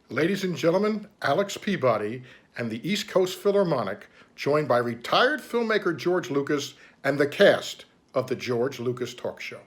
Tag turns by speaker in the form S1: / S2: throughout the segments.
S1: Ladies and gentlemen, Alex Peabody and the East Coast Philharmonic, joined by retired filmmaker George Lucas and the cast of The George Lucas Talk Show.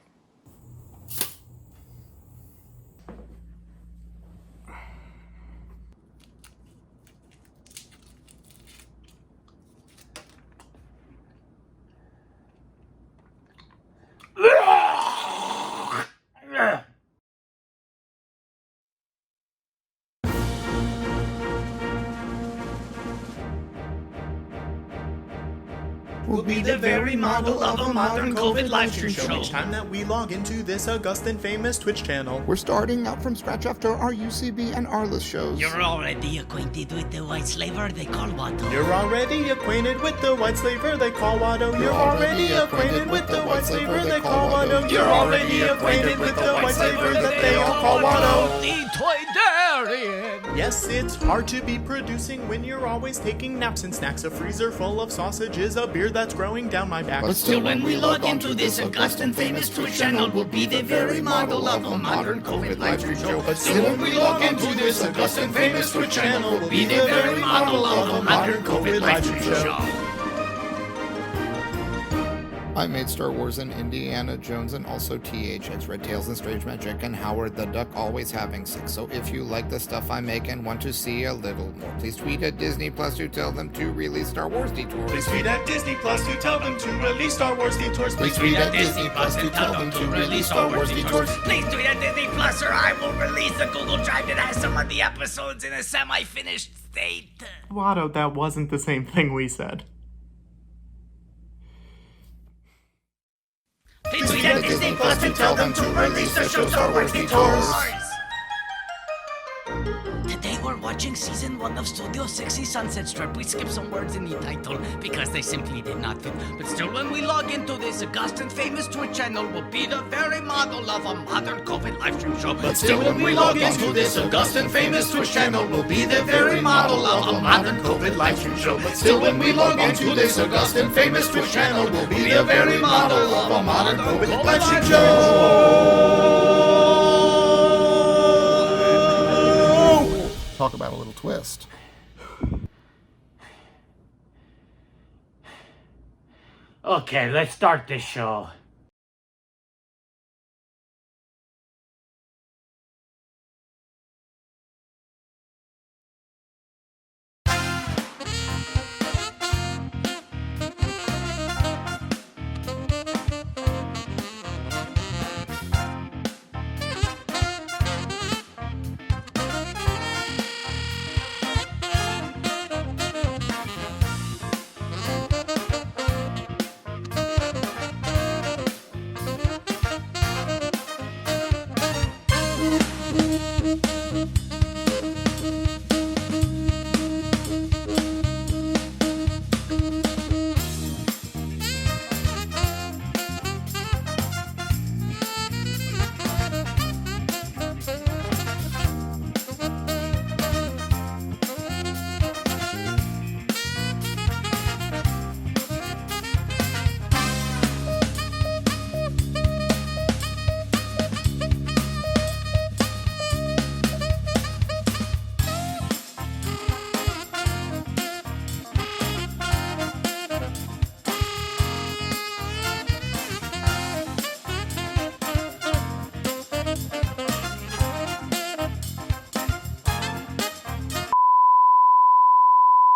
S2: Will be the very model of a modern COVID live stream show.
S3: Each time that we log into this august and famous Twitch channel,
S4: we're starting out from scratch after our UCB and Arliss shows.
S2: You're already acquainted with the white slaver they call WATTO.
S3: You're already acquainted with the white slaver they call WATTO. You're already acquainted with the white slaver they call WATTO. You're already acquainted with the white slaver that they all call WATTO.
S2: The Toydarian.
S3: Yes, it's hard to be producing when you're always taking naps and snacks. A freezer full of sausages, a beer that's growing down my back.
S4: But
S2: Still, when we log into this august and famous Twitch channel, we'll be the very model of a modern COVID live stream show.
S3: But still, when we log into this august and famous Twitch channel, we'll be the very model of a modern COVID live stream show.
S4: I made Star Wars and Indiana Jones and also THX, Red Tails and Strange Magic, and Howard the Duck always having sex. So if you like the stuff I make and want to see a little more, please tweet at Disney Plus to tell them to release Star Wars Detours.
S3: Please tweet at Disney Plus to tell them to release Star Wars Detours.
S4: Please tweet at Disney Plus to tell them to release Star Wars Detours.
S2: Please tweet at Disney Plus or I will release a Google Drive that has some of the episodes in a semi-finished state.
S3: WATTO, that wasn't the same thing we said.
S2: Please tweet at Disney Plus to tell them to release the show Star Wars Detours. Today we're watching season 1 of Studio 60 Sunset Strip. We skipped some words in the title because they simply did not fit. But still, when we log into this august and famous Twitch channel, we'll be the very model of a modern COVID live stream show.
S3: But still, when we log into this august and famous Twitch channel, we'll be the very model of a modern COVID live stream show. But still, when we log into this august and famous Twitch channel, we'll be the very model of a modern COVID live stream show.
S4: Talk about a little twist.
S5: Okay, let's start this show.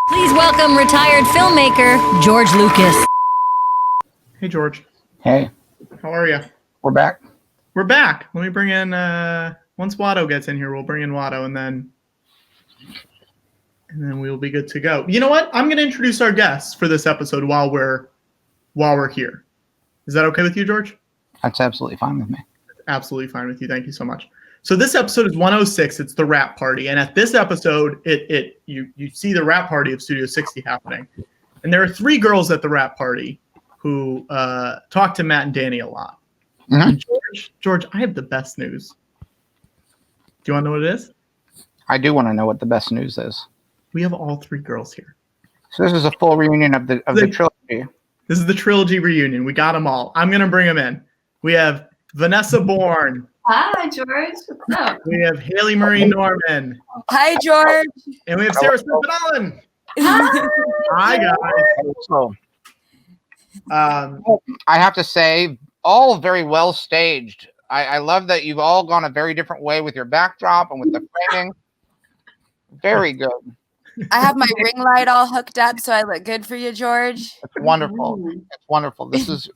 S6: Please welcome retired filmmaker George Lucas.
S3: Hey, George.
S7: Hey,
S3: How are you?
S7: we're back.
S3: We're back. Let me bring in, once WATTO gets in here, we'll bring in WATTO and then we'll be good to go. You know what? I'm going to introduce our guests for this episode while we're here. Is that okay with you, George?
S7: That's absolutely fine with me.
S3: Absolutely fine with you. Thank you so much. So this episode is 106. It's the rap party. And at this episode, you see the rap party of Studio 60 happening. And there are 3 girls at the rap party who talk to Matt and Danny a lot.
S7: Mhm.
S3: And George, I have the best news. Do you want to know what it is?
S7: I do want to know what the best news is.
S3: We have all 3 girls here.
S7: So this is a full reunion of the trilogy.
S3: This is the trilogy reunion. We got them all. I'm going to bring them in. We have Vanessa Bourne,
S8: Hi, George. What's up?
S3: We have Hayley Marie Norman.
S9: Hi, George.
S3: And we have Sarah Smith-Allen. Hi, guys.
S7: So,
S3: Um,
S7: I have to say, all very well staged. I love that you've all gone a very different way with your backdrop and with the framing. Very good.
S9: I have my ring light all hooked up, so I look good for you, George.
S7: It's wonderful. It's wonderful. This is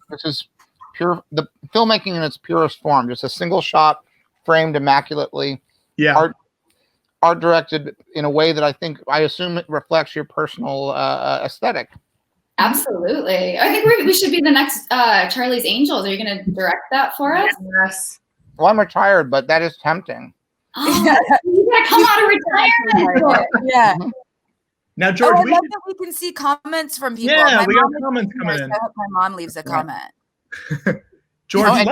S7: pure, the filmmaking in its purest form. Just a single shot, framed immaculately.
S3: yeah.
S7: Art directed in a way that I assume it reflects your personal aesthetic.
S8: Absolutely. I think we should be the next Charlie's Angels. Are you going to direct that for us? Yes.
S7: Well, I'm retired, but that is tempting.
S8: Oh, you got to come out of retirement.
S9: Yeah.
S3: Now,
S9: Oh,
S3: George,
S9: I
S3: we
S9: love that we can see comments from people.
S3: Yeah,
S9: My
S3: we got
S9: mom is
S3: comments
S9: here,
S3: coming
S9: so
S3: in.
S9: I hope my mom leaves a comment.
S3: George,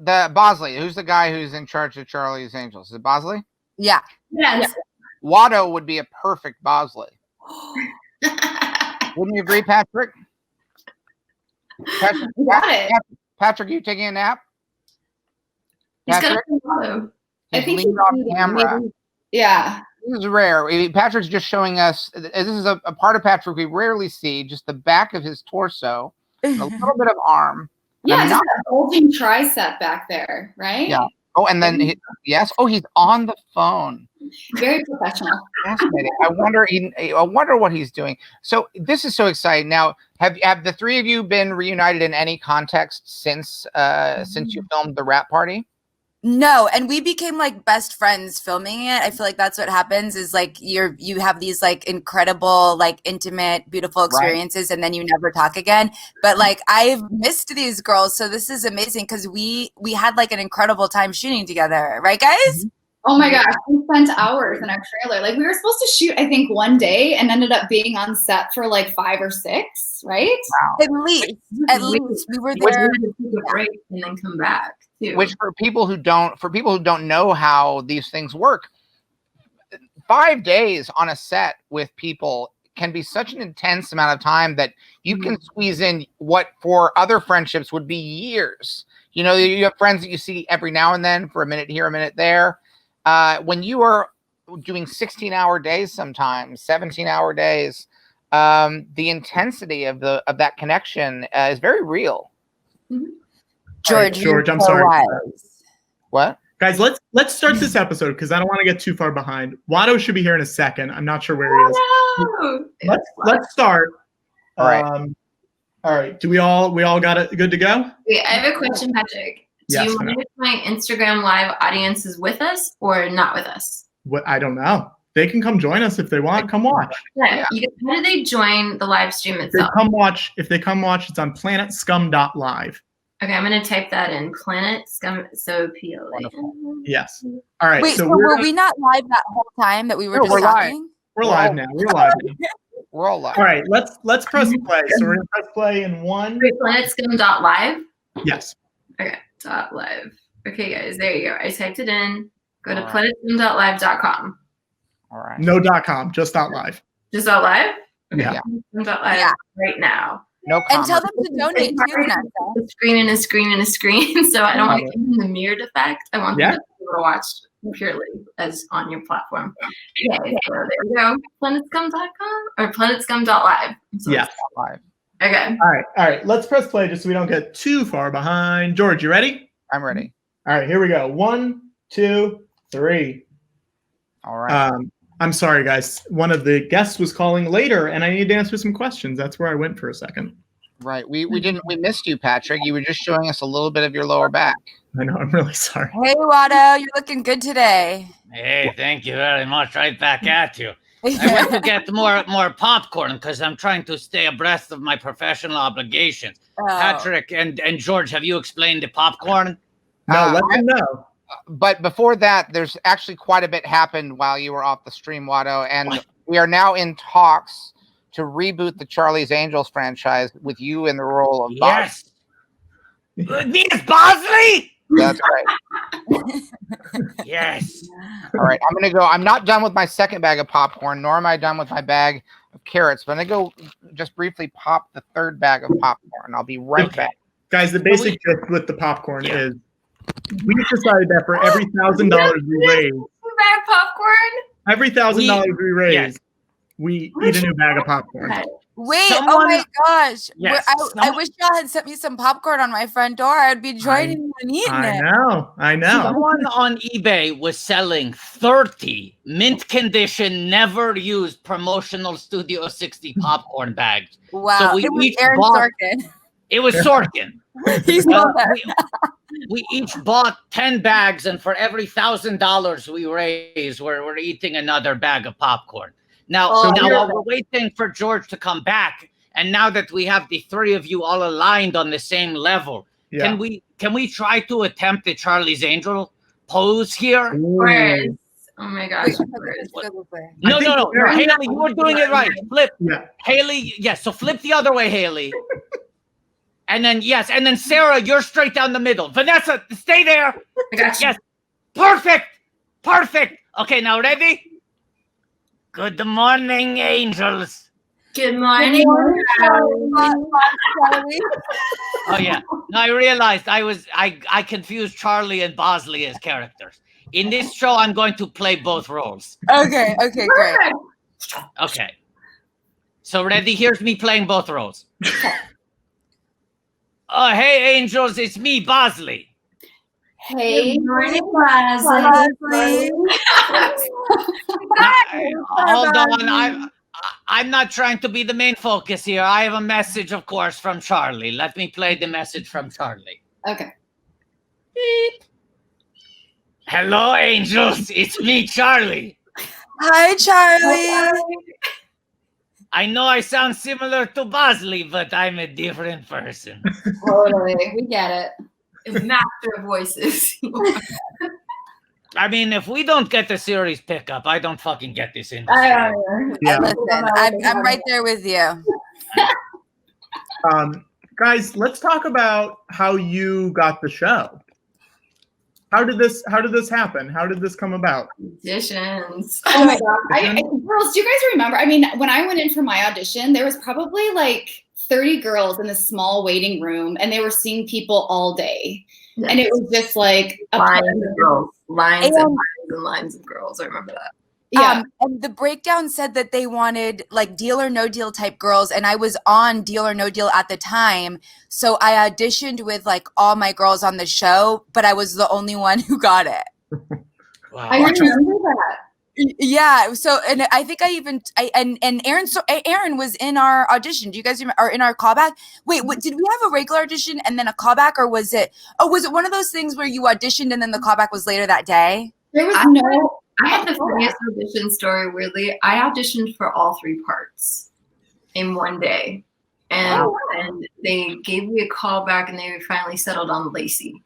S7: the Bosley, who's the guy who's in charge of Charlie's Angels? Is it Bosley?
S9: Yeah.
S8: Yes.
S7: Watto would be a perfect Bosley. Wouldn't you agree, Patrick? Patrick,
S8: You got it.
S7: Patrick, you taking a nap?
S8: He's got
S7: Patrick?
S8: to follow. I
S7: He's
S8: think
S7: leaned off camera.
S8: Yeah.
S7: This is rare. Patrick's just showing us. This is a part of Patrick we rarely see. Just the back of his torso, and a little bit of arm.
S8: Yeah, just a bulging tricep back there, right?
S7: Yeah. Oh, and then yes. Oh, he's on the phone.
S8: Very professional.
S7: Fascinating. I wonder what he's doing. So this is so exciting. Now, have the three of you been reunited in any context since you filmed the Rap Party?
S9: No, and we became like best friends filming it. I feel like that's what happens is like you have these like incredible, like intimate, beautiful experiences, and then you never talk again. But like I've missed these girls, so this is amazing because we had like an incredible time shooting together, right, guys?
S8: Oh my gosh, we spent hours in our trailer. Like we were supposed to shoot, I think, one day and ended up being on set for like 5 or 6, right?
S7: Wow.
S9: At least we were there.
S8: We had to take a break and then come back too.
S7: Which for people who don't know how these things work, 5 days on a set with people can be such an intense amount of time that you can squeeze in what for other friendships would be years. You know, you have friends that you see every now and then for a minute here, a minute there. When you are doing 16-hour days, sometimes 17-hour days, the intensity of that connection is very real.
S9: George,
S3: George, I'm sorry.
S7: What?
S3: Guys, let's start this episode because I don't want to get too far behind. Watto should be here in a second. I'm not sure where he is. Let's start.
S7: All right.
S3: All right. Do we all got it good to go?
S8: Wait, I have a question, Patrick. Do
S3: Yes,
S8: you want to my Instagram live audiences with us or not with us?
S3: What I don't know. They can come join us if they want. Come watch.
S8: Yeah. How do they join the live stream itself?
S3: If they come watch, it's on planetscum.live.
S8: Okay, I'm gonna type that in. Planet Scum. So PLAN.
S3: Yes. All right.
S9: Wait, so
S3: we're
S9: were we not live that whole time that we were just
S7: we're live.
S9: talking?
S3: We're live now. We're live now.
S7: We're all live.
S3: All right. Let's press play. So we're gonna press play in 1.
S8: Wait, planetscum.live?
S3: Yes.
S8: Okay. .live. Okay, guys, there you go. I typed it in. Go to
S7: All right.
S8: planetscum.live.com.
S7: All right.
S3: No .com, just .live.
S8: Just .live? Okay.
S3: Yeah.
S8: .live
S9: Yeah.
S8: right now.
S7: No
S9: And
S7: comment.
S9: tell them to donate too, Vanessa.
S8: A screen and a screen and a screen. So I don't want to give them the mirrored effect. I want them to be able to watch purely as on your platform. Okay, so there we go. Planetscum.com or planetscum.live.
S3: Yes.
S7: Live.
S8: Okay.
S3: All right. Let's press play just so we don't get too far behind. George, you ready?
S7: I'm ready.
S3: All right, here we go. 1, 2, 3.
S7: All right.
S3: I'm sorry, guys. One of the guests was calling later, and I needed to answer some questions. That's where I went for a second.
S7: Right. We missed you, Patrick. You were just showing us a little bit of your lower back.
S3: I know. I'm really sorry.
S9: Hey, Watto, you're looking good today.
S5: Hey, thank you very much. Right back at you. I went to get more popcorn because I'm trying to stay abreast of my professional obligations.
S9: Oh.
S5: Patrick and George, have you explained the popcorn?
S3: No, let them know.
S7: But before that, there's actually quite a bit happened while you were off the stream, Watto, and we are now in talks to reboot the Charlie's Angels franchise with you in the role of
S5: Yes. Venus Bosley?
S7: That's right.
S5: Yes.
S7: All right, I'm gonna go. I'm not done with my second bag of popcorn, nor am I done with my bag of carrots. But I'm gonna go just briefly pop the third bag of popcorn. I'll be right back.
S3: Guys, the basic gist with the popcorn is we decided that for every $1,000 we raise,
S8: Bag popcorn.
S3: every $1,000 we raise, we eat a new bag of popcorn.
S9: Wait, oh my gosh. I wish y'all had sent me some popcorn on my front door. I'd be joining you and eating it.
S3: I know.
S5: Someone on eBay was selling 30 mint condition, never used promotional Studio 60 popcorn bags.
S9: Wow.
S5: So we
S9: it was
S5: each
S9: Aaron
S5: bought,
S9: Sorkin.
S5: It was Sorkin.
S9: He's not there.
S5: We each bought 10 bags, and for every $1,000 we raise, we're eating another bag of popcorn. Now, while we're waiting for George to come back, and now that we have the three of you all aligned on the same level, can we try to attempt the Charlie's Angel pose here?
S8: Whereas, oh my gosh.
S5: No. Hayley, you were doing it right. Flip. Yeah. Hayley, yes. So flip the other way, Hayley. And then Sarah, you're straight down the middle. Vanessa, stay there.
S8: I got you.
S5: Yes. Perfect. Okay, now ready? Good morning, angels.
S8: Good morning.
S5: Oh yeah. No, I realized I confused Charlie and Bosley as characters. In this show, I'm going to play both roles.
S9: Okay, great.
S5: Okay. So ready? Here's me playing both roles. Hey, angels, it's me, Bosley.
S8: Hey, good morning, Bosley.
S5: Hold on, I'm not trying to be the main focus here. I have a message, of course, from Charlie. Let me play the message from Charlie.
S8: Okay.
S5: Beep. Hello, angels. It's me, Charlie.
S9: Hi, Charlie.
S5: I know I sound similar to Bosley, but I'm a different person.
S8: Totally. We get it. A master of voices.
S5: I mean, if we don't get the series pickup, I don't fucking get this industry.
S9: Listen, I'm right there with you.
S3: Guys, let's talk about how you got the show. How did this happen? How did this come about?
S8: Auditions.
S10: Oh my god. Girls, do you guys remember? I mean, when I went in for my audition, there was probably like 30 girls in this small waiting room, and they were seeing people all day. Yes. And it was just like
S8: lines of girls. Lines and lines of girls. I remember that.
S10: Yeah.
S9: And the breakdown said that they wanted like Deal or No Deal type girls, and I was on Deal or No Deal at the time, so I auditioned with like all my girls on the show, but I was the only one who got it.
S10: Wow. I remember that.
S9: Yeah. So, and I think and Aaron was in our audition. Do you guys remember? Or in our callback? Wait, did we have a regular audition and then a callback, or was it one of those things where you auditioned and then the callback was later that day?
S10: There was
S8: I had the funniest audition story, weirdly. I auditioned for all 3 parts in one day. And they gave me a call back, and they finally settled on Lacey.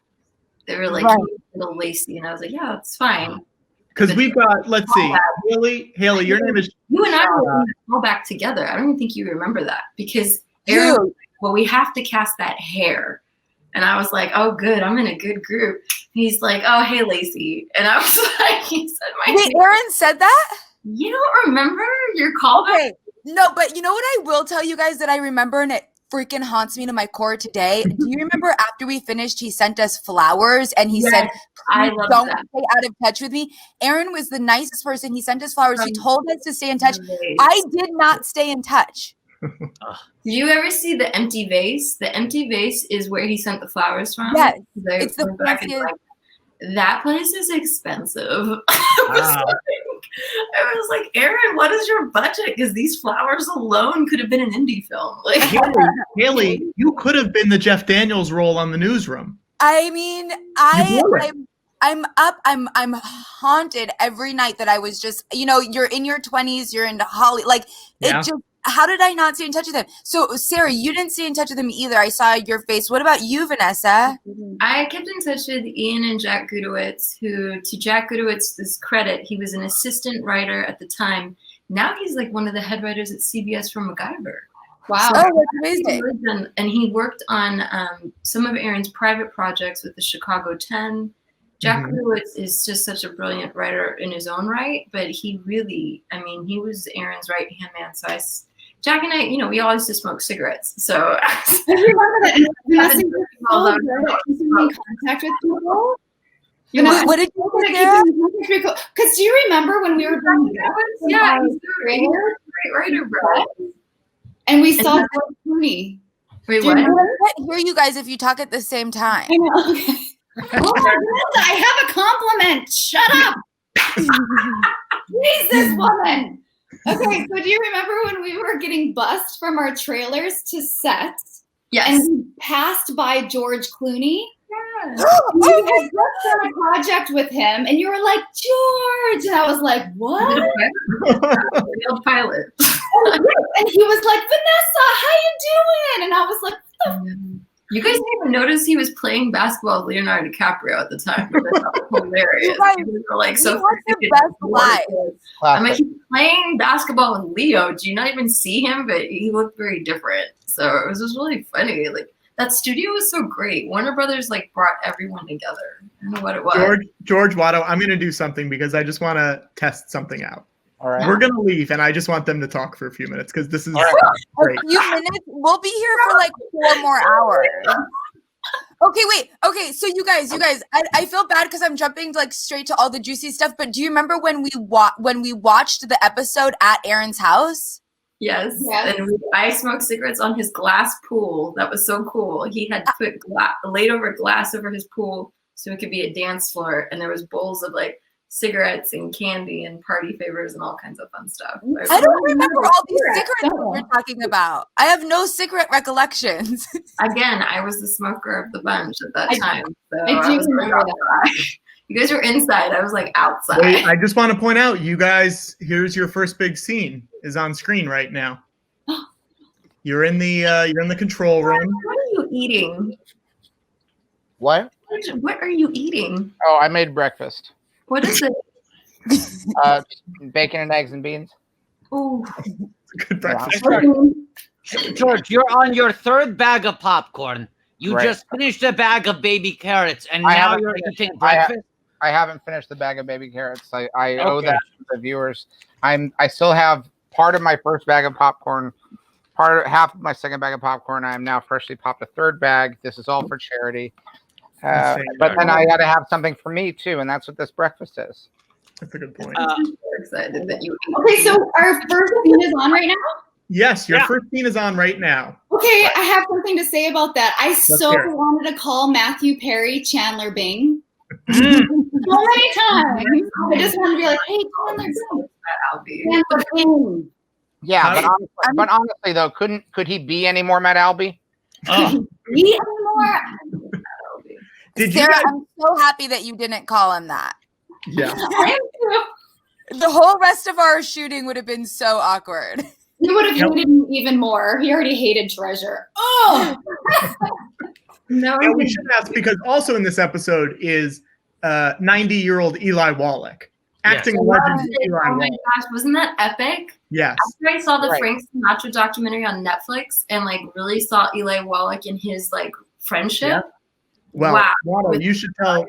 S8: They were like, little Lacey. And I was like, yeah, it's fine.
S3: Because we've got, let's see, Hayley, your name is...
S8: You and I were all back together. I don't even think you remember that. Because Aaron, we have to cast that hair. And I was like, oh, good. I'm in a good group. He's like, oh, hey, Lacey. And I was like, he said my name.
S9: Aaron said that?
S8: You don't remember your callback?
S9: Okay. No, but you know what I will tell you guys that I remember, and it freaking haunts me to my core today? Do you remember after we finished, he sent us flowers, and he said, don't stay out of touch with me? Aaron was the nicest person. He sent us flowers. He told us to stay in touch. I did not stay in touch.
S8: Did you ever see the empty vase? The empty vase is where he sent the flowers from.
S9: Yes, it's the
S8: that place is expensive. I was like, Aaron, what is your budget? Because these flowers alone could have been an indie film. Like,
S3: Hayley, you could have been the Jeff Daniels role on The Newsroom.
S9: I mean, I'm haunted every night that I was just, you're in your 20s, you're into Holly, how did I not stay in touch with him? So, Sarah, you didn't stay in touch with him either. I saw your face. What about you, Vanessa?
S8: I kept in touch with Ian and Jack Gudowitz, who, to Jack Gudowitz's credit, he was an assistant writer at the time. Now he's like one of the head writers at CBS for MacGyver.
S9: Wow. So that's amazing.
S8: And he worked on some of Aaron's private projects with the Chicago 10. Jack Gudowitz is just such a brilliant writer in his own right, but he really, he was Aaron's right-hand man. So Jack and I, you know, we all used to smoke cigarettes. So
S10: I remember that Vanessa was so good at keeping in contact with people.
S9: What did you
S10: do? Because do you remember when we were doing
S8: yeah, he's a great writer, bro.
S10: And we saw George Clooney.
S8: Wait,
S9: what?
S8: what?
S9: I can't hear you guys if you talk at the same time.
S10: I know. Okay. Oh my goodness, I have a compliment. Shut up. Jesus, woman. Okay, so do you remember when we were getting bussed from our trailers to sets?
S8: Yes.
S10: And we passed by George Clooney?
S8: Yes.
S10: You had just done a project with him, and you were like, George! And I was like, what?
S8: Real pilot.
S10: And he was like, Vanessa, how you doing? And I was like, what the
S8: You guys didn't even notice he was playing basketball with Leonardo DiCaprio at the time. That was hilarious.
S9: You guys,
S8: You were like, so
S9: the best life.
S8: I'm like, he's playing basketball with Leo. Do you not even see him? But he looked very different. So it was just really funny. Like, that studio was so great. Warner Brothers like brought everyone together. I don't know what it was.
S3: George Watto, I'm going to do something because I just want to test something out.
S7: All right.
S3: We're going to leave, and I just want them to talk for a few minutes because this is great.
S9: A few minutes? We'll be here for like 4 more hours. Okay, wait. Okay, so you guys, I feel bad because I'm jumping like straight to all the juicy stuff. But do you remember when we watched the episode at Aaron's house?
S8: Yes. And I smoked cigarettes on his glass pool. That was so cool. He had put laid over glass over his pool so it could be a dance floor, and there was bowls of like cigarettes and candy and party favors and all kinds of fun stuff.
S9: I don't remember all these cigarettes that you're talking about. I have no cigarette recollections.
S8: Again, I was the smoker of the bunch at that time. So
S10: I do remember that.
S8: You guys were inside. I was like outside.
S3: Wait, I just want to point out, you guys, here's your first big scene is on screen right now. You're in the control room.
S8: What are you eating?
S7: What?
S8: What are you eating?
S7: Oh, I made breakfast.
S8: What is it?
S7: Bacon and eggs and beans.
S8: Oh,
S3: Good breakfast.
S5: George, you're on your 3rd bag of popcorn. You
S7: Right.
S5: just finished a bag of baby carrots, and
S7: I
S5: now
S7: haven't
S5: you're
S7: finished-
S5: eating breakfast.
S7: I haven't finished the bag of baby carrots. I owe
S5: Okay.
S7: that to the viewers. I still have part of my first bag of popcorn, half of my second bag of popcorn. I am now freshly popped a 3rd bag. This is all for charity. But then I got to have something for me too, and that's what this breakfast is.
S3: That's a good point.
S8: I'm so excited that you.
S10: Okay, so our first scene is on right now?
S3: Yes, your first scene is on right now.
S10: Okay, I have something to say about that. I so
S3: hear it.
S10: wanted to call Matthew Perry Chandler Bing. So many times. I just wanted to be like, hey, Chandler Bing.
S8: Albie.
S10: Chandler Bing.
S7: Yeah, but honestly though, could he be any more Matt Albie?
S10: Be anymore.
S3: Did you
S9: Sarah,
S3: guys?
S9: I'm so happy that you didn't call him that.
S3: Yeah.
S9: The whole rest of our shooting would have been so awkward.
S10: He would have hated me even more. He already hated Treasure. Oh!
S8: No,
S3: And we should ask because also in this episode is 90-year-old Eli Wallach, acting legend Eli
S8: Oh my
S3: Wallach.
S8: gosh, wasn't that epic?
S3: Yes.
S8: After I saw the
S7: Right.
S8: Frank Sinatra documentary on Netflix and like really saw Eli Wallach and his like friendship.
S3: Yeah. Well,
S8: Wow.
S3: Watto, you should tell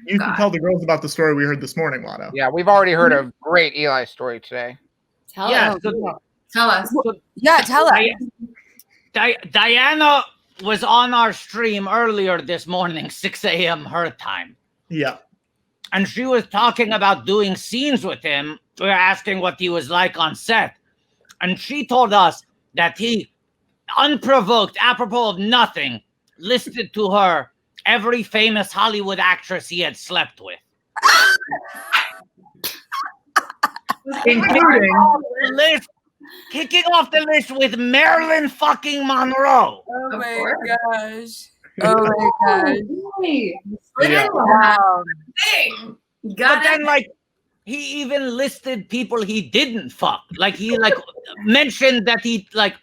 S3: the girls about the story we heard this morning, Watto.
S7: Yeah, we've already heard a great Eli story today.
S10: Tell
S5: Yeah,
S10: us.
S5: so
S8: Tell us.
S9: Yeah, tell us.
S5: Diana was on our stream earlier this morning, 6 a.m. her time.
S3: Yeah.
S5: And she was talking about doing scenes with him. We were asking what he was like on set. And she told us that he, unprovoked, apropos of nothing, listed to her every famous Hollywood actress he had slept with.
S3: Including
S5: Kicking off the list with Marilyn fucking Monroe.
S9: Oh
S8: Of
S9: my
S8: course.
S9: gosh. Oh my gosh.
S8: Really?
S3: Yeah.
S9: Wow.
S8: Thing. You
S5: But
S8: got
S5: then,
S8: it.
S5: like, he even listed people he didn't fuck. Like, he, like, mentioned that he, like,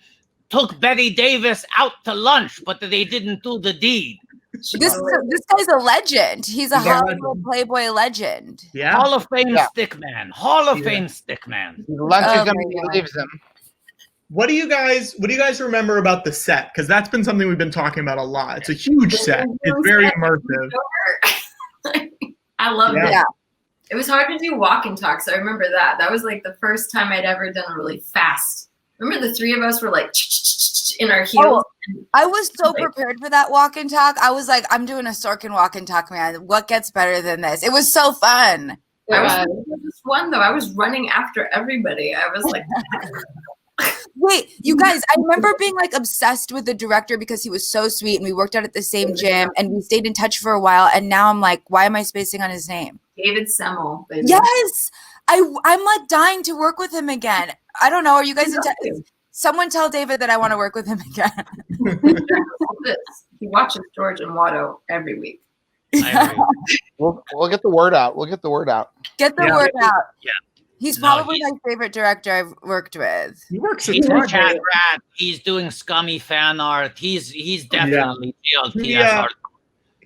S5: took Betty Davis out to lunch, but that they didn't do the deed.
S9: This guy's a legend. He's a
S3: He's a
S9: Hollywood Playboy legend.
S3: Yeah.
S5: Hall of Fame
S7: Yeah.
S5: stick man. Hall of
S3: Yeah.
S5: Fame stick man.
S7: He lunches
S9: Oh
S7: him
S9: my
S7: and he
S9: God.
S7: leaves him.
S3: What do you guys remember about the set? Because that's been something we've been talking about a lot. It's a huge set. It's very immersive.
S8: I loved
S3: Yeah.
S8: it.
S9: Yeah.
S8: It was hard to do walk and talks. I remember that. That was like the first time I'd ever done a really fast Remember the three of us were like in our heels?
S9: I was so prepared for that walk and talk. I was like, I'm doing a Sorkin walk and talk, man. What gets better than this? It was so fun.
S8: It was just fun though. I was running after everybody. I was like,
S9: wait, you guys, I remember being like obsessed with the director because he was so sweet and we worked out at the same gym and we stayed in touch for a while. And now I'm like, why am I spacing on his name?
S8: David Semmel. Baby.
S9: Yes. I'm like dying to work with him again. I don't know. Are you guys in touch? Someone tell David that I want to work with him again.
S8: He watches George and Watto every week.
S7: We'll get the word out. We'll get the word out.
S9: Get the word out.
S5: Yeah.
S9: He's probably my favorite director I've worked with.
S3: He works
S5: He's a chat rat. He's doing scummy fan art. He's definitely GLTS art.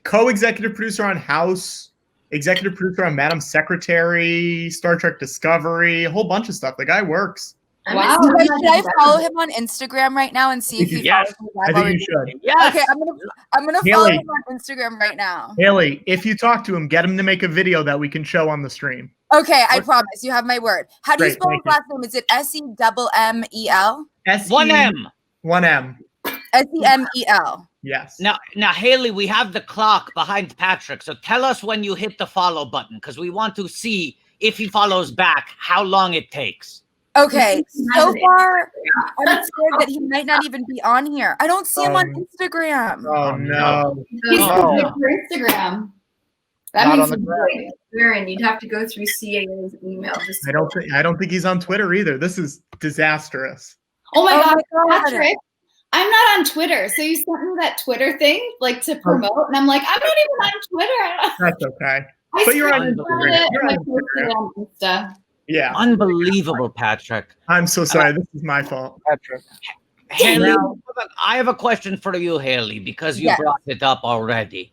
S3: Co-executive producer on House, executive producer on Madam Secretary, Star Trek Discovery, a whole bunch of stuff. The guy works.
S9: Wow. Should I follow him on Instagram right now and see if he follows me back?
S3: I think you should.
S5: Yes.
S9: Okay, I'm gonna follow him on Instagram right now.
S3: Hayley, if you talk to him, get him to make a video that we can show on the stream.
S9: Okay, I promise. You have my word. How do you spell his last name? Is it SEMMEL?
S5: One M.
S3: One M.
S9: SEMEL.
S3: Yes.
S5: Now, Hayley, we have the clock behind Patrick. So tell us when you hit the follow button because we want to see if he follows back, how long it takes.
S9: Okay, so far, I'm scared that he might not even be on here. I don't see him on Instagram.
S3: Oh, no.
S10: He's for Instagram. That
S8: Not
S10: makes
S8: on the
S10: sense.
S8: Aaron, you'd have to go through CAA's email. Just
S3: I don't think he's on Twitter either. This is disastrous.
S10: Oh my God, Patrick. I'm not on Twitter. So you sent me that Twitter thing, like to promote, and I'm like, I'm not even on Twitter.
S3: That's okay. But you're on Instagram. You're on Instagram.
S10: Insta.
S3: Yeah.
S5: Unbelievable, Patrick.
S3: I'm so sorry. This is my fault.
S7: Patrick.
S5: Hayley, I have a question for you, Hayley, because you brought it up already.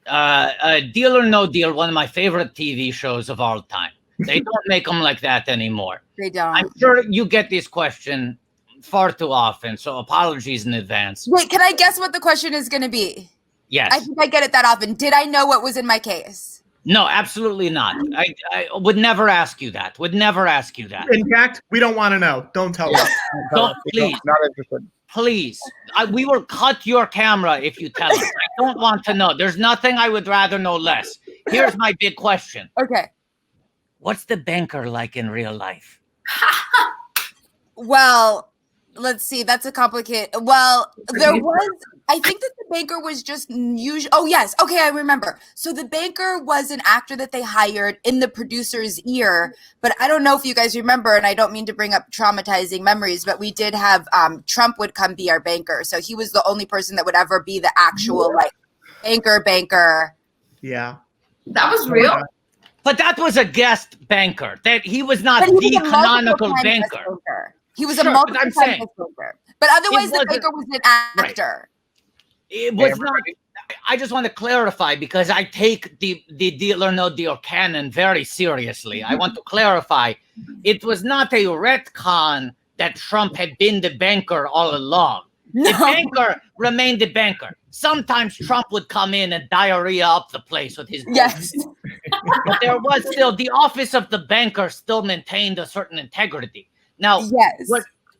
S5: Deal or No Deal, one of my favorite TV shows of all time. They don't make them like that anymore.
S9: They don't.
S5: I'm sure you get this question far too often, so apologies in advance.
S9: Wait, can I guess what the question is going to be?
S5: Yes.
S9: I think I get it that often. Did I know what was in my case?
S5: No, absolutely not. I would never ask you that. Would never ask you that.
S3: In fact, we don't want to know. Don't tell us.
S5: Don't, please.
S7: Not interested.
S5: Please. We will cut your camera if you tell us. I don't want to know. There's nothing I would rather know less. Here's my big question.
S9: Okay.
S5: What's the banker like in real life?
S9: Well, let's see. That's a complicated. Well, there was. I think that the banker was just usual. Oh yes. Okay, I remember. So the banker was an actor that they hired in the producer's ear. But I don't know if you guys remember, and I don't mean to bring up traumatizing memories, but we did have Trump would come be our banker. So he was the only person that would ever be the actual like banker.
S3: Yeah.
S8: That was real.
S5: But that was a guest banker. That he was not the canonical banker.
S9: He was a multiple time banker. But otherwise, the banker was an actor.
S5: Right. It was not. I just want to clarify because I take the Deal or No Deal canon very seriously. I want to clarify. It was not a retcon that Trump had been the banker all along. No. The banker remained the banker. Sometimes Trump would come in and diarrhea up the place with his
S9: yes.
S5: But there was still the office of the banker still maintained a certain integrity. Now,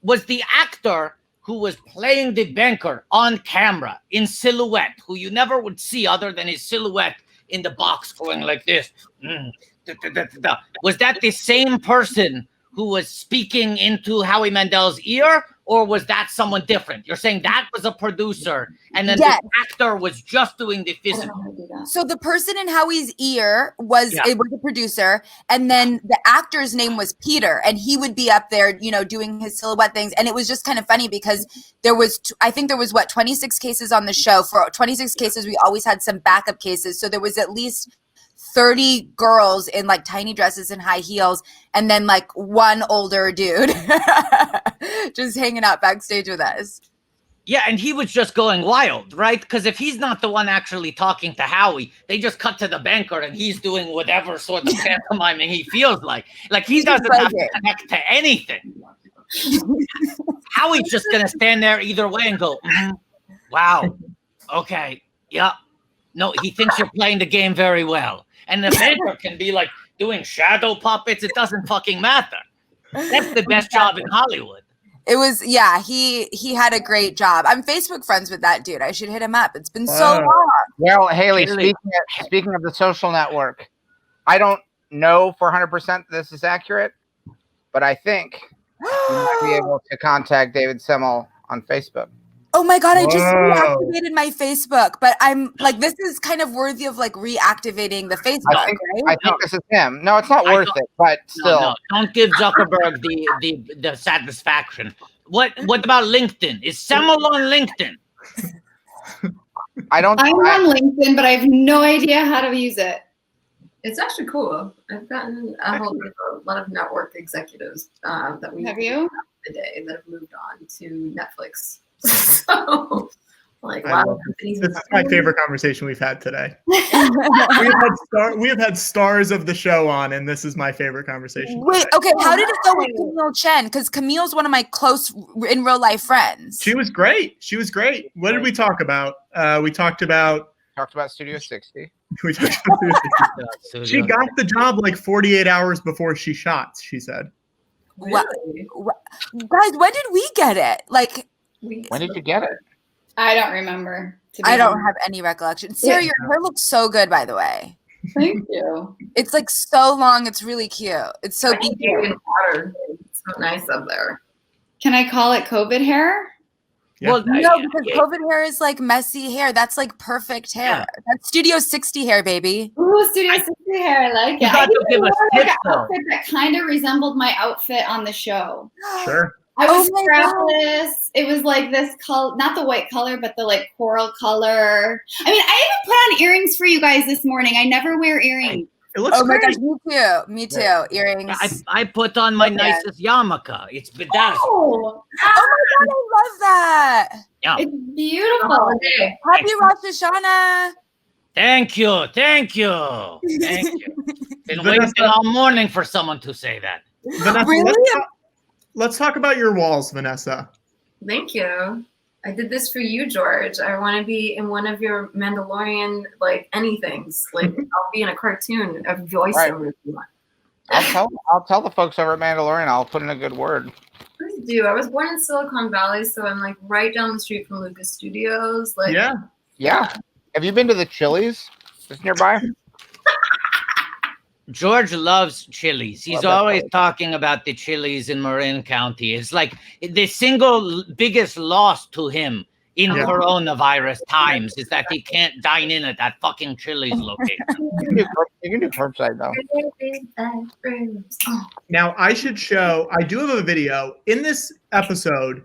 S5: was the actor who was playing the banker on camera in silhouette, who you never would see other than his silhouette in the box going like this. Was that the same person who was speaking into Howie Mandel's ear, or was that someone different? You're saying that was a producer, and then the actor was just doing the physical.
S9: So the person in Howie's ear was it was a producer, and then the actor's name was Peter, and he would be up there, you know, doing his silhouette things. And it was just kind of funny because there was, I think there was 26 cases on the show. For 26 cases, we always had some backup cases. So there was at least 30 girls in like tiny dresses and high heels, and then like one older dude just hanging out backstage with us.
S5: Yeah, and he was just going wild, right? Because if he's not the one actually talking to Howie, they just cut to the banker and he's doing whatever sort of pantomiming he feels like. Like he doesn't have to connect to anything. Howie's just going to stand there either way and go, wow, okay, yeah. No, he thinks you're playing the game very well. And the banker can be like doing shadow puppets. It doesn't fucking matter. That's the best job in Hollywood.
S9: It was, yeah, he had a great job. I'm Facebook friends with that dude. I should hit him up. It's been so long.
S7: Well, Hayley, speaking of the social network, I don't know for 100% this is accurate, but I think you might be able to contact David Semmel on Facebook.
S9: Oh my God, I just reactivated my Facebook, but I'm like, this is kind of worthy of like reactivating the Facebook,
S7: I think this is him. No, it's not worth it, but still.
S5: No, don't give Zuckerberg the satisfaction. What about LinkedIn? Is Semmel on LinkedIn?
S10: I'm on LinkedIn, but I have no idea how to use it.
S8: It's actually cool. I've gotten a hold of a lot of network executives that we
S10: have you
S8: today that have moved on to Netflix. So, like, wow,
S3: this is my favorite conversation we've had today. we have had stars of the show on, and this is my favorite conversation.
S9: Wait, okay, how did it go with Camille Chen? Because Camille's one of my close in real life friends.
S3: She was great. What did we talk about? We talked about
S7: Studio 60.
S3: We talked about Studio 60. She got the job like 48 hours before she shot, she said.
S8: Really?
S9: Guys, when did we get it? Like,
S7: when did you get it?
S10: I don't remember.
S9: I don't have any recollection. Sarah, your hair looks so good, by the way.
S10: Thank you.
S9: It's like so long. It's really cute. It's so cute.
S8: It's so nice up there.
S10: Can I call it COVID hair?
S3: Yeah.
S9: Well, no, because COVID hair is like messy hair. That's like perfect hair. That's Studio 60 hair, baby.
S10: Ooh, Studio 60 hair. I like it. I even wore like an outfit that kind of resembled my outfit on the show.
S3: Sure.
S10: I was strapless. It was like this color, not the white color, but the like coral color. I mean, I even put on earrings for you guys this morning. I never wear earrings.
S3: It looks great.
S9: My gosh, me too. Yeah. Earrings.
S5: I put on my nicest yarmulke. It's bedazzled.
S9: Oh my God, I love that.
S5: Yeah.
S10: It's beautiful.
S9: Happy Rosh Hashanah.
S5: Thank you. Been waiting all morning for someone to say that.
S3: Vanessa,
S9: Really?
S3: Let's talk about your walls, Vanessa.
S8: Thank you. I did this for you, George. I want to be in one of your Mandalorian, like, anythings. Like, I'll be in a cartoon, a voiceover if you want.
S7: I'll tell the folks over at Mandalorian. I'll put in a good word.
S8: Please do. I was born in Silicon Valley, so I'm like right down the street from Lucas Studios. Like,
S7: yeah. Have you been to the Chili's just nearby?
S5: George loves Chili's. He's always talking about the Chili's in Marin County. It's like the single biggest loss to him in coronavirus times is that he can't dine in at that fucking Chili's location.
S7: You can do curbside though.
S3: Now I do have a video. In this episode,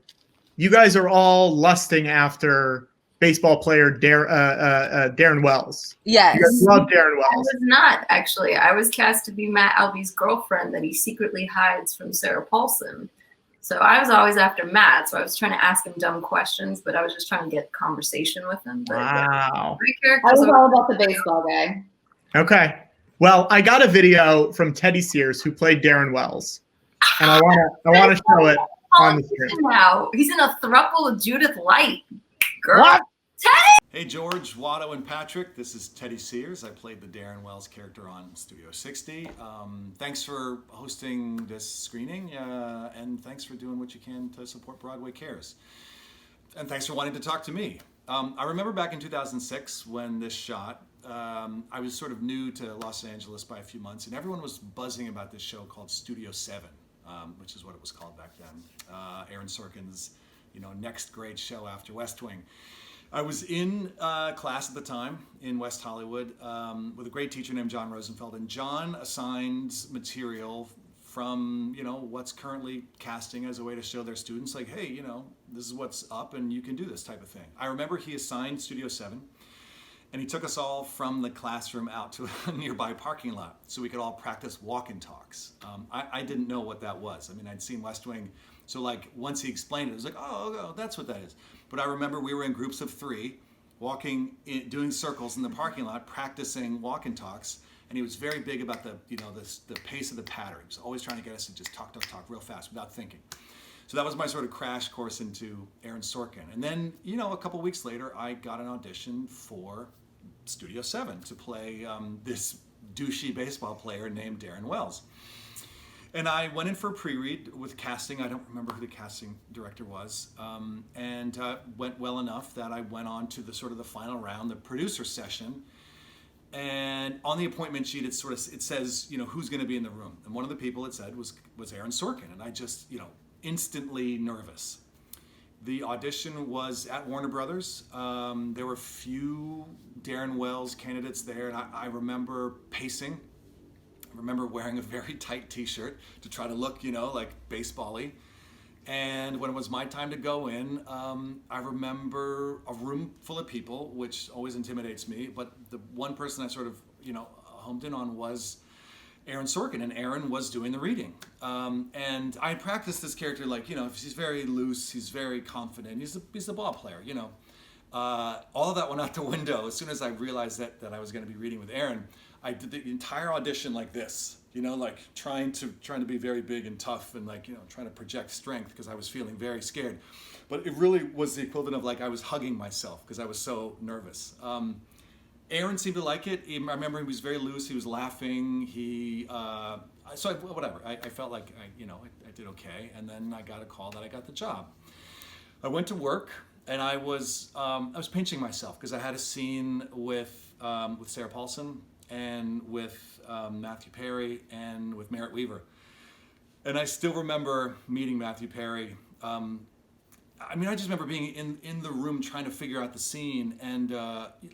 S3: you guys are all lusting after baseball player Darren Wells.
S9: Yes.
S3: You guys love Darren Wells.
S8: I was not, actually. I was cast to be Matt Albie's girlfriend that he secretly hides from Sarah Paulson. So I was always after Matt, so I was trying to ask him dumb questions, but I was just trying to get conversation with him. But,
S3: wow.
S10: I was all about the baseball guy.
S3: Okay. Well, I got a video from Teddy Sears, who played Darren Wells. And I want to show it on the screen.
S8: Now. He's in a throuple with Judith Light. Girl.
S5: What?
S8: Teddy!
S11: Hey George, Watto, and Patrick. This is Teddy Sears. I played the Darren Wells character on Studio 60. Thanks for hosting this screening, and thanks for doing what you can to support Broadway Cares. And thanks for wanting to talk to me. I remember back in 2006 when this shot, I was sort of new to Los Angeles by a few months, and everyone was buzzing about this show called Studio 7, which is what it was called back then. Aaron Sorkin's next great show after West Wing. I was in class at the time in West Hollywood with a great teacher named John Rosenfeld, and John assigned material from what's currently casting as a way to show their students, like, hey, this is what's up and you can do this type of thing. I remember he assigned Studio 7, and he took us all from the classroom out to a nearby parking lot so we could all practice walk-in talks. I didn't know what that was. I mean, I'd seen West Wing. So like once he explained it was like, oh, that's what that is. But I remember we were in groups of 3 walking, doing circles in the parking lot, practicing walk-in talks. And he was very big about the pace of the pattern. He was always trying to get us to just talk real fast without thinking. So that was my sort of crash course into Aaron Sorkin. And then, a couple weeks later, I got an audition for Studio 7 to play this douchey baseball player named Darren Wells. And I went in for a pre-read with casting. I don't remember who the casting director was, and went well enough that I went on to the sort of the final round, the producer session. And on the appointment sheet, it says, you know, who's going to be in the room. And one of the people it said was Aaron Sorkin, and I just, you know, instantly nervous. The audition was at Warner Brothers. There were few Darren Wells candidates there, and I remember pacing. I remember wearing a very tight t-shirt to try to look, you know, like baseball-y. And when it was my time to go in, I remember a room full of people, which always intimidates me, but the one person I sort of, you know, homed in on was Aaron Sorkin, and Aaron was doing the reading. And I practiced this character like, you know, he's very loose, he's very confident, he's a ball player, you know. All of that went out the window as soon as I realized that I was going to be reading with Aaron. I did the entire audition like this, you know, like trying to be very big and tough and like, you know, trying to project strength because I was feeling very scared. But it really was the equivalent of like I was hugging myself because I was so nervous. Aaron seemed to like it. I remember he was very loose. He was laughing. Whatever. I felt like I did okay. And then I got a call that I got the job. I went to work and I was pinching myself because I had a scene with Sarah Paulson and with Matthew Perry and with Merritt Weaver. And I still remember meeting Matthew Perry. I just remember being in the room trying to figure out the scene. And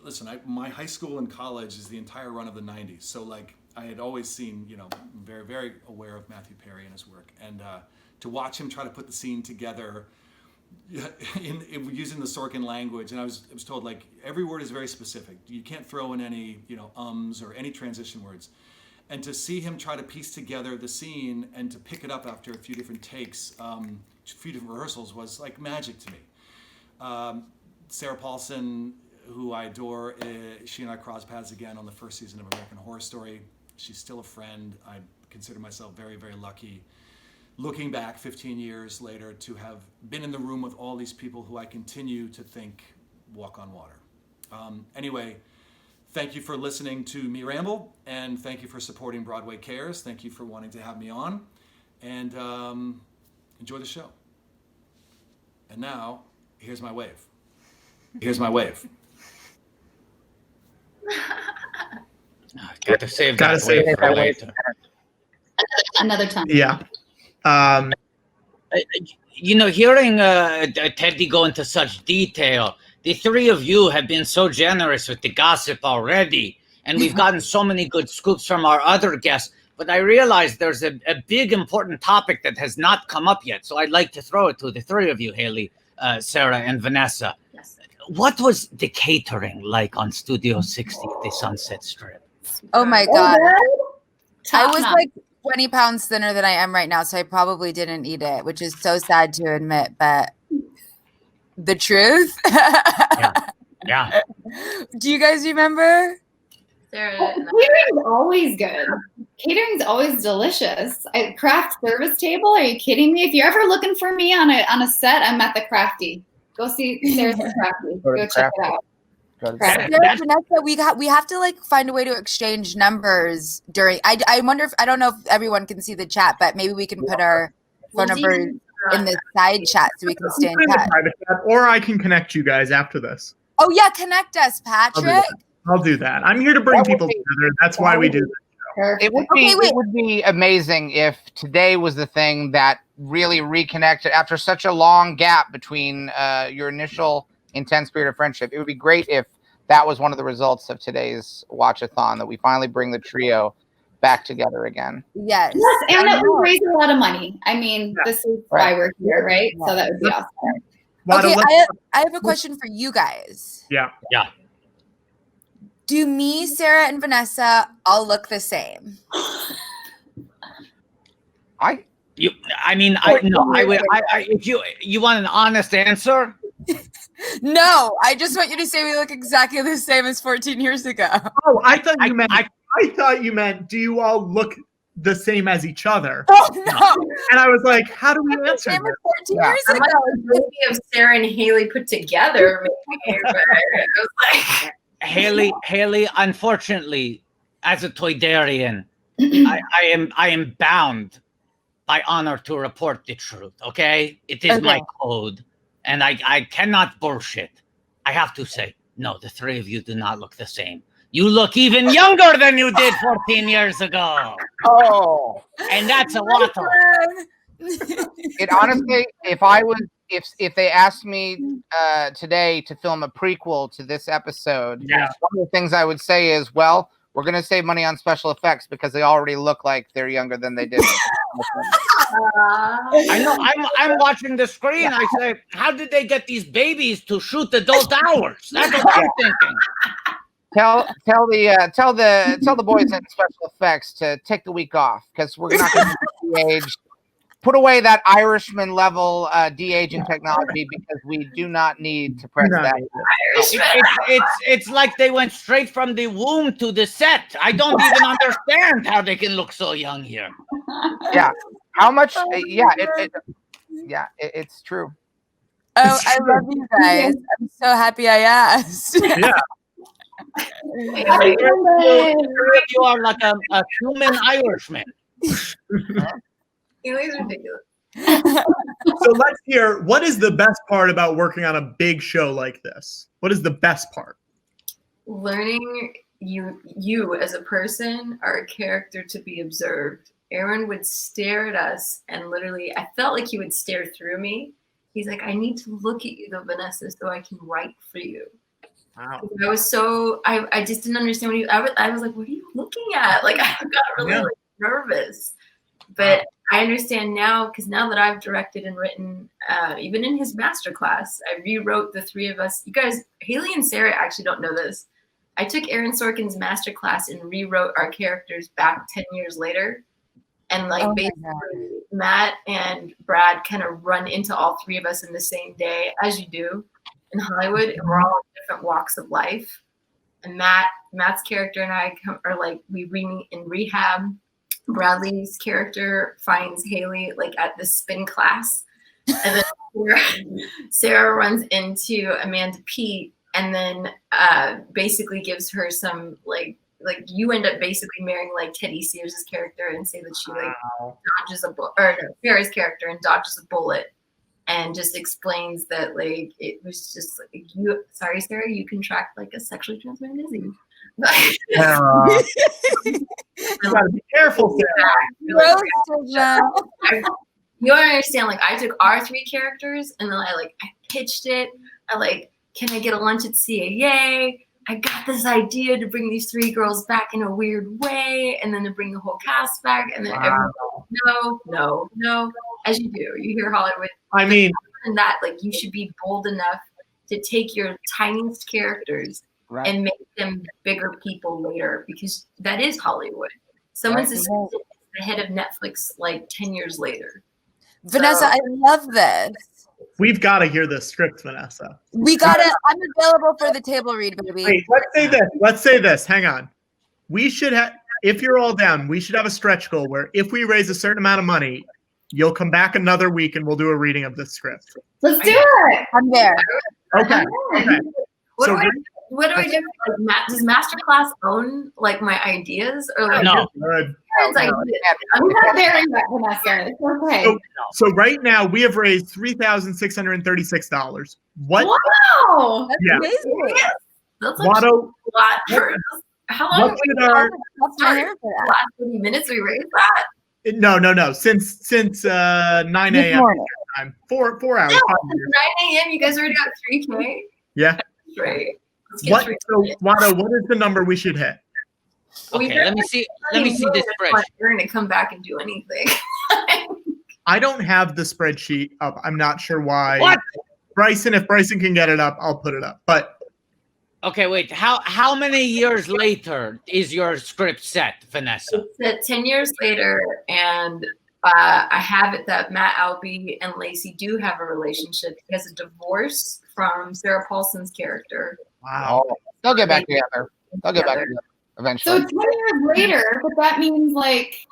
S11: listen, my high school and college is the entire run of the 90s. So like I had always seen, you know, very, very aware of Matthew Perry and his work. And to watch him try to put the scene together in using the Sorkin language, and I was told like every word is very specific. You can't throw in any, you know, ums or any transition words. And to see him try to piece together the scene and to pick it up after a few different takes, a few different rehearsals was like magic to me. Sarah Paulson, who I adore, she and I crossed paths again on the first season of American Horror Story. She's still a friend. I consider myself very, very lucky, looking back 15 years later, to have been in the room with all these people who I continue to think walk on water. Anyway, thank you for listening to me ramble, and thank you for supporting Broadway Cares. Thank you for wanting to have me on, and enjoy the show. And now, here's my wave. Here's my wave.
S5: Got to save that wave for later.
S10: Another time.
S3: Yeah.
S5: You know, hearing Teddy go into such detail, the three of you have been so generous with the gossip already, and we've gotten so many good scoops from our other guests, but I realize there's a big important topic that has not come up yet, so I'd like to throw it to the three of you, Hayley, Sarah, and Vanessa.
S8: Yes.
S5: What was the catering like on Studio 60 at the Sunset Strip?
S9: Oh my God. I was
S10: Top-notch.
S9: like 20 pounds thinner than I am right now, so I probably didn't eat it, which is so sad to admit, but the truth.
S5: Yeah.
S9: Do you guys remember?
S8: Sarah,
S10: Catering's always good. Catering's always delicious. Craft service table? Are you kidding me? If you're ever looking for me on a set, I'm at the Crafty. Go see Sarah's the Crafty. Go check it out. Crafty.
S9: Sarah, Vanessa, we have to like find a way to exchange numbers during. I wonder if I don't know if everyone can see the chat, but maybe we can put our phone numbers in the side chat so we can stay in touch.
S3: Or I can connect you guys after this.
S9: Oh yeah, connect us, Patrick.
S3: I'll do that. I'm here to bring people together. That's why we do this.
S7: It would be amazing if today was the thing that really reconnected after such a long gap between your initial intense period of friendship. It would be great if that was one of the results of today's watch-a-thon, that we finally bring the trio back together again.
S9: Yes.
S10: And that we raise a lot of money. I mean, this is why we're here, right? So that would be awesome.
S9: Okay, I have a question for you guys.
S3: Yeah.
S9: Do me, Sarah, and Vanessa all look the same?
S5: If you want an honest answer?
S9: No, I just want you to say we look exactly the same as 14 years ago.
S3: Oh, I thought you meant, do you all look the same as each other?
S9: Oh, no.
S3: And I was like, how do we answer
S9: Same
S3: this?
S9: as 14 years
S8: I'm
S9: ago.
S8: like a movie of Sarah and Hayley put together. Maybe, but I was like,
S5: Hayley, unfortunately, as a Toydarian, I am bound by honor to report the truth, okay? It is my code, and I cannot bullshit. I have to say, no, the three of you do not look the same. You look even younger than you did 14 years ago.
S7: Oh.
S5: And that's a WATTO.
S7: It honestly, if they asked me today to film a prequel to this episode, one of the things I would say is, well, we're going to save money on special effects because they already look like they're younger than they did.
S5: I know. I'm watching the screen. I say, how did they get these babies to shoot adult hours? That's what I'm thinking.
S7: Tell the boys in special effects to take the week off because we're not going to de-age. Put away that Irishman level de-aging technology because we do not need to press that.
S5: It's like they went straight from the womb to the set. I don't even understand how they can look so young here.
S7: Yeah. How much? It's true.
S9: Oh, I love you guys. I'm so happy I asked.
S3: Yeah.
S5: You are like a human Irishman.
S8: Hayley's ridiculous.
S3: So let's hear, what is the best part about working on a big show like this? What is the best part?
S8: Learning you as a person are a character to be observed. Aaron would stare at us and literally, I felt like he would stare through me. He's like, I need to look at you though, Vanessa, so I can write for you.
S3: Wow.
S8: I was so, I just didn't understand what I was like, what are you looking at? Like, I got really nervous. But I understand now, because now that I've directed and written, even in his masterclass, I rewrote the three of us. You guys, Hayley and Sarah actually don't know this. I took Aaron Sorkin's masterclass and rewrote our characters back 10 years later. And like basically Matt and Brad kind of run into all three of us in the same day, as you do in Hollywood. And we're all in different walks of life. And Matt's character and I are like, we meet in rehab. Bradley's character finds Hayley like at the spin class, and then Sarah runs into Amanda Pete, and then basically gives her some like you end up basically marrying like Teddy Sears' character and say that she like dodges a bullet, or no, Sarah's character and dodges a bullet, and just explains that like it was just like you. Sorry, Sarah, you contract like a sexually transmitted disease.
S3: You gotta be careful,
S8: Sarah. You don't understand. Like, I took our three characters and then I pitched it. I like, can I get a lunch at CAA? I got this idea to bring these three girls back in a weird way, and then to bring the whole cast back, and then everyone's like, no, as you do. You hear Hollywood.
S3: I mean,
S8: and that like you should be bold enough to take your tiniest characters. Right. And make them bigger people later, because that is Hollywood. Someone's the head of Netflix like 10 years later.
S9: Vanessa, I love this.
S3: We've got to hear this script, Vanessa.
S9: We got it. I'm available for the table read, baby.
S3: Wait, let's say this. Hang on. We should have, if you're all down, we should have a stretch goal where if we raise a certain amount of money, you'll come back another week and we'll do a reading of this script.
S10: Let's do it.
S9: I'm there.
S3: Okay.
S8: What do I do? Like, does Masterclass own like my ideas, or like
S5: no?
S8: Like,
S10: I'm not there yet, Vanessa. It's okay.
S3: So right now we have raised $3,636. What?
S10: Wow!
S9: That's amazing.
S8: That's
S3: WATTO,
S8: a lot. How long?
S9: Last
S8: 30 minutes we raised that?
S3: No. Since 9 a.m. time, 4 hours.
S8: No, 9 a.m. You guys already got 3K.
S3: Yeah.
S8: Great.
S3: WATTO, what is the number we should hit?
S5: Okay, let me see this spreadsheet.
S8: You're going to come back and do anything.
S3: I don't have the spreadsheet up. I'm not sure why.
S5: What?
S3: If Bryson can get it up, I'll put it up. But
S5: okay, wait. How many years later is your script set, Vanessa?
S8: It's 10 years later, and I have it that Matt Albie and Lacey do have a relationship. He has a divorce from Sarah Paulson's character.
S3: Wow.
S7: They'll get back together. They'll get back together eventually.
S10: So 10 years later, but that means like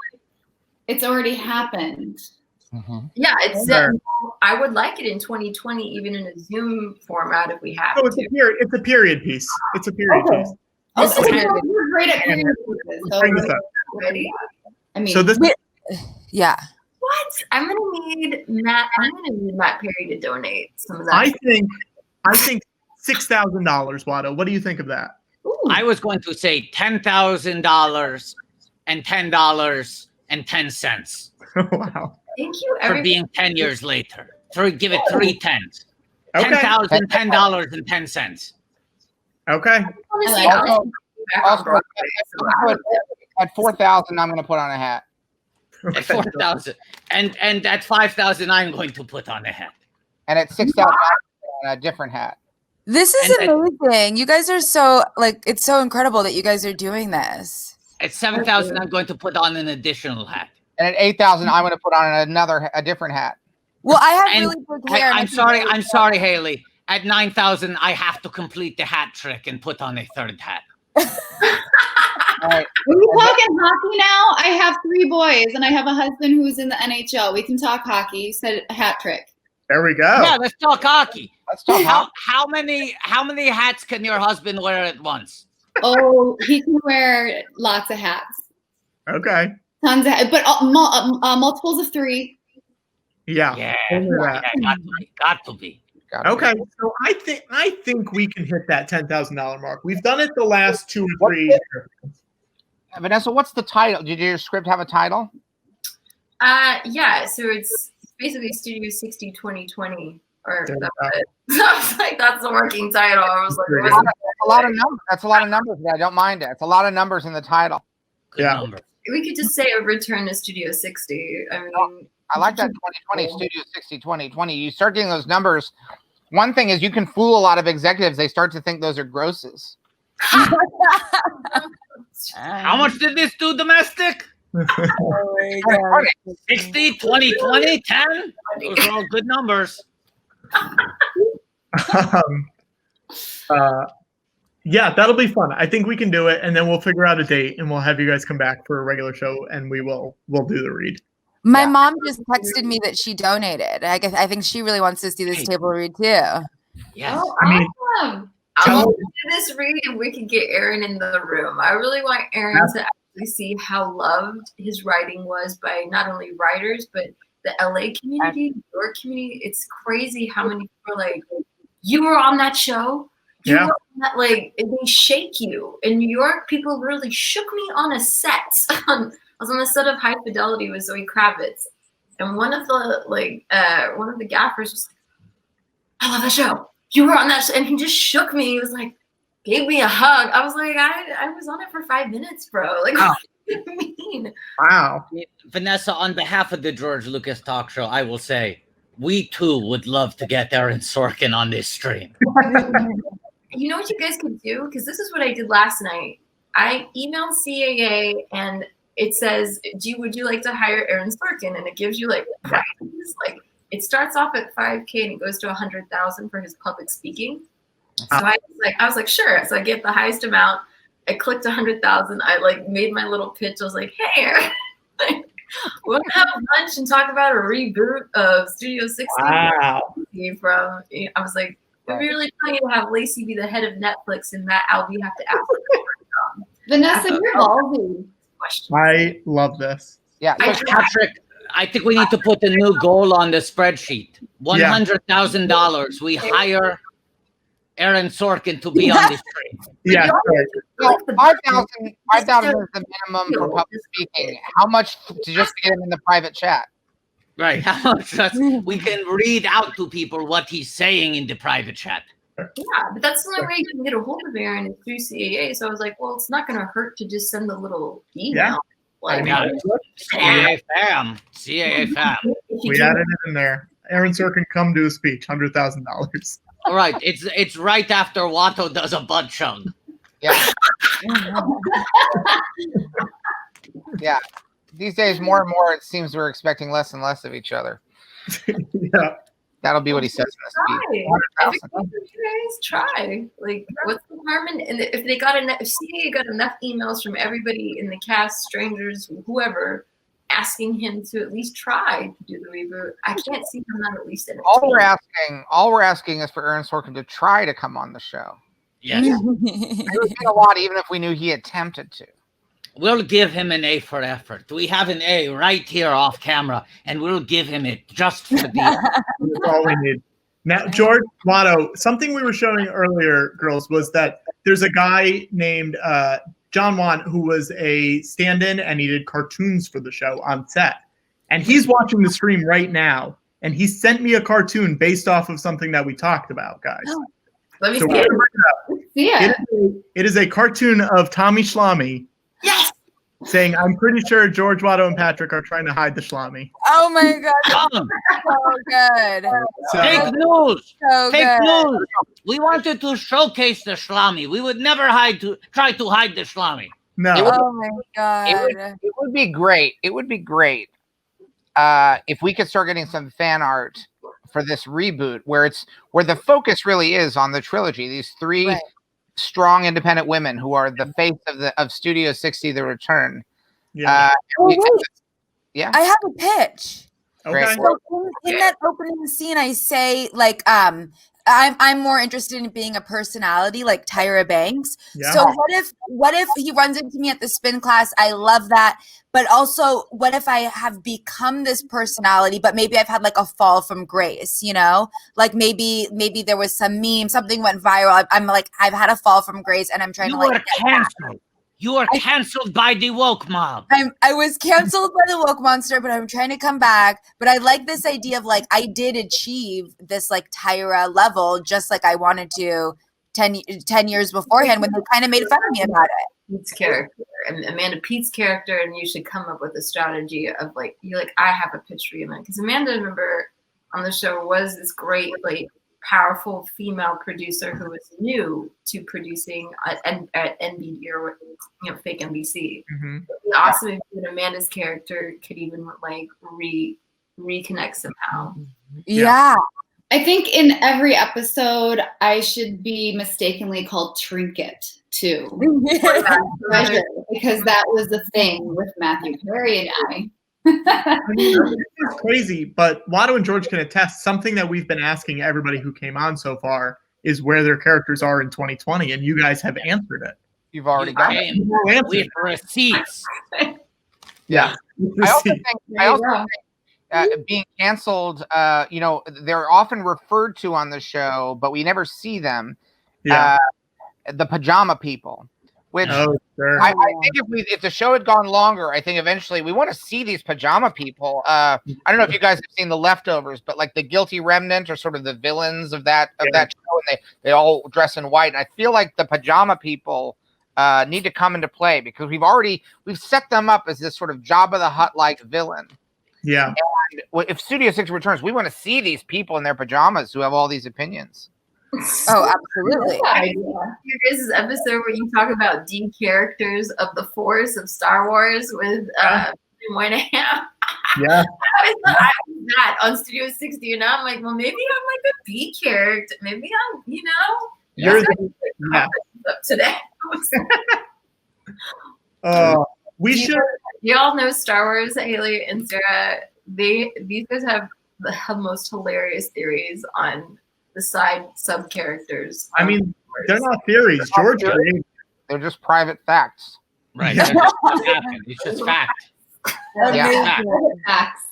S10: it's already happened.
S7: Mm-hmm.
S8: Yeah, it's set. I would like it in 2020, even in a Zoom format if we have
S3: it's
S8: to.
S3: It's a period piece. It's a period piece.
S10: This is you're great at period pieces. So
S3: bring this up.
S8: Ready?
S10: I mean,
S3: so this.
S9: Yeah.
S8: What? I'm gonna need Matt. I'm gonna need Matt Perry to donate some of that.
S3: I think $6,000, Watto. What do you think of that?
S8: Ooh.
S5: I was going to say $10,000 and $10.10
S8: Wow. Thank you
S5: for being 10 years later. Give it 3 tens.
S3: Okay.
S5: $10,010.10.
S3: Okay.
S7: Also, at 4,000, I'm going to put on a hat.
S5: At 4,000, and at 5,000, I'm going to put on a hat.
S7: And at 6,000, a different hat.
S9: This is amazing. You guys are so it's so incredible that you guys are doing this.
S5: At 7,000, I'm going to put on an additional hat.
S7: And at 8,000, I'm going to put on a different hat.
S9: Well, I have really big hair.
S5: I'm sorry, Hayley. At 9,000, I have to complete the hat trick and put on a third hat.
S7: All right.
S10: Are we talking hockey now? I have 3 boys, and I have a husband who's in the NHL. We can talk hockey. You said a hat trick.
S3: There we go.
S5: Yeah, let's talk hockey.
S7: Let's talk hockey.
S5: How many hats can your husband wear at once?
S10: Oh, he can wear lots of hats.
S3: Okay.
S10: Tons of hats, but multiples of 3.
S3: Yeah.
S5: Got to be.
S3: Okay, so I think we can hit that $10,000 mark. We've done it the last 2 or 3 years.
S7: Vanessa, what's the title? Did your script have a title?
S8: Yeah, so it's basically Studio 60 2020 or that's it. So I was like, that's the working title. I was like,
S7: a lot of numbers. That's a lot of numbers. I don't mind it. It's a lot of numbers in the title.
S5: Number.
S8: We could just say a return to Studio 60. I mean,
S7: I like that 2020 Studio 60 2020. You start getting those numbers. One thing is you can fool a lot of executives. They start to think those are grosses.
S5: How much did this do domestic? 60, 20, 20, 10? Those are all good numbers.
S3: Yeah, that'll be fun. I think we can do it, and then we'll figure out a date, and we'll have you guys come back for a regular show, and we'll do the read.
S9: My mom just texted me that she donated. I think she really wants to see this table read too.
S5: Yes.
S8: Oh, awesome. I want to do this read and we can get Aaron in the room. I really want Aaron to actually see how loved his writing was by not only writers, but the LA community, your community. It's crazy how many people are like, you were on that show? You were on that, like, and they shake you. In New York, people really shook me on a set. I was on the set of High Fidelity with Zoe Kravitz. And one of the gaffers was like, I love that show. You were on that show. And he just shook me. He was like, gave me a hug. I was like, I was on it for 5 minutes, bro. Like, what do you mean?
S3: Wow.
S5: Vanessa, on behalf of the George Lucas Talk Show, I will say, we too would love to get Aaron Sorkin on this stream.
S8: You know what you guys could do? Because this is what I did last night. I emailed CAA and it says, would you like to hire Aaron Sorkin? And it gives you like prices. Like it starts off at $5K and it goes to $100,000 for his public speaking. So I was like, sure. So I get the highest amount. I clicked 100,000. I like made my little pitch. I was like, hey, Aaron, we'll have lunch and talk about a reboot of Studio 60.
S3: Wow.
S8: I was like, it'd be really funny to have Lacey be the head of Netflix and Matt Albie have to ask.
S10: Vanessa, you're ballsy.
S3: I love this.
S7: Yeah.
S5: Patrick, I think we need to put a new goal on the spreadsheet. $100,000. We hire Aaron Sorkin to be on the stream.
S3: Yeah.
S7: Well, 5,000 is the minimum for public speaking. How much to just get him in the private chat?
S5: Right. How much we can read out to people what he's saying in the private chat.
S8: Yeah, but that's the only way you can get a hold of Aaron is through CAA. So I was like, well, it's not going to hurt to just send the little email.
S3: Yeah.
S8: Like,
S5: CAA fam. CAA fam.
S3: We added it in there. Aaron Sorkin, come do a speech, $100,000.
S5: All right. It's right after Watto does a butt chug.
S7: Yeah. Yeah. These days, more and more, it seems we're expecting less and less of each other.
S3: Yeah.
S7: That'll be what he says in the speech.
S8: You guys try. Like, what's the harm? And if they got enough, if CAA got enough emails from everybody in the cast, strangers, whoever, asking him to at least try to do the reboot, I can't see him not at least in it.
S7: All we're asking is for Aaron Sorkin to try to come on the show.
S5: Yes.
S7: It would be a lot, even if we knew he attempted to.
S5: We'll give him an A for effort. We have an A right here off camera, and we'll give him it just for the.
S3: That's all we need. Now, George, WATTO, something we were showing earlier, girls, was that there's a guy named John Wan who was a stand-in and he did cartoons for the show on set. And he's watching the stream right now. And he sent me a cartoon based off of something that we talked about, guys.
S8: Let me
S3: So
S8: see it.
S10: Yeah.
S3: it is a cartoon of Tommy Schlamme
S8: Yes.
S3: saying, I'm pretty sure George, WATTO, and Patrick are trying to hide the Schlamme.
S9: Oh my God.
S5: Come,
S9: So good.
S3: So,
S5: fake news.
S9: So
S5: Fake
S9: good.
S5: news. We wanted to showcase the Schlamme. We would never try to hide the Schlamme.
S3: no.
S9: Oh my God.
S7: It would be great. It would be great if we could start getting some fan art for this reboot, where the focus really is on the trilogy. These three strong, independent women who are the face of Studio 60: The Return.
S3: Yeah.
S7: Yeah.
S9: I have a pitch.
S3: Okay.
S9: So in that opening scene, I say like, I'm more interested in being a personality like Tyra Banks.
S3: Yeah.
S9: So what if he runs into me at the spin class? I love that. But also, what if I have become this personality, but maybe I've had like a fall from grace, you know? Like maybe there was some meme, something went viral. I'm like, I've had a fall from grace and I'm trying to like
S5: are canceled. You are canceled by the woke mob.
S9: I was canceled by the woke monster, but I'm trying to come back. But I like this idea of like, I did achieve this like Tyra level, just like I wanted to 10 years beforehand when they kind of made fun of me about it.
S8: Pete's character and Amanda Pete's character, and you should come up with a strategy of like, you're like, I have a pitch for you, man. Because Amanda, remember, on the show was this great, like, powerful female producer who was new to producing at NBD or fake NBC.
S3: Mm-hmm.
S8: It'd be awesome if Amanda's character could even like reconnect somehow.
S9: Yeah.
S10: I think in every episode, I should be mistakenly called Trinket too. Because that was the thing with Matthew Perry and I.
S3: I mean, it's crazy, but WATTO and George can attest. Something that we've been asking everybody who came on so far is where their characters are in 2020, and you guys have answered it.
S7: You've already got it.
S5: With receipts.
S3: Yeah.
S7: I also think being canceled, they're often referred to on the show, but we never see them.
S3: Yeah.
S7: The pajama people, which
S3: sure.
S7: I think if the show had gone longer, I think eventually we want to see these pajama people. I don't know if you guys have seen The Leftovers, but like the guilty remnant are sort of the villains of that show, and they all dress in white. And I feel like the pajama people need to come into play because we've set them up as this sort of Jabba the Hutt like villain.
S3: Yeah.
S7: And if Studio 60 returns, we want to see these people in their pajamas who have all these opinions.
S9: Oh, absolutely.
S8: Your guys' episode where you talk about D characters of the Force of Star Wars with Moynihan.
S3: Yeah.
S8: I thought I was that on Studio 60, and now I'm like, well, maybe I'm like a B character. Maybe I'm,
S3: You're
S8: up today.
S3: We should.
S8: You all know Star Wars, Hayley and Sarah. These guys have the most hilarious theories on the sub characters.
S3: I mean, they're not theories, George.
S7: They're just private facts.
S5: Right. It's just fact.
S7: Yeah.
S8: Facts.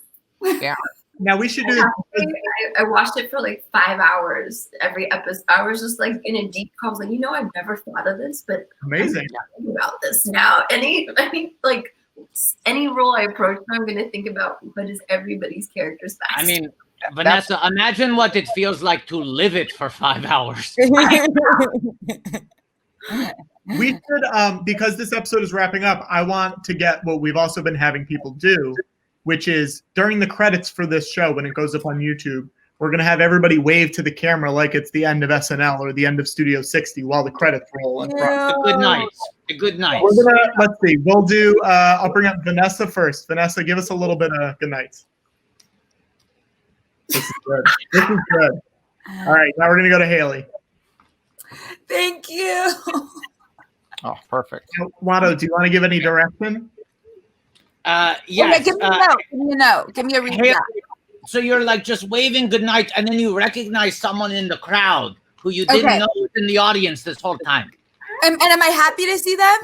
S7: Yeah.
S3: Now we should do.
S8: I watched it for like 5 hours every episode. I was just like in a deep call. I was like, I've never thought of this, but
S3: amazing.
S8: I'm thinking about this now. Any role I approach, I'm going to think about what is everybody's character's best.
S5: I mean, Vanessa, imagine what it feels like to live it for 5 hours.
S3: We should, because this episode is wrapping up, I want to get what we've also been having people do, which is during the credits for this show, when it goes up on YouTube, we're going to have everybody wave to the camera like it's the end of SNL or the end of Studio 60 while the credits roll.
S5: A good night. A good night.
S3: We're gonna, let's see. We'll do, I'll bring up Vanessa first. Vanessa, give us a little bit of good nights. This is good. This is good. All right, now we're going to go to Hayley.
S9: Thank you.
S7: Oh, perfect.
S3: Now, WATTO, do you want to give any direction?
S5: Yes.
S9: Okay, give me a note. Give me a note. Give me a recap.
S5: So you're like just waving goodnight, and then you recognize someone in the crowd who you didn't know was in the audience this whole time.
S9: And am I happy to see them?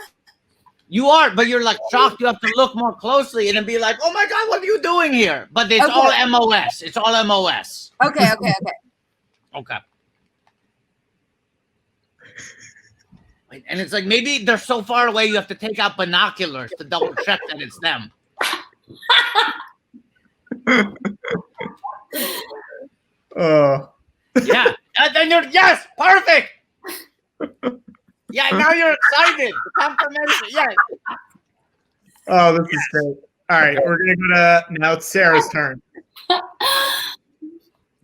S5: You are, but you're like shocked. You have to look more closely and then be like, "Oh my God, what are you doing here?" But it's all MOS. It's all MOS.
S9: Okay.
S5: Okay. And it's like maybe they're so far away you have to take out binoculars to double check that it's them. Yeah. And then you're perfect. Yeah, now you're excited. The confirmation. Yes.
S3: Oh, this is great. All right, we're gonna go to now. It's Sarah's turn.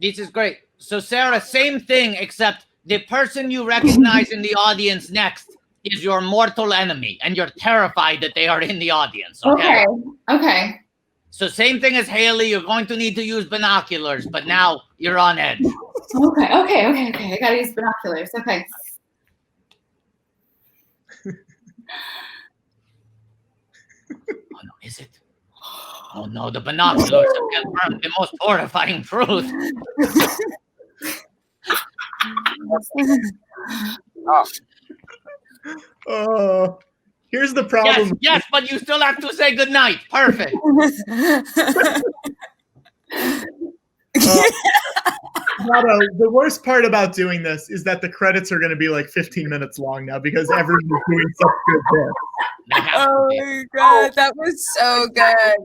S5: This is great. So Sarah, same thing, except the person you recognize in the audience next is your mortal enemy, and you're terrified that they are in the audience.
S10: Okay.
S5: So same thing as Hayley. You're going to need to use binoculars, but now you're on edge.
S10: Okay. I gotta use binoculars. Okay.
S5: Oh no, is it? Oh no, the binoculars have confirmed the most horrifying truth.
S3: Oh, here's the problem.
S5: Yes, but you still have to say goodnight. Perfect.
S3: Watto, the worst part about doing this is that the credits are going to be like 15 minutes long now because everyone's doing such good work.
S9: Oh my God, that was so good.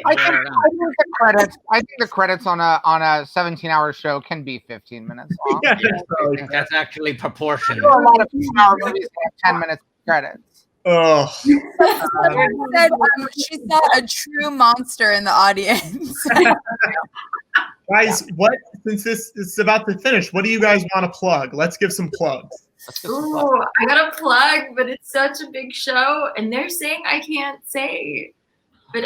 S7: I think the credits on a 17-hour show can be 15 minutes long.
S5: Yeah, I think that's actually proportionate.
S7: A lot of 2-hour movies have 10 minutes credits.
S3: Oh.
S9: She saw a true monster in the audience.
S3: Guys, since this is about to finish, what do you guys want to plug? Let's give some plugs.
S8: Ooh, I got a plug, but it's such a big show, and they're saying I can't say. But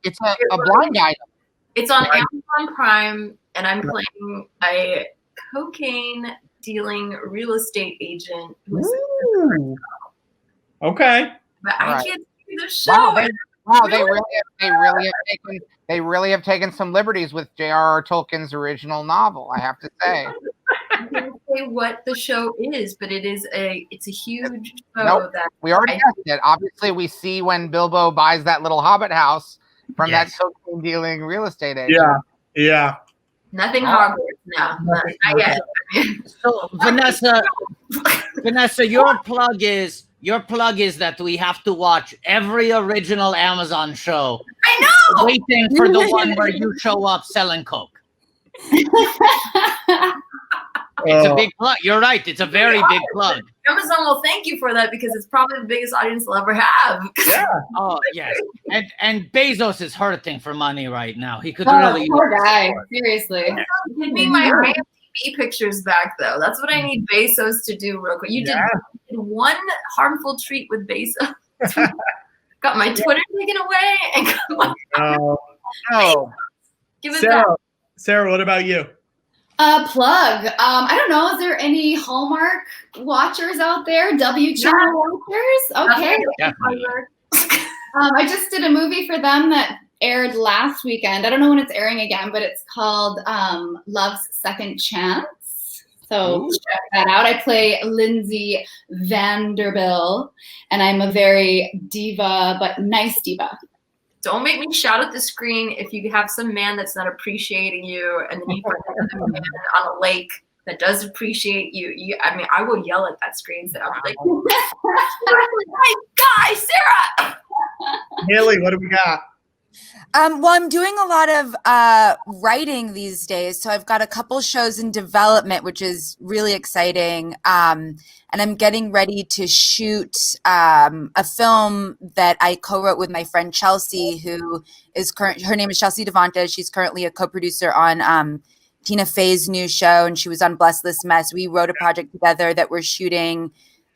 S7: it's a blind item.
S8: It's on Amazon Prime, and I'm playing a cocaine-dealing real estate agent.
S3: Okay.
S8: But I can't see the show.
S7: They really have taken some liberties with J.R.R. Tolkien's original novel, I have to say.
S8: I can't say what the show is, but it's a huge show.
S7: Nope. We already guessed it. Obviously, we see when Bilbo buys that little hobbit house from that cocaine dealing real estate agent.
S3: Yeah.
S8: Nothing Hogwarts, no. Not yet.
S5: So Vanessa, your plug is that we have to watch every original Amazon show.
S8: I know.
S5: Waiting for the one where you show up selling coke. It's a big plug. You're right. It's a very big plug.
S8: Amazon will thank you for that because it's probably the biggest audience they'll ever have.
S3: Yeah.
S5: Oh yes. And Bezos is hurting for money right now. He could really.
S10: Poor guy. Seriously.
S8: Give me my IMDb pictures back though. That's what I need Bezos to do real quick. You did one harmful tweet with Bezos. Got my Twitter taken away and got my give it back.
S3: Sarah, what about you?
S10: Plug. I don't know. Is there any Hallmark watchers out there? W channel watchers? Okay. I just did a movie for them that aired last weekend. I don't know when it's airing again, but it's called Love's Second Chance. So check that out. I play Lindsay Vanderbilt, and I'm a very diva, but nice diva.
S8: Don't make me shout at the screen if you have some man that's not appreciating you, and then you find another man on a lake that does appreciate you. I mean, I will yell at that screen. So I'm like, my guy, Sarah.
S3: Hayley, what do we got?
S9: Well, I'm doing a lot of writing these days. So I've got a couple shows in development, which is really exciting. And I'm getting ready to shoot a film that I co-wrote with my friend Chelsea, who is her name is Chelsea Devonta. She's currently a co-producer on Tina Fey's new show, and she was on Bless This Mess. We wrote a project together that we're shooting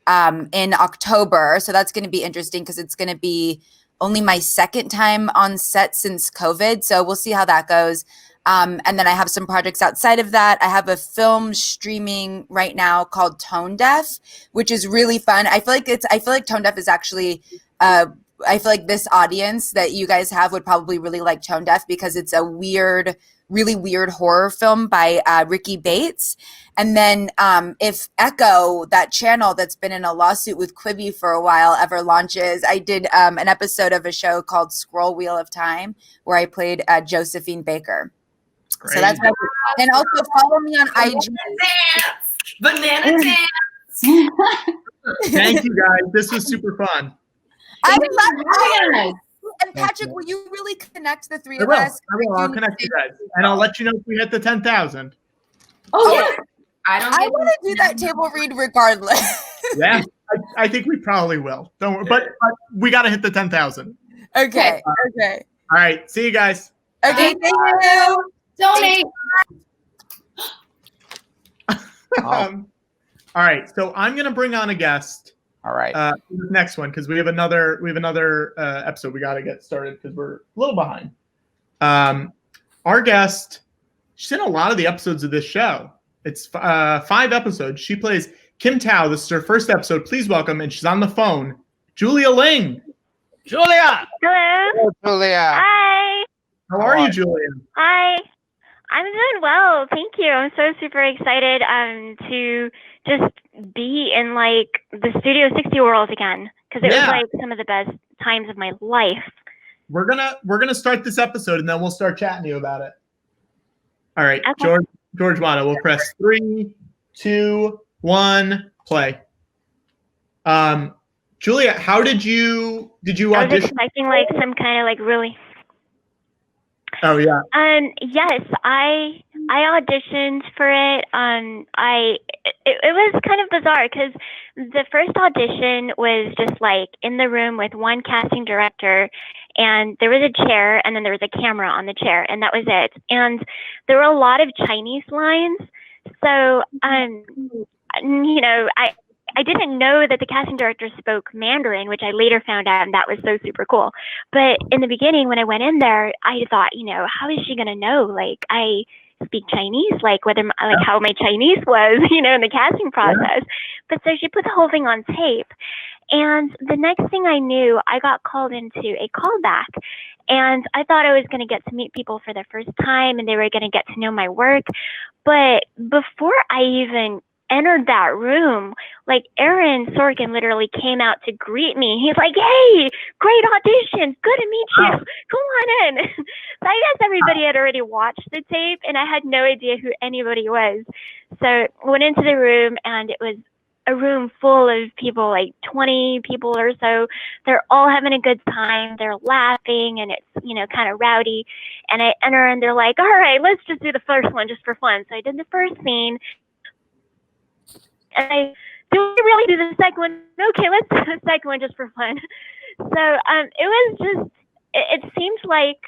S9: in October. So that's going to be interesting because it's going to be only my second time on set since COVID. So we'll see how that goes. And then I have some projects outside of that. I have a film streaming right now called Tone Deaf, which is really fun. I feel like Tone Deaf is actually, I feel like this audience that you guys have would probably really like Tone Deaf because it's a weird really weird horror film by Ricky Bates. And then if Echo, that channel that's been in a lawsuit with Quibi for a while, ever launches, I did an episode of a show called Scroll Wheel of Time where I played Josephine Baker.
S3: Great.
S9: So that's what and also follow me on IG.
S8: Banana dance.
S3: Thank you guys. This was super fun.
S9: I love it. And Patrick, will you really connect the three of us?
S3: I will. I'll connect you guys, and I'll let you know if we hit the 10,000.
S8: Oh yeah. I
S9: want to do that table read regardless.
S3: Yeah, I think we probably will. Don't worry, but we got to hit the 10,000.
S9: Okay. Okay.
S3: All right. See you guys.
S9: Okay. Thank you.
S10: Donate.
S3: All right. So I'm gonna bring on a guest.
S7: All right.
S3: The next one, because we have another episode we got to get started because we're a little behind. Our guest, she's in a lot of the episodes of this show. It's 5 episodes. She plays Kim Tao. This is her first episode. Please welcome, and she's on the phone, Julia Ling.
S5: Julia.
S12: Hello.
S7: Julia.
S12: Hi.
S3: How are you, Julia?
S12: Hi. I'm doing well. Thank you. I'm so super excited to just be in like the Studio 60 world again because it was like some of the best times of my life.
S3: We're gonna start this episode and then we'll start chatting to you about it. All right, okay. George Watto. We'll press 3, 2, 1, play. Julia, how did you audition?
S12: I was expecting like some kind of like really.
S3: Oh yeah.
S12: Yes, I auditioned for it. It was kind of bizarre because the first audition was just like in the room with one casting director, and there was a chair, and then there was a camera on the chair, and that was it. And there were a lot of Chinese lines, so you know, I didn't know that the casting director spoke Mandarin, which I later found out, and that was so super cool. But in the beginning, when I went in there, I thought, you know, how is she gonna know? Like, I speak Chinese, like whether like how my Chinese was, you know, in the casting process. But so she put the whole thing on tape, and the next thing I knew, I got called into a callback, and I thought I was going to get to meet people for the first time, and they were going to get to know my work. But before I even entered that room, like Aaron Sorkin literally came out to greet me. He's like, "Hey, great audition. Good to meet you. Come on in." So I guess everybody had already watched the tape and I had no idea who anybody was. So I went into the room and it was a room full of people, like 20 people or so. They're all having a good time. They're laughing and it's, you know, kind of rowdy. And I enter and they're like, "All right, let's just do the first one just for fun." So I did the first scene. And I do we really do the second one? Okay, let's do the second one just for fun. So it was just, it seemed like,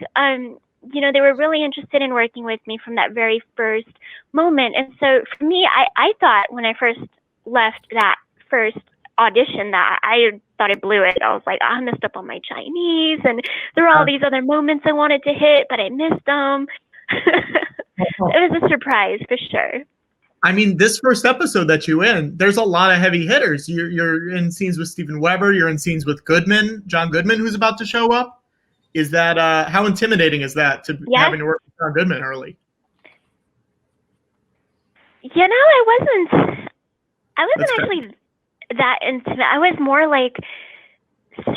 S12: you know, they were really interested in working with me from that very first moment. And so for me, I thought when I first left that first audition that I thought I blew it. I was like, I messed up on my Chinese and there were all these other moments I wanted to hit, but I missed them. It was a surprise for sure.
S3: I mean, this first episode that you in, there's a lot of heavy hitters. You're in scenes with Steven Weber. You're in scenes with Goodman, John Goodman, who's about to show up. Is that how intimidating is that to having to work with John Goodman early?
S12: You know, I wasn't actually that intimate. I was more like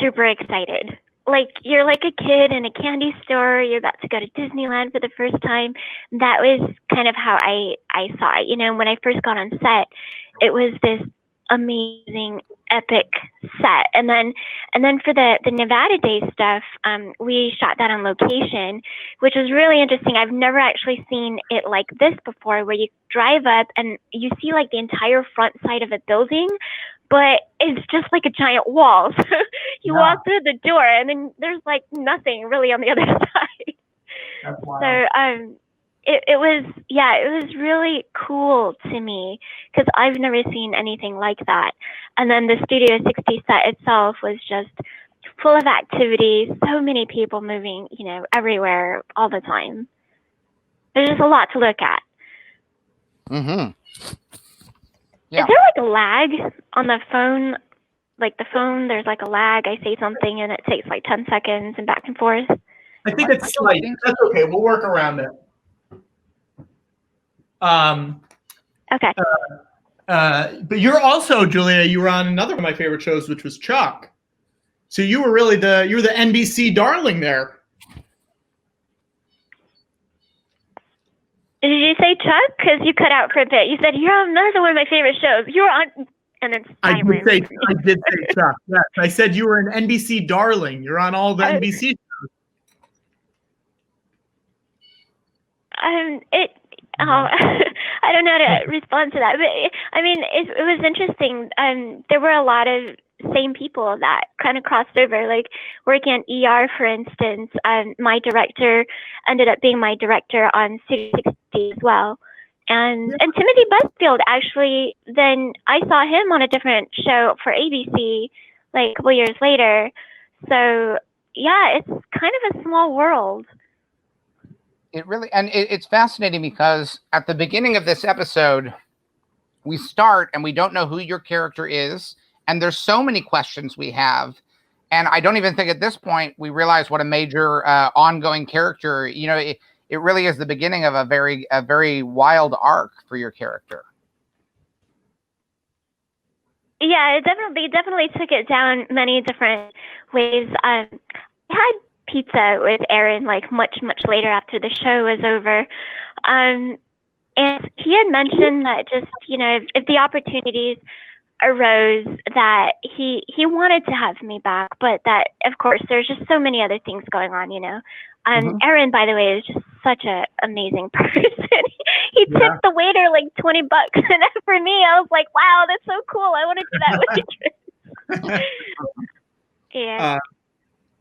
S12: super excited. Like you're like a kid in a candy store, you're about to go to Disneyland for the first time. That was kind of how I saw it. You know, when I first got on set, it was this amazing, epic set. And then for the Nevada Day stuff, we shot that on location, which was really interesting. I've never actually seen it like this before, where you drive up and you see like the entire front side of a building, but it's just like a giant wall. So you walk through the door and then there's like nothing really on the other side.
S3: That's wild.
S12: So it was really cool to me because I've never seen anything like that. And then the Studio 60 set itself was just full of activity, so many people moving, you know, everywhere all the time. There's just a lot to look at.
S7: Mm-hmm. Yeah.
S12: Is there like a lag on the phone? Like the phone, there's like a lag. I say something and it takes like 10 seconds and back and forth.
S3: I think it's slight. That's okay. We'll work around it.
S12: Okay.
S3: But you're also, Julia, you were on another of my favorite shows, which was Chuck. So you were really the NBC darling there.
S12: Did you say Chuck? Because you cut out for a bit. You said you're on another one of my favorite shows. You were on, and then
S3: I
S12: silence.
S3: did say Chuck. Yes, I said you were an NBC darling. You're on all the NBC shows.
S12: I don't know how to respond to that, but I mean, it was interesting. There were a lot of same people that kind of crossed over, like working on ER, for instance. My director ended up being my director on Studio 60 as well. And Timothy Busfield, actually, then I saw him on a different show for ABC like a couple years later. So yeah, it's kind of a small world.
S7: It really, and it's fascinating because at the beginning of this episode, we start and we don't know who your character is. And there's so many questions we have. And I don't even think at this point we realize what a major ongoing character, you know, it really is the beginning of a very wild arc for your character.
S12: Yeah, it definitely took it down many different ways. I had pizza with Aaron like much later after the show was over. And he had mentioned that just, you know, if the opportunities arose, that he wanted to have me back, but that of course there's just so many other things going on, you know. Aaron, by the way, is just such an amazing person. He tipped the waiter like $20, and for me, I was like, wow, that's so cool. I want to do that with you. Yeah.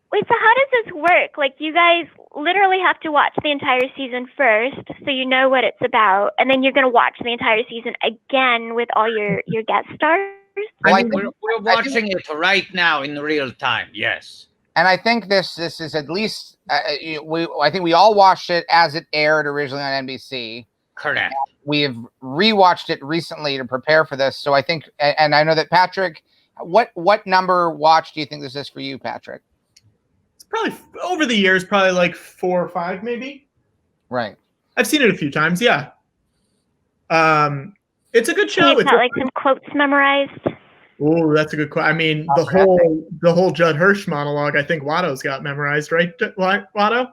S12: Wait, so how does this work? Like, you guys literally have to watch the entire season first, so you know what it's about, and then you're going to watch the entire season again with all your guest stars?
S5: We're watching it right now in real time, yes.
S7: And I think this is at least, I think we all watched it as it aired originally on NBC.
S5: Correct.
S7: We have rewatched it recently to prepare for this, so I think, and I know that Patrick, what number watch do you think this is for you, Patrick?
S3: Probably over the years, probably like 4 or 5, maybe.
S7: Right.
S3: I've seen it a few times. Yeah. It's a good show.
S12: You've got like some quotes memorized.
S3: Oh, that's a good quote. I mean, the whole Judd Hirsch monologue, I think Watto's got memorized, right? Watto?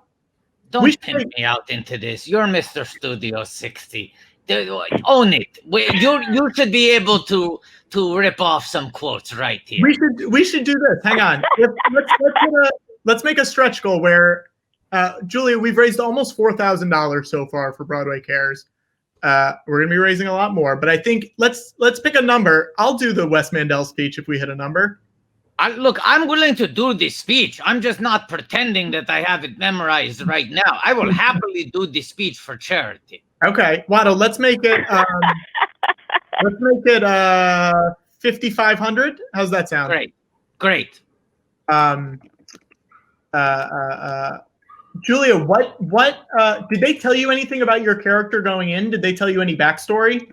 S5: Don't pimp me out into this. You're Mr. Studio 60. Own it. You should be able to rip off some quotes right here.
S3: We should do this. Hang on. Let's make a stretch goal where, Julia, we've raised almost $4,000 so far for Broadway Cares. We're going to be raising a lot more, but I think let's pick a number. I'll do the Wes Mandell speech if we hit a number.
S5: Look, I'm willing to do this speech. I'm just not pretending that I have it memorized right now. I will happily do the speech for charity.
S3: Okay, Watto, let's make it. Let's make it 5,500. How's that sound?
S5: Great.
S3: Julia, what did they tell you anything about your character going in? Did they tell you any backstory?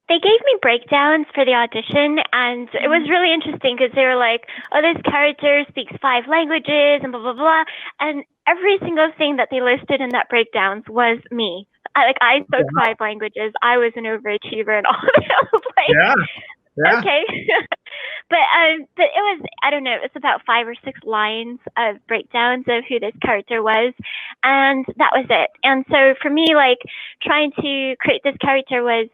S12: They gave me breakdowns for the audition, and it was really interesting because they were like, oh, this character speaks 5 languages and blah, blah, blah. And every single thing that they listed in that breakdowns was me. I spoke 5 languages. I was an overachiever and all of it. I was like,
S3: yeah.
S12: Okay. But it was, I don't know, it was about 5 or 6 lines of breakdowns of who this character was. And that was it. And so for me, like, trying to create this character was,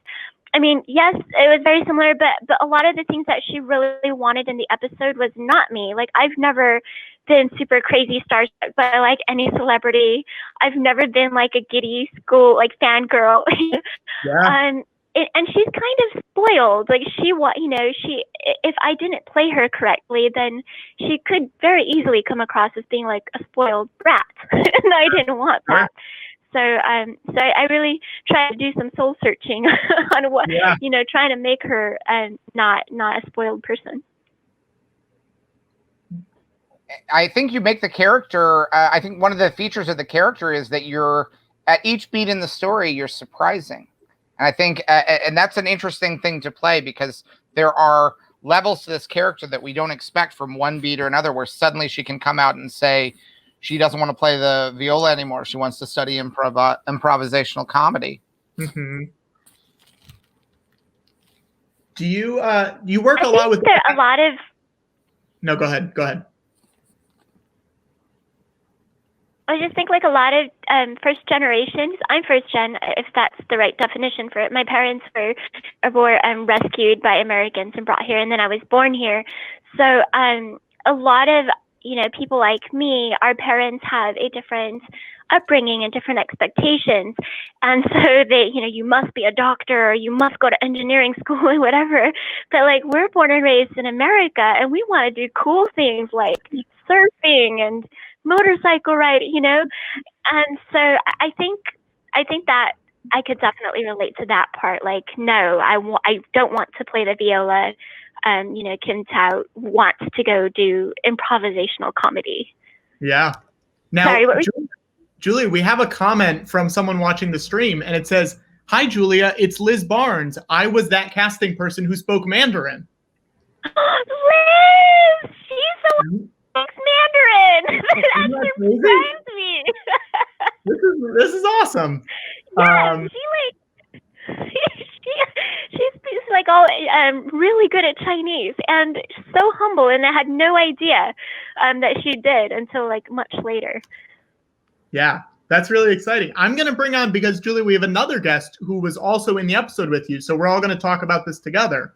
S12: I mean, yes, it was very similar, but a lot of the things that she really wanted in the episode was not me. Like, I've never been super crazy starstruck by like any celebrity. I've never been like a giddy school like fangirl. And she's kind of spoiled. Like, if I didn't play her correctly, then she could very easily come across as being like a spoiled brat, and I didn't want that. So I really tried to do some soul searching on what, trying to make her not a spoiled person.
S7: I think you make the character, I think one of the features of the character is that you're, at each beat in the story, you're surprising. And I think, and that's an interesting thing to play because there are levels to this character that we don't expect from one beat or another, where suddenly she can come out and say she doesn't want to play the viola anymore. She wants to study improvisational comedy.
S3: Mm-hmm. Do you work
S12: I
S3: a lot
S12: think
S3: with
S12: there are a lot of
S3: No, go ahead. Go ahead.
S12: I just think like a lot of first generations. I'm first gen, if that's the right definition for it. My parents were rescued by Americans and brought here, and then I was born here. So a lot of people like me, our parents have a different upbringing and different expectations, and so they you must be a doctor or you must go to engineering school or whatever. But like we're born and raised in America, and we want to do cool things like surfing and motorcycle riding, and so I think that I could definitely relate to that part. Like, no, I don't want to play the viola. Kim Tao wants to go do improvisational comedy.
S3: Yeah. Now,
S12: Sorry, what
S3: Julia, we have a comment from someone watching the stream, and it says, "Hi, Julia, it's Liz Barnes. I was that casting person who spoke Mandarin."
S12: Liz, she's the one who speaks Mandarin. That surprised me.
S3: This is awesome.
S12: Yeah, she speaks like all really good at Chinese and so humble, and I had no idea that she did until like much later.
S3: Yeah, that's really exciting. I'm going to bring on, because Julia, we have another guest who was also in the episode with you, so we're all going to talk about this together.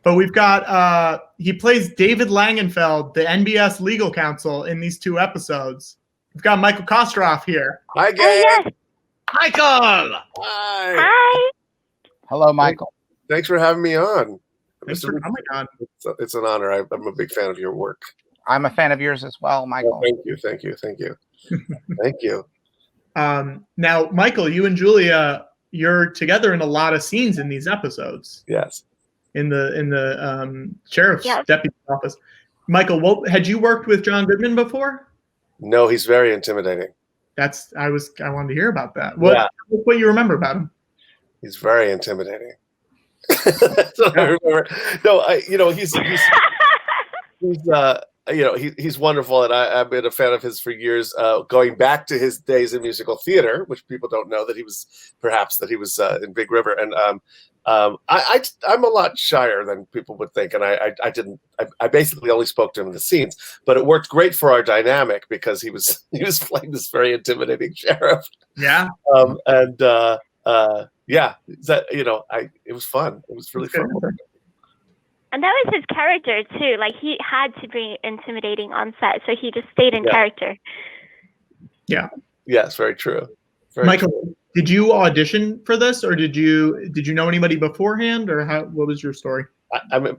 S3: But we've got, he plays David Langenfeld, the NBS legal counsel in these 2 episodes. We've got Michael Kostroff here.
S13: Hi, gang.
S12: Oh, yes.
S5: Michael!
S13: Hi.
S12: Hi.
S7: Hello, Michael.
S13: Thanks for having me on.
S3: Thanks for coming on.
S13: It's an honor. I'm a big fan of your work.
S7: I'm a fan of yours as well, Michael.
S13: Oh, thank you. Thank you. Thank you.
S3: Now, Michael, you and Julia, you're together in a lot of scenes in these episodes.
S13: Yes.
S3: In the sheriff's deputy's office. Michael, had you worked with John Goodman before?
S13: No, he's very intimidating.
S3: I wanted to hear about that. What you remember about him?
S13: He's very intimidating. So I remember. No, he's wonderful, and I've been a fan of his for years. Going back to his days in musical theater, which people don't know that he was in Big River, and I'm a lot shyer than people would think, and I basically only spoke to him in the scenes, but it worked great for our dynamic because he was playing this very intimidating sheriff.
S3: Yeah.
S13: It was fun. It was really fun.
S12: And that was his character too. Like he had to be intimidating on set, so he just stayed in character.
S3: Yeah.
S13: Yes, very true.
S3: Michael, did you audition for this, or did you know anybody beforehand, or what was your story?
S13: I'm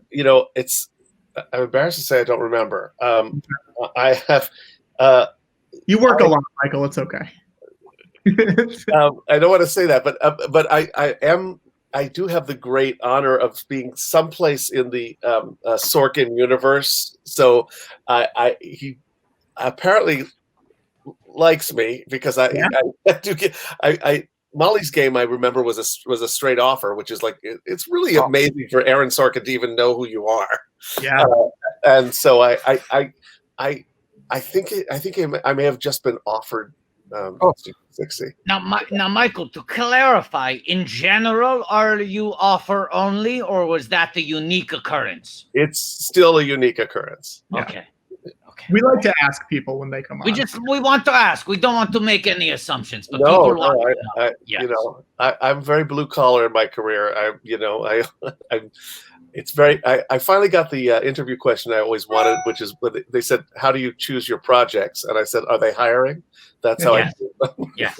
S13: embarrassed to say I don't remember. I have.
S3: You work a lot, Michael. It's okay.
S13: I don't want to say that, but I do have the great honor of being someplace in the Sorkin universe. So he apparently likes me because I do get Molly's Game. I remember was a straight offer, which is like it's really amazing for Aaron Sorkin to even know who you are.
S3: Yeah,
S13: and so I think I may have just been offered. 60.
S5: Now, Michael, to clarify, in general, are you offer only, or was that the unique occurrence?
S13: It's still a unique occurrence.
S3: Yeah.
S5: Okay.
S3: We like to ask people when they come on.
S5: We want to ask. We don't want to make any assumptions, but
S13: no,
S5: people want to know.
S13: I'm very blue collar in my career. I finally got the interview question I always wanted, which is they said, "How do you choose your projects?" And I said, "Are they hiring?" That's how I do them.
S5: Yes.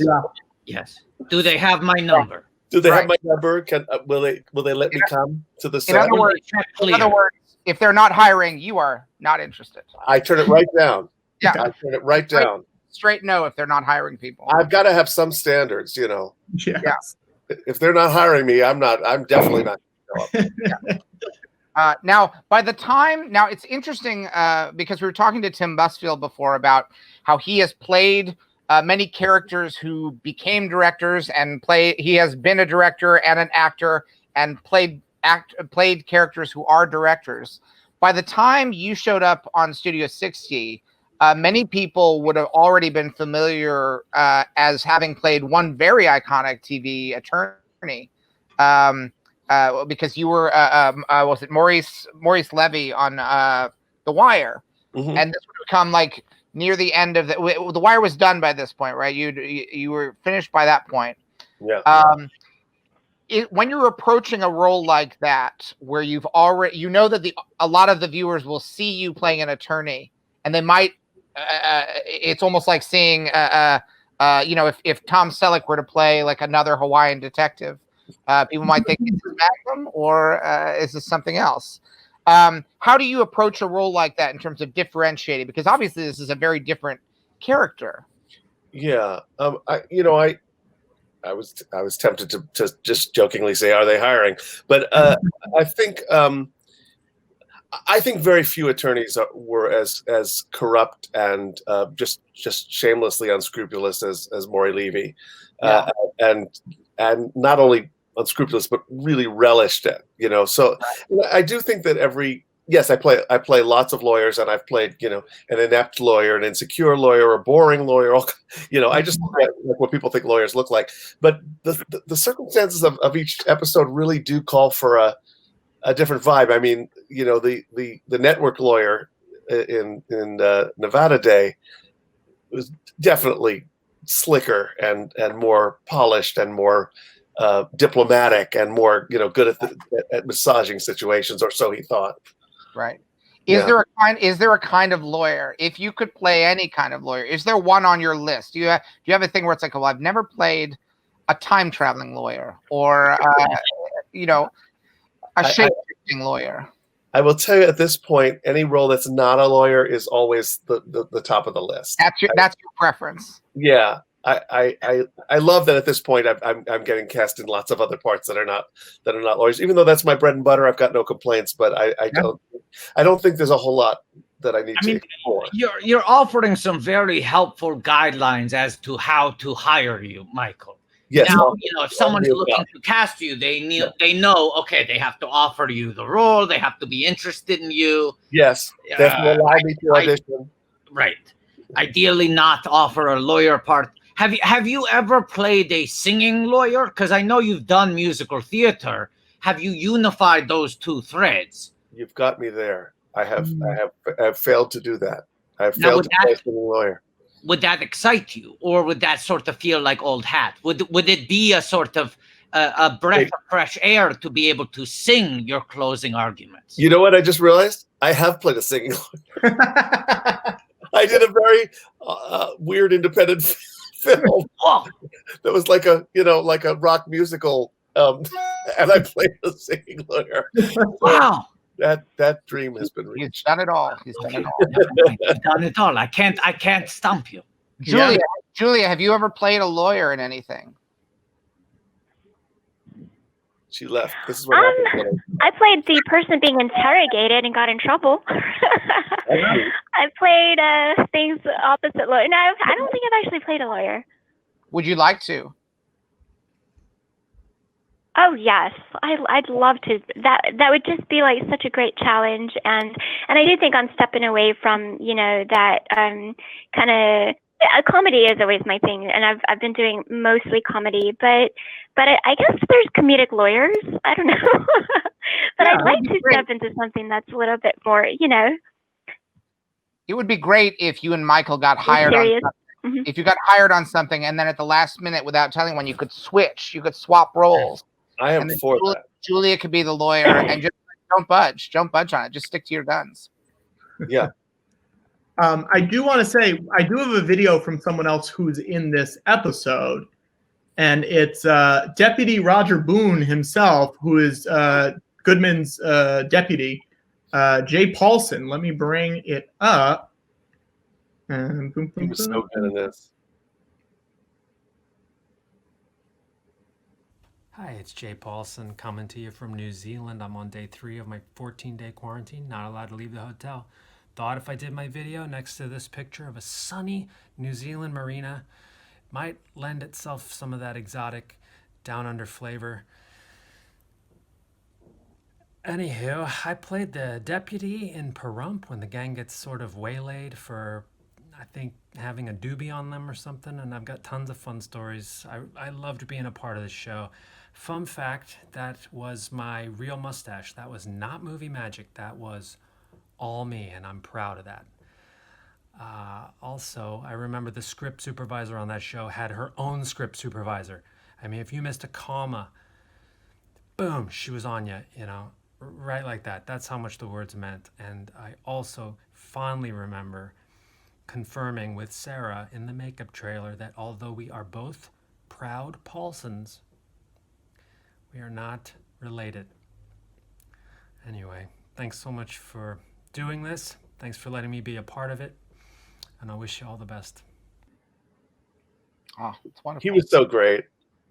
S5: Yes. Do they have my number?
S13: Do they have my number? Will they let me come to the set?
S7: In other words, if they're not hiring, you are not interested.
S13: I turn it right down.
S7: Yeah.
S13: I turn it right down.
S7: Straight no if they're not hiring people.
S13: I've got to have some standards,
S3: Yeah.
S13: If they're not hiring me, I'm definitely not.
S7: Now, it's interesting because we were talking to Tim Busfield before about how he has played many characters who became directors and he has been a director and an actor and played characters who are directors. By the time you showed up on Studio 60, many people would have already been familiar as having played one very iconic TV attorney, because you were was it Maurice Levy on The Wire, and this would have come like near the end of The Wire was done by this point, right? You were finished by that point.
S13: Yeah.
S7: When you're approaching a role like that, where you've already, you know that a lot of the viewers will see you playing an attorney, and they might. It's almost like seeing, you know, if Tom Selleck were to play like another Hawaiian detective, people might think, is this Magnum or is this something else? How do you approach a role like that in terms of differentiating? Because obviously this is a very different character.
S13: Yeah. I was tempted to just jokingly say, "Are they hiring?" But I think very few attorneys were as corrupt and just shamelessly unscrupulous as Maury Levy, and not only unscrupulous but really relished it. You know, so I do think that yes, I play lots of lawyers, and I've played, you know, an inept lawyer, an insecure lawyer, a boring lawyer. You know, I just like what people think lawyers look like. But the circumstances of each episode really do call for a different vibe. I mean, you know, the network lawyer in Nevada Day was definitely slicker and more polished and more diplomatic and more, you know, good at massaging situations, or so he thought.
S7: Right. Is there a kind of lawyer, if you could play any kind of lawyer, is there one on your list? Do you have a thing where it's like, well, I've never played a time traveling lawyer, or you know, a shape-shifting lawyer?
S13: I will tell you at this point, any role that's not a lawyer is always the top of the list.
S7: That's your preference.
S13: Yeah. I love that at this point I'm getting cast in lots of other parts that are not lawyers. Even though that's my bread and butter, I've got no complaints. But I don't think there's a whole lot that I need to explore.
S5: You're offering some very helpful guidelines as to how to hire you, Michael.
S13: Yes.
S5: Now, you know, if someone's looking to cast you, they know, okay, they have to offer you the role, they have to be interested in you.
S13: Yes. They have to allow me to audition.
S5: Right. Ideally, not offer a lawyer part. Have you ever played a singing lawyer? Because I know you've done musical theater. Have you unified those two threads?
S13: You've got me there. I have failed to do that. I have failed to play a singing lawyer.
S5: Would that excite you, or would that sort of feel like old hat? Would it be a sort of a breath of fresh air to be able to sing your closing arguments?
S13: You know what I just realized? I have played a singing lawyer. I did a very weird independent film that was like a rock musical, and I played a singing lawyer.
S5: Wow.
S13: That dream has been reached.
S7: He's done it all. He's done it all.
S5: He's done it all. I can't stump you.
S7: Julia, have you ever played a lawyer in anything?
S13: She left. This is what happened.
S12: I played the person being interrogated and got in trouble. I played things opposite lawyer. No, I don't think I've actually played a lawyer.
S7: Would you like to?
S12: Oh yes, I'd love to. That would just be like such a great challenge, and I do think I'm stepping away from, you know, that kind of comedy is always my thing, and I've been doing mostly comedy, but I guess there's comedic lawyers. I don't know, but I'd like to step into something that's a little bit more, you know.
S7: It would be great if you and Michael got hired on something. Mm-hmm. If you got hired on something, and then at the last minute, without telling anyone, you could switch. You could swap roles.
S13: I am for that.
S7: Julia could be the lawyer, and just don't budge on it. Just stick to your guns.
S13: Yeah.
S3: I do want to say, I do have a video from someone else who's in this episode, and it's Deputy Roger Boone himself, who is Goodman's deputy, Jay Paulson. Let me bring it up. And boom, boom,
S13: he was so good in this.
S14: Hi, it's Jay Paulson coming to you from New Zealand. I'm on day 3 of my 14-day quarantine, not allowed to leave the hotel. Thought if I did my video next to this picture of a sunny New Zealand marina, it might lend itself some of that exotic down under flavor. Anywho, I played the deputy in Pahrump when the gang gets sort of waylaid for I think having a doobie on them or something, and I've got tons of fun stories. I loved being a part of the show. Fun fact, that was my real mustache. That was not movie magic. That was all me, and I'm proud of that. Also, I remember the script supervisor on that show had her own script supervisor. I mean, if you missed a comma, boom, she was on you, you know, right like that. That's how much the words meant. And I also fondly remember confirming with Sarah in the makeup trailer that although we are both proud Paulsons, we are not related. Anyway, thanks so much for doing this. Thanks for letting me be a part of it. And I wish you all the best.
S7: Oh, it's wonderful.
S13: He was so great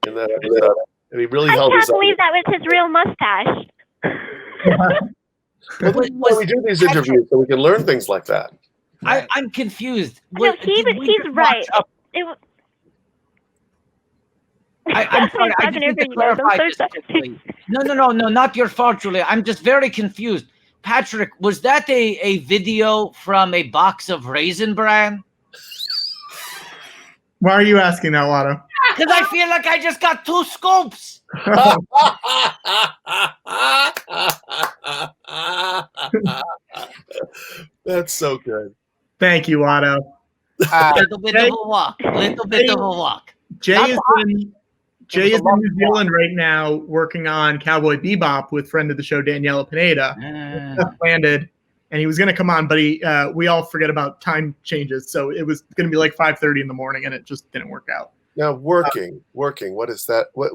S13: in that episode. And he really held
S12: I
S13: his
S12: can't
S13: own.
S12: believe that was his real mustache.
S13: Well, this is why we do these interviews, so we can learn things like that.
S5: I'm confused.
S12: No, he's right.
S5: I'm sorry. I just need to clarify this quickly. No, not your fault, Julia. I'm just very confused. Patrick, was that a video from a box of Raisin Bran?
S3: Why are you asking that, Watto?
S5: Because I feel like I just got 2 scoops.
S13: That's so good.
S3: Thank you, Watto.
S5: Little bit of a walk. Little bit of a walk.
S3: Jay is in New Zealand right now working on Cowboy Bebop with friend of the show, Daniela Pineda. Just landed, and he was going to come on, but we all forget about time changes. So it was going to be like 5:30 in the morning, and it just didn't work out.
S13: Now, working. What is that? What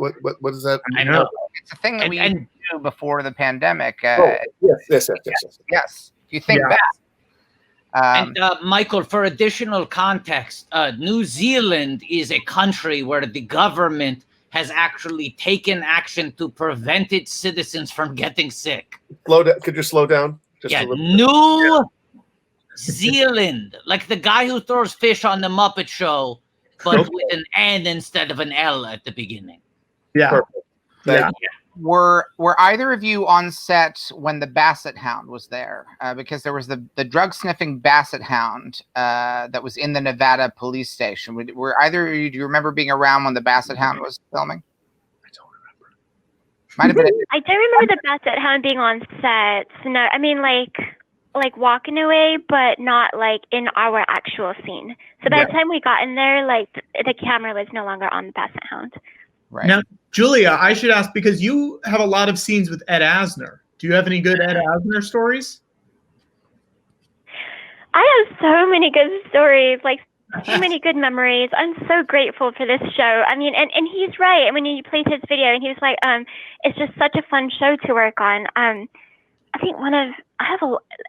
S13: is that?
S7: I know. It's a thing that we used to do before the pandemic.
S13: Yes.
S7: Yes. If you think back.
S5: And Michael, for additional context, New Zealand is a country where the government has actually taken action to prevent its citizens from getting sick.
S13: Slow down. Could you slow down?
S5: New Zealand, like the guy who throws fish on the Muppet Show, but with an N instead of an L at the beginning.
S3: Yeah.
S7: Were either of you on set when the Basset Hound was there? Because there was the drug sniffing Basset Hound that was in the Nevada police station. Were either of you, do you remember being around when the Basset Hound was filming?
S13: I don't remember.
S7: Might have been.
S12: I do remember the Basset Hound being on set. No, I mean like walking away, but not like in our actual scene. So by the time we got in there, like the camera was no longer on the Basset Hound.
S7: Right.
S3: Now, Julia, I should ask, because you have a lot of scenes with Ed Asner. Do you have any good Ed Asner stories?
S12: I have so many good stories, like so many good memories. I'm so grateful for this show. I mean, and he's right. I mean, he played his video and he was like, it's just such a fun show to work on. I think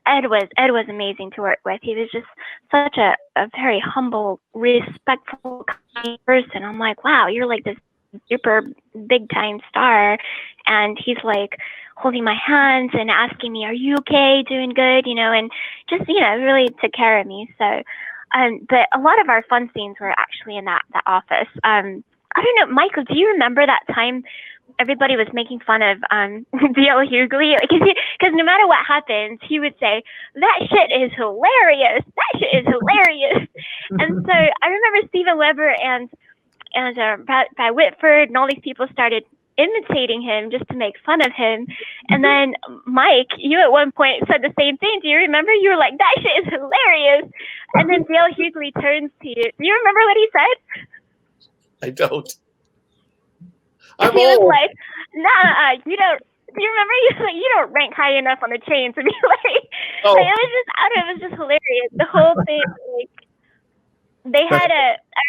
S12: Ed was amazing to work with. He was just such a very humble, respectful kind of person. I'm like, wow, you're like this super big time star, and he's like holding my hands and asking me, are you okay, doing good, and just really took care of me. So but a lot of our fun scenes were actually in that office. I don't know, Michael, do you remember that time everybody was making fun of D.L. Hughley? Because no matter what happens, he would say, that shit is hilarious, and so I remember Steven Weber and Brad Whitford and all these people started imitating him just to make fun of him. And then Mike, you at one point said the same thing. Do you remember? You were like, that shit is hilarious. And then Dale Hughley turns to you. Do you remember what he said?
S13: I don't.
S12: He was like, nah, you don't. Do you remember? He was like, you don't rank high enough on the chain to be like.
S13: Oh.
S12: Like, it was just hilarious. The whole thing, like. I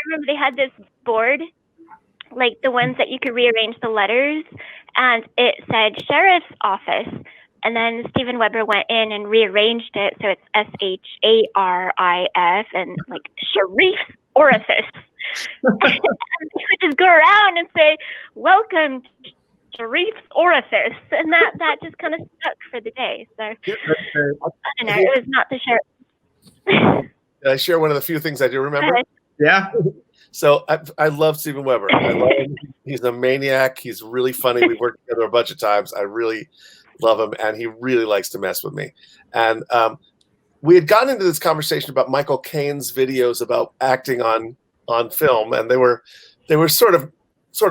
S12: remember they had this board, like the ones that you could rearrange the letters, and it said Sheriff's Office. And then Steven Weber went in and rearranged it so it's SHARIF and like Sharif's Orifice. And he would just go around and say, welcome to Sharif's Orifice. And that just kind of stuck for the day. So I don't know, it was not the Sheriff.
S13: Did I share one of the few things I do remember?
S3: Yeah.
S13: So I love Steven Weber. I love him. He's a maniac. He's really funny. We've worked together a bunch of times. I really love him, and he really likes to mess with me. And we had gotten into this conversation about Michael Caine's videos about acting on film, and they were sort of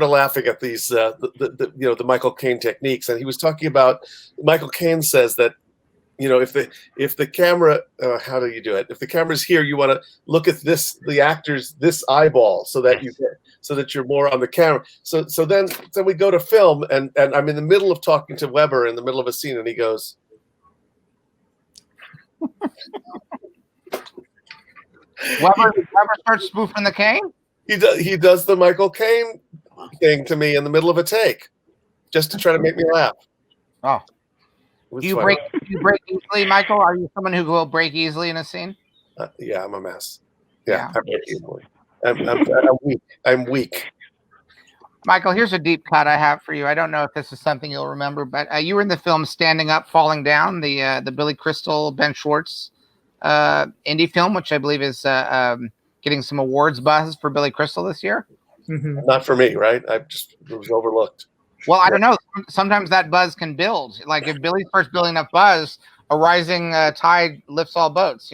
S13: laughing at these the Michael Caine techniques, and he was talking about Michael Caine says that if the camera how do you do it? If the camera's here, you want to look at the actor's this eyeball so that you're more on the camera. So then we go to film, and I'm in the middle of talking to Weber in the middle of a scene, and he goes,
S7: Weber starts spoofing the Caine?
S13: He does the Michael Caine thing to me in the middle of a take, just to try to make me laugh.
S7: Oh, do you break easily, Michael? Are you someone who will break easily in a scene?
S13: Yeah, I'm a mess. Yeah. I break easily. I'm weak. I'm weak.
S7: Michael, here's a deep cut I have for you. I don't know if this is something you'll remember, but you were in the film Standing Up, Falling Down, the Billy Crystal, Ben Schwartz indie film, which I believe is getting some awards buzz for Billy Crystal this year.
S3: Mm-hmm.
S13: Not for me, right? It was overlooked.
S7: Well, I don't know. Sometimes that buzz can build. Like if Billy starts building enough buzz, a rising tide lifts all boats,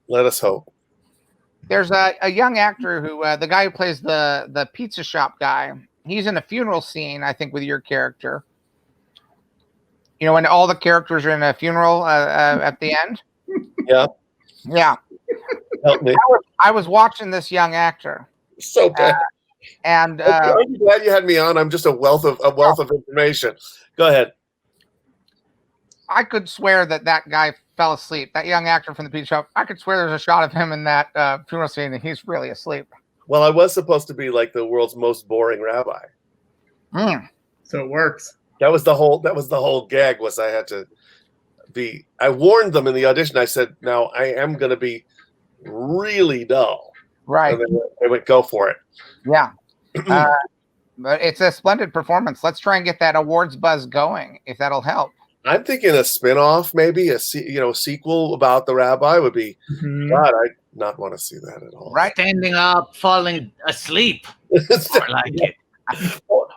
S13: Let us hope.
S7: There's a young actor who, the guy who plays the pizza shop guy, he's in a funeral scene, I think, with your character. When all the characters are in a funeral at the end.
S13: Yeah.
S7: Yeah.
S13: Help me.
S7: I was watching this young actor.
S13: So bad.
S7: And
S13: I'm glad you had me on. I'm just a wealth of information. Go ahead.
S7: I could swear that guy fell asleep. That young actor from the pizza shop. I could swear there's a shot of him in that funeral scene, and he's really asleep.
S13: Well, I was supposed to be like the world's most boring rabbi.
S3: So it works.
S13: That was the whole gag. Was I had to be. I warned them in the audition. I said, "Now I am going to be really dull."
S7: Right.
S13: And they would go for it.
S7: Yeah. But it's a splendid performance. Let's try and get that awards buzz going, if that'll help.
S13: I'm thinking a spin-off, maybe a sequel about the rabbi would be.
S3: Mm-hmm.
S13: God, I not want to see that at all.
S5: Right, Standing Up, Falling Asleep. I like it.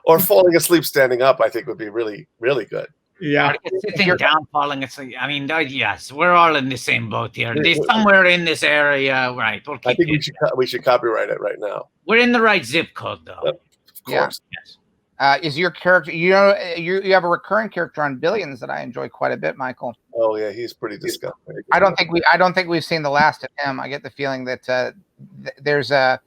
S13: Or falling asleep, standing up. I think would be really, really good.
S3: Yeah.
S5: Sitting down, falling asleep. I mean, yes, we're all in the same boat here. There's somewhere in this area, right?
S13: I think we should copyright it right now.
S5: We're in the right zip code, though.
S13: Of course.
S5: Yes.
S7: Is your character? You have a recurring character on Billions that I enjoy quite a bit, Michael.
S13: Oh yeah, he's pretty disgusting.
S7: I don't think we've seen the last of him. I get the feeling that there's a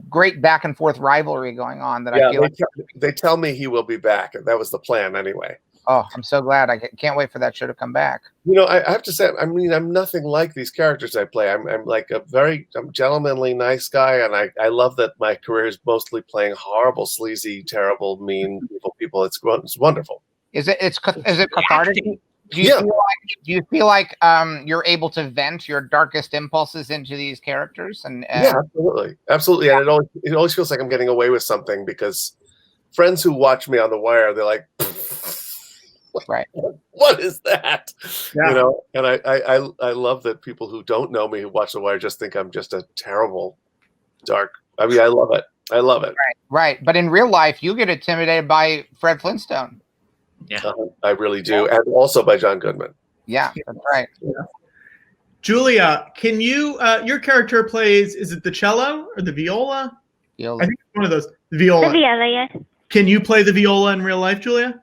S7: great back and forth rivalry going on. That I feel
S13: they tell me he will be back, and that was the plan anyway.
S7: Oh, I'm so glad. I can't wait for that show to come back.
S13: I have to say, I mean, I'm nothing like these characters I play. I'm like I'm gentlemanly, nice guy, and I love that my career is mostly playing horrible, sleazy, terrible, mean, evil people. It's wonderful.
S7: Is it cathartic? Do you feel like you're able to vent your darkest impulses into these characters? And
S13: yeah, absolutely, and it always feels like I'm getting away with something because friends who watch me on The Wire, they're like.
S7: Right.
S13: What is that?
S3: Yeah.
S13: And I love that people who don't know me who watch The Wire just think I'm just a terrible, dark. I mean, I love it.
S7: Right. But in real life, you get intimidated by Fred Flintstone.
S5: Yeah,
S13: I really do, and also by John Goodman.
S7: Yeah, that's right.
S3: Yeah. Julia, can you? Your character plays. Is it the cello or the viola?
S7: Viola.
S3: I think it's one of those. The viola.
S12: The viola, yes.
S3: Can you play the viola in real life, Julia?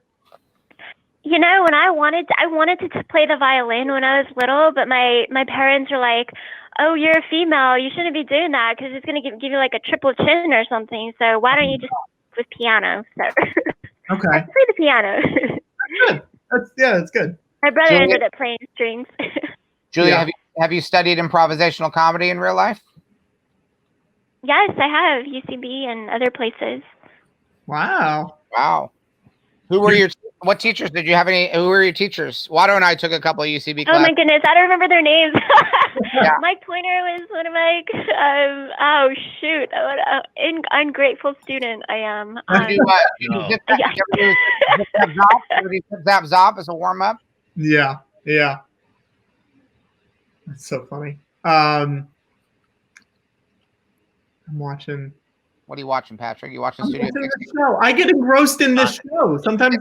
S12: When I wanted to play the violin when I was little, but my parents were like, "Oh, you're a female. You shouldn't be doing that because it's going to give you like a triple chin or something. So why don't you just with piano?" So
S3: Okay.
S12: I play the piano.
S3: That's good. That's good.
S12: My brother ended up playing strings.
S7: Julia, have you studied improvisational comedy in real life?
S12: Yes, I have UCB and other places.
S3: Wow.
S7: Who were what teachers did you have? Who were your teachers? Watto and I took a couple of UCB classes.
S12: Oh my goodness, I don't remember their names.
S7: Yeah.
S12: Mike Pointer was one of my. Oh shoot! What an ungrateful student I am.
S7: Zap Zop as a warm up.
S3: Yeah. That's so funny. I'm watching.
S7: What are you watching, Patrick? You watching Studio 60?
S3: Show. I get engrossed in this show. Sometimes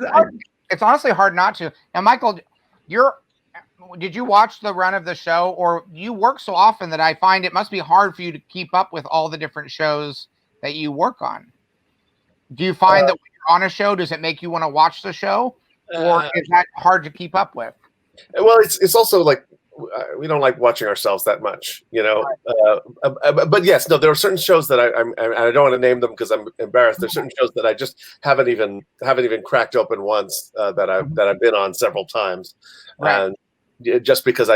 S7: it's honestly hard not to. Now, Michael, did you watch the run of the show, or you work so often that I find it must be hard for you to keep up with all the different shows that you work on? Do you find that when you're on a show, does it make you want to watch the show, or is that hard to keep up with?
S13: Well, it's also like we don't like watching ourselves that much, you know. But yes, no, there are certain shows that I don't want to name them because I'm embarrassed. There's certain shows that I just haven't even cracked open once that I've been on several times, and just because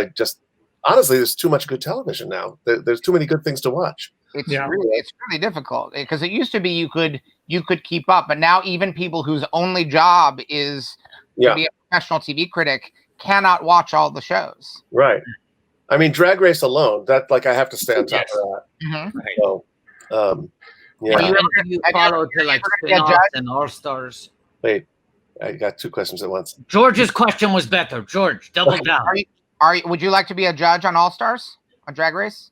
S13: honestly, there's too much good television now. There's too many good things to watch.
S7: It's really difficult because it used to be you could keep up, but now even people whose only job is to be a professional TV critic cannot watch all the shows.
S13: Right. I mean, Drag Race alone, that I have to stay on top of that.
S7: Mm-hmm.
S13: So, yeah.
S5: You follow to like spin-offs and All Stars.
S13: Wait, I got two questions at once.
S5: George's question was better. George, double down.
S7: Would you like to be a judge on All Stars on Drag Race?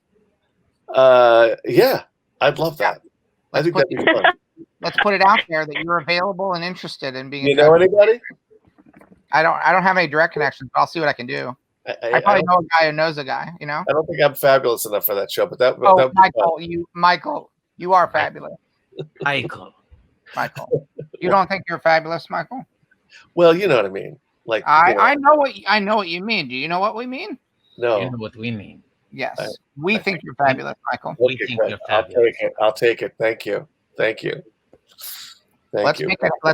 S13: Yeah, I'd love that. I think that'd be fun.
S7: Let's put it out there that you're available and interested in being.
S13: You know anybody?
S7: I don't have any direct connections, but I'll see what I can do. I probably know a guy who knows a guy. You know.
S13: I don't think I'm fabulous enough for that show, but that.
S7: Michael, you are fabulous.
S5: Michael,
S7: you don't think you're fabulous, Michael?
S13: Well, you know what I mean. Like
S7: I know what you mean. Do you know what we mean?
S13: No.
S5: You know what we mean.
S7: Yes, we think you're fabulous, Michael.
S5: We think you're fabulous.
S13: I'll take it. Thank you.
S7: Let's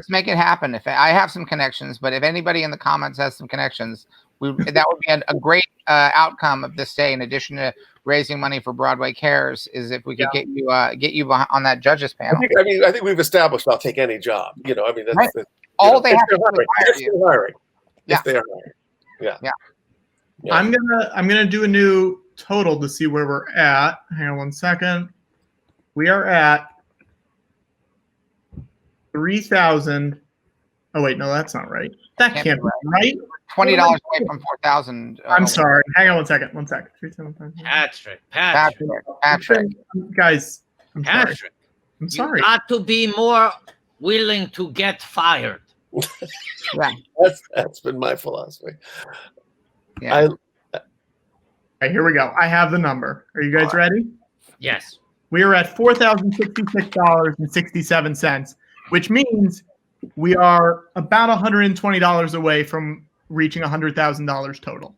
S7: make it happen. If I have some connections, but if anybody in the comments has some connections, that would be a great outcome of this day. In addition to raising money for Broadway Cares, is if we could get you on that judges panel.
S13: I think we've established I'll take any job. You know, I mean,
S7: all they have to do is hire you.
S13: Hiring.
S7: Yeah.
S13: If they are hiring. Yeah.
S3: I'm gonna do a new total to see where we're at. Hang on one second. We are at 3,000. Oh wait, no, that's not right. That can't be right.
S7: $20 away from 4,000.
S3: I'm sorry. Hang on one second.
S5: 3,700.
S7: Patrick.
S3: Guys, I'm sorry. I'm sorry.
S5: You got to be more willing to get fired.
S7: Right.
S13: That's been my philosophy.
S7: Yeah.
S3: Okay, here we go. I have the number. Are you guys ready?
S5: Yes.
S3: We are at $4,066.67, which means we are about $120 away from reaching $100,000 total.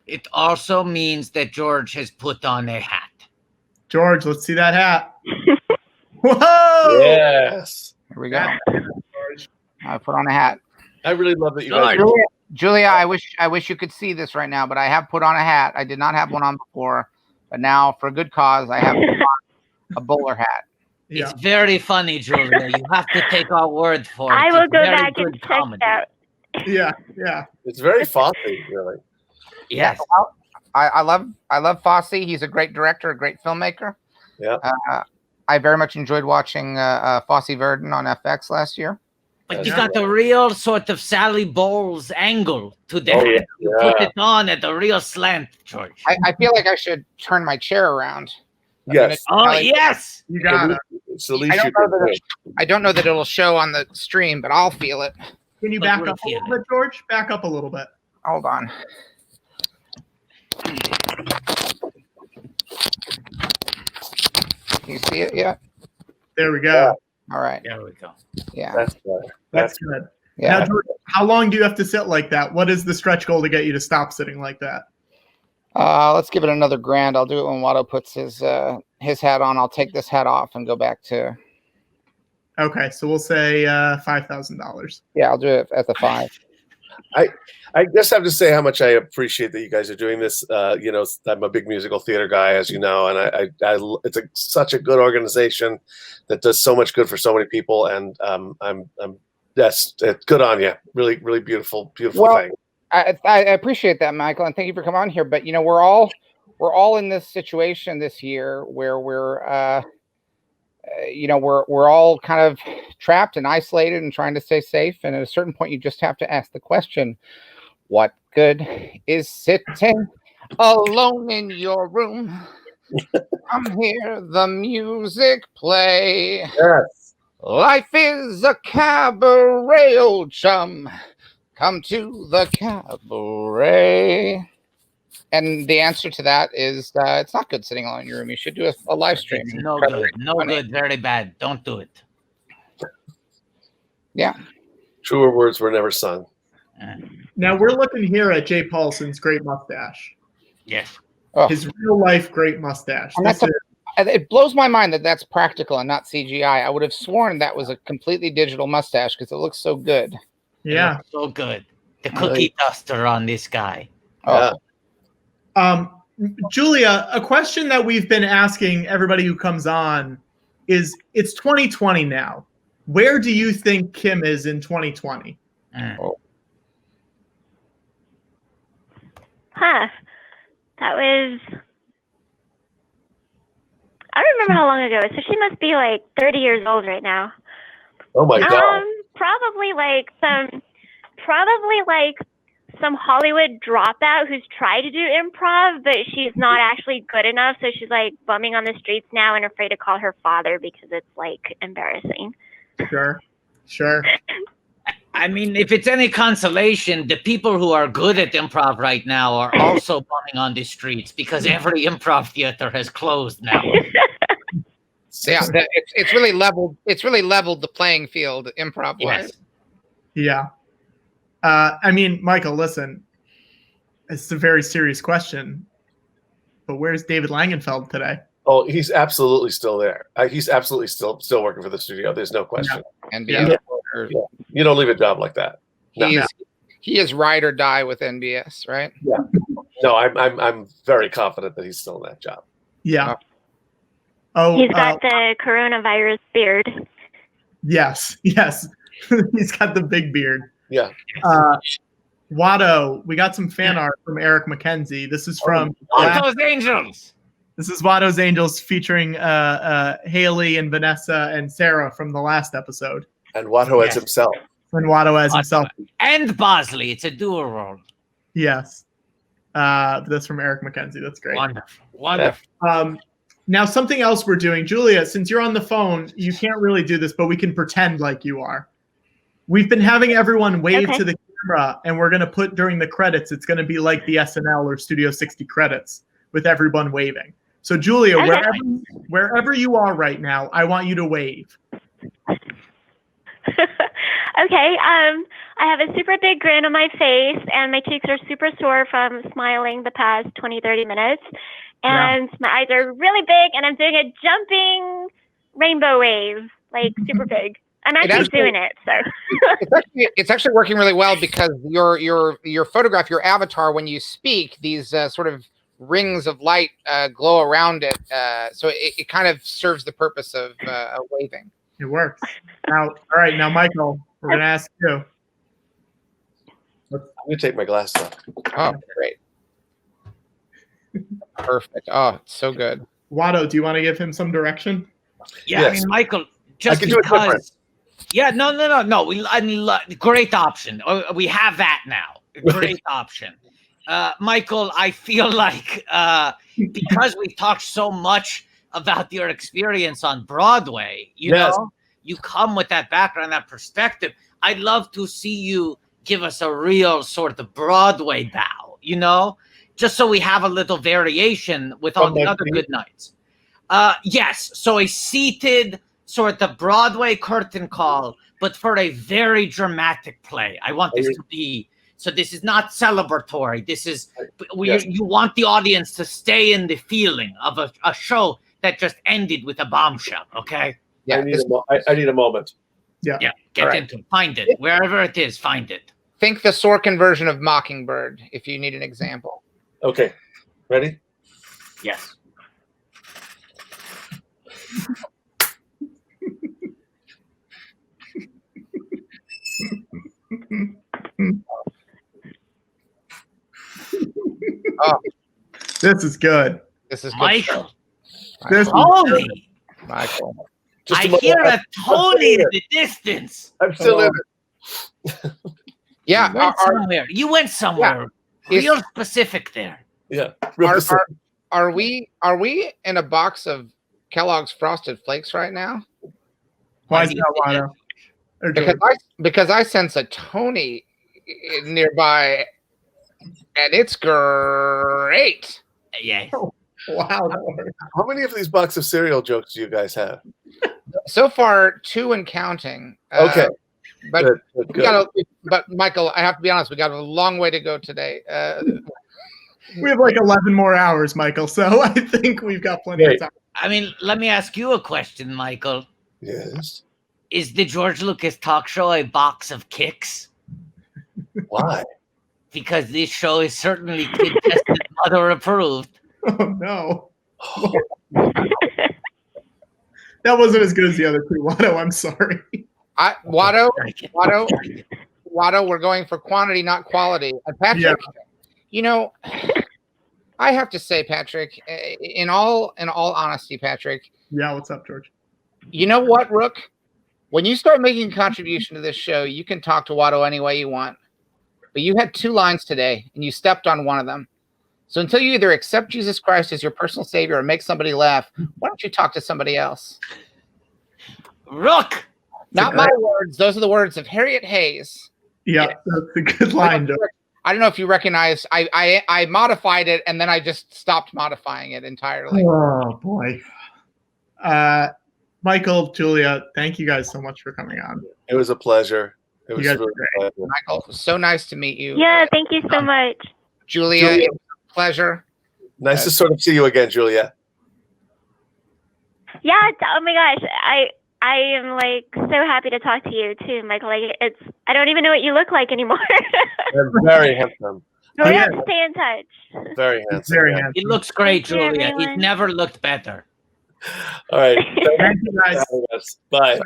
S5: It also means that George has put on a hat.
S3: George, let's see that hat. Whoa!
S13: Yes.
S7: Here we go. I put on a hat.
S13: I really love that you
S7: guys. Julia, I wish you could see this right now, but I have put on a hat. I did not have one on before, but now for a good cause, I have put on a bowler hat.
S5: It's very funny, Julia. You have to take our word for it.
S12: I will
S5: It's
S12: go
S5: very
S12: back
S5: good
S12: and check
S5: comedy.
S12: out.
S3: Yeah.
S13: It's very Fosse, really.
S5: Yes.
S7: I love Fosse. He's a great director, a great filmmaker.
S13: Yeah.
S7: I very much enjoyed watching Fosse Verdon on FX last year.
S5: But you got the real sort of Sally Bowles angle to that. You put it on at the real slant, George.
S7: I feel like I should turn my chair around.
S13: Yes.
S5: Yes.
S3: You got it.
S13: It's the least you can do.
S7: I don't know that it'll show on the stream, but I'll feel it.
S3: Can you back up a little bit, George? Back up a little bit.
S7: Hold on. Can you see it yet?
S3: There we go.
S7: All right.
S5: There we go.
S7: Yeah.
S3: That's good.
S7: Yeah.
S3: Now, George, how long do you have to sit like that? What is the stretch goal to get you to stop sitting like that?
S7: Let's give it another grand. I'll do it when Watto puts his hat on. I'll take this hat off and go back to.
S3: Okay, so we'll say $5,000.
S7: Yeah, I'll do it at the 5.
S13: I just have to say how much I appreciate that you guys are doing this. You know, I'm a big musical theater guy, as you know, and it's such a good organization that does so much good for so many people. And it's good on you. Really, really beautiful thing.
S7: I appreciate that, Michael, and thank you for coming on here. But you know, we're all in this situation this year where we're all kind of trapped and isolated and trying to stay safe. And at a certain point, you just have to ask the question, what good is sitting alone in your room? Come hear the music play.
S13: Yes.
S7: Life is a cabaret, old chum. come to the cabaret. And the answer to that is it's not good sitting alone in your room. You should do a live stream.
S5: It's no good. No good. Very bad. Don't do it.
S7: Yeah.
S13: Truer words were never sung.
S3: Now we're looking here at Jay Paulson's great mustache.
S5: Yes.
S3: His real life great mustache.
S7: And it blows my mind that that's practical and not CGI. I would have sworn that was a completely digital mustache because it looks so good.
S3: Yeah.
S5: So good. The cookie duster on this guy.
S7: Oh.
S3: Julia, a question that we've been asking everybody who comes on is, it's 2020 now. Where do you think Kim is in 2020?
S12: Huh. That was... I don't remember how long ago. So she must be like 30 years old right now.
S13: Oh my God.
S12: Probably like some Hollywood dropout who's tried to do improv, but she's not actually good enough. So she's like bumming on the streets now and afraid to call her father because it's like embarrassing.
S3: Sure.
S5: I mean, if it's any consolation, the people who are good at improv right now are also bumming on the streets because every improv theater has closed now.
S7: Yeah, it's really leveled. It's really leveled the playing field, improv wise.
S3: Yeah. I mean, Michael, listen, it's a very serious question, but where's David Langenfeld today?
S13: Oh, he's absolutely still there. He's absolutely still working for the studio. There's no question.
S7: NBS.
S13: You don't leave a job like that. No.
S7: He is ride or die with NBS, right?
S13: Yeah. No, I'm very confident that he's still in that job.
S3: Yeah.
S12: He's got the coronavirus beard.
S3: Yes. He's got the big beard.
S13: Yeah.
S3: Watto, we got some fan art from Eric McKenzie. This is from
S5: Watto's Angels.
S3: This is Watto's Angels featuring Hayley and Vanessa and Sarah from the last episode.
S13: And Watto as himself.
S3: And Watto as himself.
S5: And Bosley. It's a dual role.
S3: Yes. That's from Eric McKenzie. That's great.
S5: Wonderful.
S3: Now, something else we're doing. Julia, since you're on the phone, you can't really do this, but we can pretend like you are. We've been having everyone wave to the camera, and we're going to put during the credits, it's going to be like the SNL or Studio 60 credits with everyone waving. So, Julia, wherever you are right now, I want you to wave.
S12: Okay. I have a super big grin on my face, and my cheeks are super sore from smiling the past 20, 30 minutes. And my eyes are really big, and I'm doing a jumping rainbow wave, like super big. I'm actually doing it. So
S7: it's actually working really well because your photograph, your avatar, when you speak, these sort of rings of light glow around it. So it kind of serves the purpose of waving.
S3: It works. Now, all right. Now, Michael, we're going to ask you.
S13: I'm going to take my glasses off.
S7: Oh, great. Perfect. Oh, it's so good.
S3: Watto, do you want to give him some direction?
S5: Yeah, I mean, Michael, just because. Yeah, no. Great option. We have that now. Great option. Michael, I feel like because we've talked so much about your experience on Broadway, you know, you come with that background, that perspective. I'd love to see you give us a real sort of Broadway bow, you know, just so we have a little variation with all the other good nights. Yes, so a seated sort of Broadway curtain call, but for a very dramatic play. I want this to be, so this is not celebratory. This is, you want the audience to stay in the feeling of a show that just ended with a bombshell, okay?
S13: Yeah, I need a moment.
S3: Yeah,
S5: get into it. Find it. Wherever it is, find it.
S7: Think the Sorkin version of Mockingbird, if you need an example.
S13: Okay, ready?
S5: Yes.
S7: Oh,
S3: this is good.
S7: This is good.
S5: Michael.
S7: Tony.
S5: Michael. I hear a Tony in the distance.
S13: I'm still in it.
S7: Yeah,
S5: you went somewhere. Real specific there.
S13: Yeah.
S7: Are we in a box of Kellogg's Frosted Flakes right now?
S3: Why is that, Watto?
S7: Because I sense a Tony nearby, and it's great.
S2: Yeah.
S3: Oh, wow.
S13: How many of these box of cereal jokes do you guys have?
S7: So far, 2 and counting.
S13: Okay.
S7: But
S13: Good,
S7: we but Michael, I have to be honest, we got a long way to go today.
S3: We have like 11 more hours, Michael, so I think we've got plenty of time.
S2: I mean, let me ask you a question, Michael.
S13: Yes.
S2: Is the George Lucas talk show a box of kicks?
S13: Why?
S2: Because this show is certainly kid tested, mother approved.
S3: Oh no. That wasn't as good as the other two, Watto. I'm sorry.
S7: Watto, we're going for quantity, not quality. And Patrick, you know, I have to say, Patrick, in all honesty, Patrick.
S3: Yeah, what's up, George?
S7: You know what, Rook? When you start making a contribution to this show, you can talk to Watto any way you want. But you had 2 lines today, and you stepped on one of them. So until you either accept Jesus Christ as your personal savior or make somebody laugh, why don't you talk to somebody else?
S2: Rook!
S7: Not my words. Those are the words of Harriet Hayes.
S3: Yeah, that's a good line.
S7: I don't know if you recognize. I modified it, and then I just stopped modifying it entirely.
S3: Oh, boy. Michael, Julia, thank you guys so much for coming on.
S13: It was a pleasure. It was
S3: guys
S13: really
S3: were
S13: great.
S7: Michael, so nice to meet you.
S12: Yeah, thank you so much.
S7: Julia, it was a pleasure.
S13: Nice to sort of see you again, Julia.
S12: Yeah, oh my gosh, I am like so happy to talk to you too, Michael. Like I don't even know what you look like anymore.
S13: You're very handsome.
S12: But we have to stay in touch.
S13: Very handsome.
S3: Very handsome.
S2: He looks great,
S12: Thank you,
S2: Julia. He's
S12: everyone.
S2: never looked better.
S13: All right.
S3: Thank you, guys.
S13: Bye.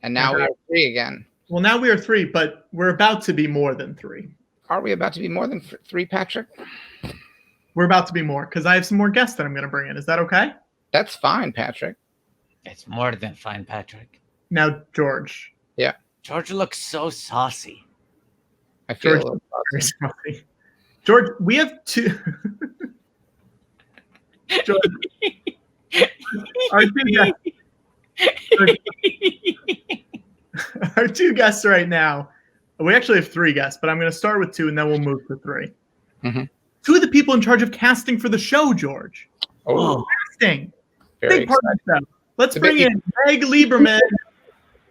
S7: And now we are 3 again.
S3: Well, now we are 3, but we're about to be more than 3.
S7: Are we about to be more than 3, Patrick?
S3: We're about to be more because I have some more guests that I'm going to bring in. Is that okay?
S7: That's fine, Patrick.
S2: It's more than fine, Patrick.
S3: Now, George.
S7: Yeah.
S2: George looks so saucy.
S7: I feel
S3: George,
S7: a little
S3: saucy. George, we have 2. George, our 2 guests right now. We actually have 3 guests, but I'm going to start with 2 and then we'll move to 3.
S7: Mm-hmm.
S3: 2 of the people in charge of casting for the show, George.
S7: Oh,
S3: casting.
S7: very
S3: Big part of the show. Let's
S7: It's a
S3: bring
S7: big-
S3: in Meg Lieberman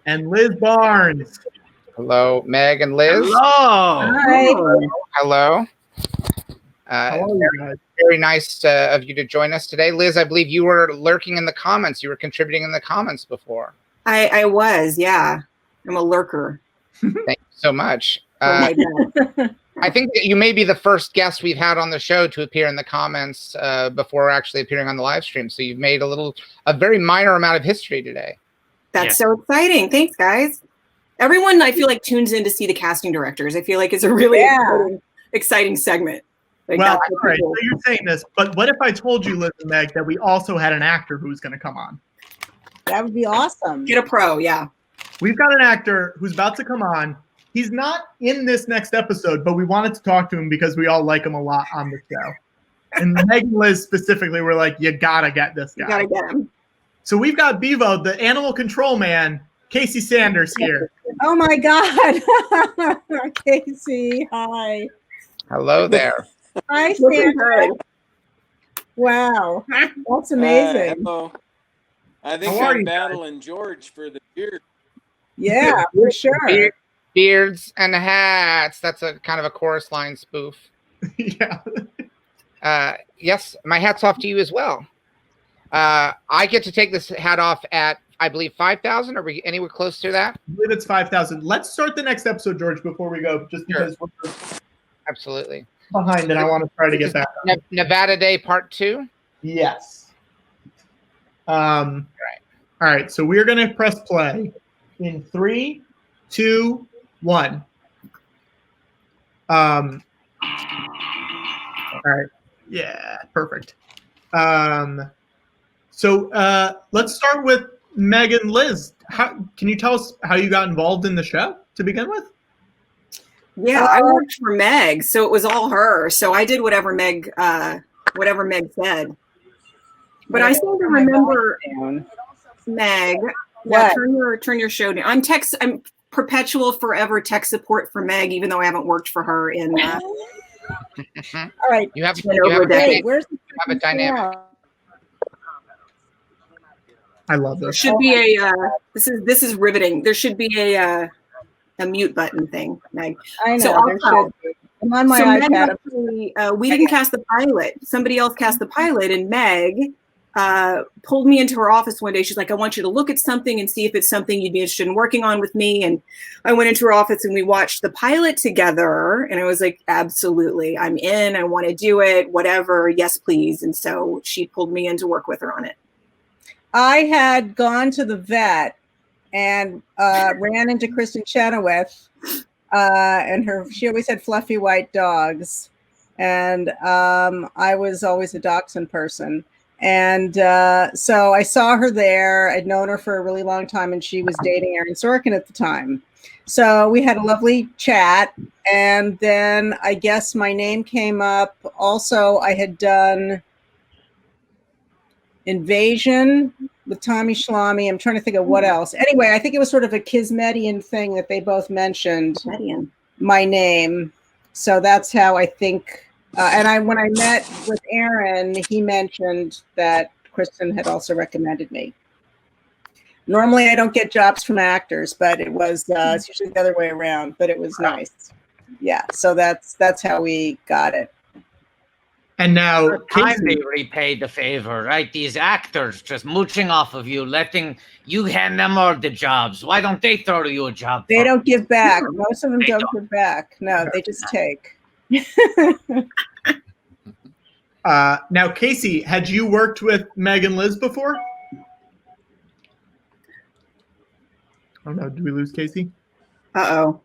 S3: and Liz Barnes.
S7: Hello, Meg and Liz.
S2: Hello.
S7: Hello.
S3: How are you guys?
S7: Very nice of you to join us today. Liz, I believe you were lurking in the comments. You were contributing in the comments before.
S15: I was, yeah. I'm a lurker.
S7: Thank you so much.
S15: Oh my
S7: I think that you may be the first guest we've had on the show to appear in the comments before actually appearing on the live stream. So you've made a very minor amount of history today.
S15: That's so exciting. Thanks, guys. Everyone, I feel like, tunes in to see the casting directors. I feel like it's a really exciting segment. Like,
S3: Well,
S15: that's
S3: all
S15: what
S3: right,
S15: people-
S3: so you're saying this, but what if I told you, Liz and Meg, that we also had an actor who was going to come on?
S15: That would be awesome. Get a pro, yeah.
S3: We've got an actor who's about to come on. He's not in this next episode, but we wanted to talk to him because we all like him a lot on the show. And Meg and Liz specifically were like, you got to get this guy.
S15: You gotta get him.
S3: So we've got Bevo, the animal control man, Casey Sanders here.
S16: Oh my God. Casey, hi.
S7: Hello there.
S16: Hi,
S15: Looking
S16: Sandra. Wow. That's amazing.
S17: Hello. I think
S3: How are
S17: I'm
S3: you
S17: battling George for the beard.
S16: Yeah, for sure.
S7: Beards and hats. That's a kind of a chorus line spoof.
S3: Yeah.
S7: Yes, my hat's off to you as well. I get to take this hat off at, I believe, 5,000. Are we anywhere close to that?
S3: I believe it's 5,000. Let's start the next episode, George, before we go, just because we're
S7: Absolutely.
S3: behind and I want to try to get that.
S7: Nevada Day Part 2?
S3: Yes. All right. So we're going to press play in 3, 2, 1. All right. Yeah, perfect. So let's start with Meg and Liz. Can you tell us how you got involved in the show to begin with?
S15: Yeah, I worked for Meg, so it was all her. So I did whatever Meg said. But I seem to remember Meg. Yeah, turn your show down. perpetual forever tech support for Meg, even though I haven't worked for her in.
S16: All right.
S7: You have,
S16: Where's
S7: a dynamic.
S3: I love
S15: There
S3: this.
S15: should be a. This is riveting. There should be a mute button thing, Meg.
S16: I know,
S15: So
S16: there should be. I'm on my
S15: Meg
S16: iPad.
S15: actually, we didn't cast the pilot. Somebody else cast the pilot, and Meg pulled me into her office one day. She's like, I want you to look at something and see if it's something you'd be interested in working on with me. And I went into her office and we watched the pilot together. And I was like, absolutely, I'm in. I want to do it, whatever. Yes, please. And so she pulled me in to work with her on it.
S16: I had gone to the vet and ran into Kristen Chenoweth, and she always had fluffy white dogs. And I was always a dachshund person. And so I saw her there. I'd known her for a really long time, and she was dating Aaron Sorkin at the time. So we had a lovely chat. And then I guess my name came up. Also, I had done Invasion with Tommy Schlamme. I'm trying to think of what else. Anyway, I think it was sort of a Kismetian thing that they both mentioned my name. So that's how I think. And when I met with Aaron, he mentioned that Kristen had also recommended me. Normally, I don't get jobs from actors, but it was it's usually the other way around. But it was nice. Yeah. So that's how we got it.
S3: And now,
S5: time they repay the favor, right? These actors just mooching off of you, letting you hand them all the jobs. Why don't they throw you a job?
S16: They don't give back. Most of them don't give back. No, they just take.
S3: Now, Casey, had you worked with Meg and Liz before? Oh no, did we lose Casey?
S15: Uh-oh.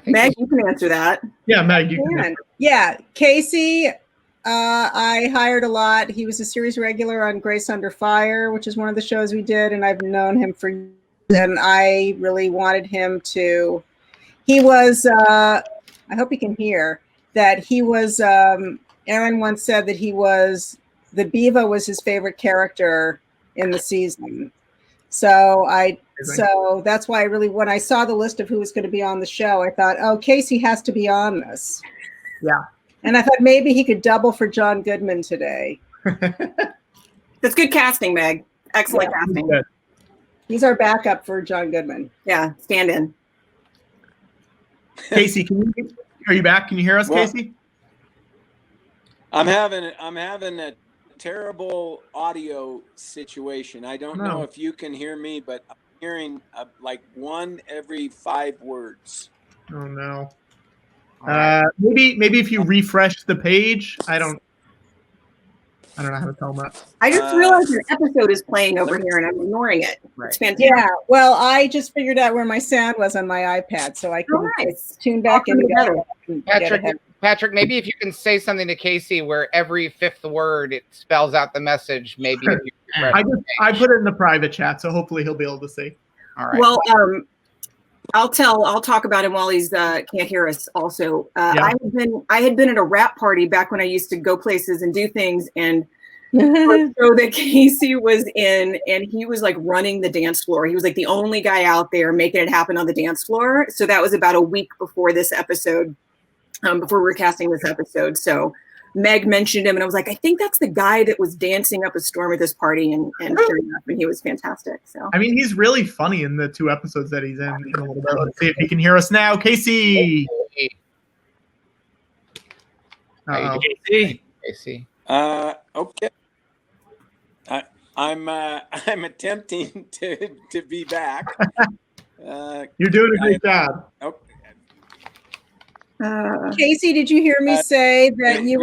S15: Meg, you can answer that.
S3: Yeah, Meg, you can.
S16: Yeah, Casey, I hired a lot. He was a series regular on Grace Under Fire, which is one of the shows we did, and I've known him for years, and I really wanted him to. He was, I hope he can hear, that he was, Aaron once said that the Beaver was his favorite character in the season. So that's why when I saw the list of who was going to be on the show, I thought, oh, Casey has to be on this.
S3: Yeah.
S16: And I thought maybe he could double for John Goodman today.
S15: That's good casting, Meg. Excellent casting.
S3: Good.
S16: He's our backup for John Goodman.
S15: Yeah, stand in.
S3: Casey, are you back? Can you hear us, Casey?
S17: I'm having a terrible audio situation. I don't know if you can hear me, but I'm hearing like one every 5 words.
S3: Oh no. Maybe if you refresh the page, I don't know how to tell them that.
S15: I just realized an episode is playing over here and I'm ignoring it. It's fantastic.
S16: Yeah, well, I just figured out where my sound was on my iPad, so I can tune back in together.
S7: Patrick, maybe if you can say something to Casey where every 5th word it spells out the message, maybe. If you
S3: I put it in the private chat, so hopefully he'll be able to see.
S7: All right.
S15: Well, I'll talk about him while he's can't hear us also. I had been at a rap party back when I used to go places and do things, and so that Casey was in, and he was like running the dance floor. He was like the only guy out there making it happen on the dance floor. So that was about a week before this episode, before we were casting this episode. So Meg mentioned him, and I was like, I think that's the guy that was dancing up a storm at this party, and sure enough, and he was fantastic. So
S3: I mean, he's really funny in the 2 episodes that he's in a little bit. Let's see if he can hear us now, Casey.
S7: Casey.
S17: Okay. I'm attempting to be back.
S3: You're doing a great job.
S17: Okay.
S16: Casey, did you hear me say that you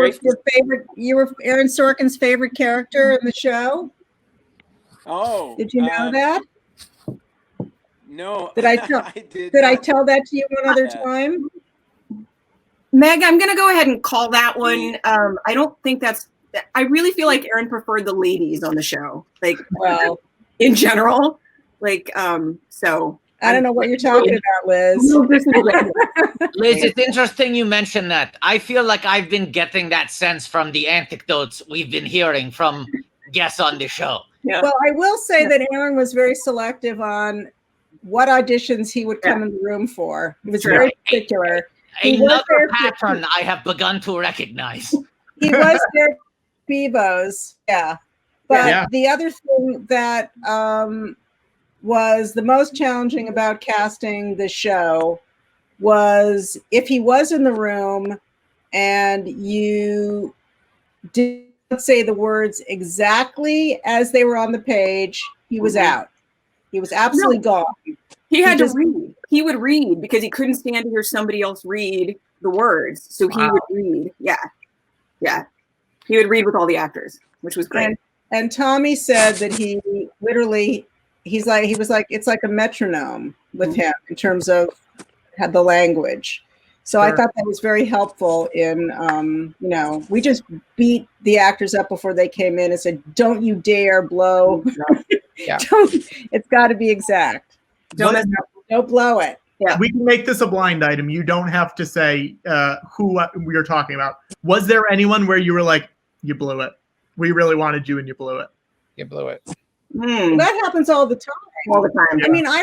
S16: were Aaron Sorkin's favorite character in the show?
S17: Oh.
S16: Did you know that?
S17: No.
S16: Did I tell that to you one other time?
S15: Meg, I'm going to go ahead and call that one. I don't think I really feel like Aaron preferred the ladies on the show. Like, well, in general, like, so.
S16: I don't know what you're talking about, Liz.
S5: Liz, it's interesting you mentioned that. I feel like I've been getting that sense from the anecdotes we've been hearing from guests on the show.
S16: Yeah. Well, I will say that Aaron was very selective on what auditions he would come in the room for. He was very particular. He was
S5: Another
S16: there
S5: pattern I have begun to recognize.
S16: He was there Bevos, yeah. But the other thing that was the most challenging about casting the show was if he was in the room and you didn't say the words exactly as they were on the page, he was out. He was absolutely gone.
S15: He had to read. He would read because he couldn't stand to hear somebody else read the words. So he would read. Yeah. Yeah. He would read with all the actors, which was great.
S16: And Tommy said that he literally, he was like, it's like a metronome with him in terms of the language. So I thought that was very helpful in, you know, we just beat the actors up before they came in and said, don't you dare blow. It's got to be exact. Don't blow it.
S3: Yeah. We can make this a blind item. You don't have to say who we are talking about. Was there anyone where you were like, you blew it? We really wanted you and you blew it.
S7: You blew it.
S16: Well, that happens all the time.
S15: All the time.
S16: I mean, I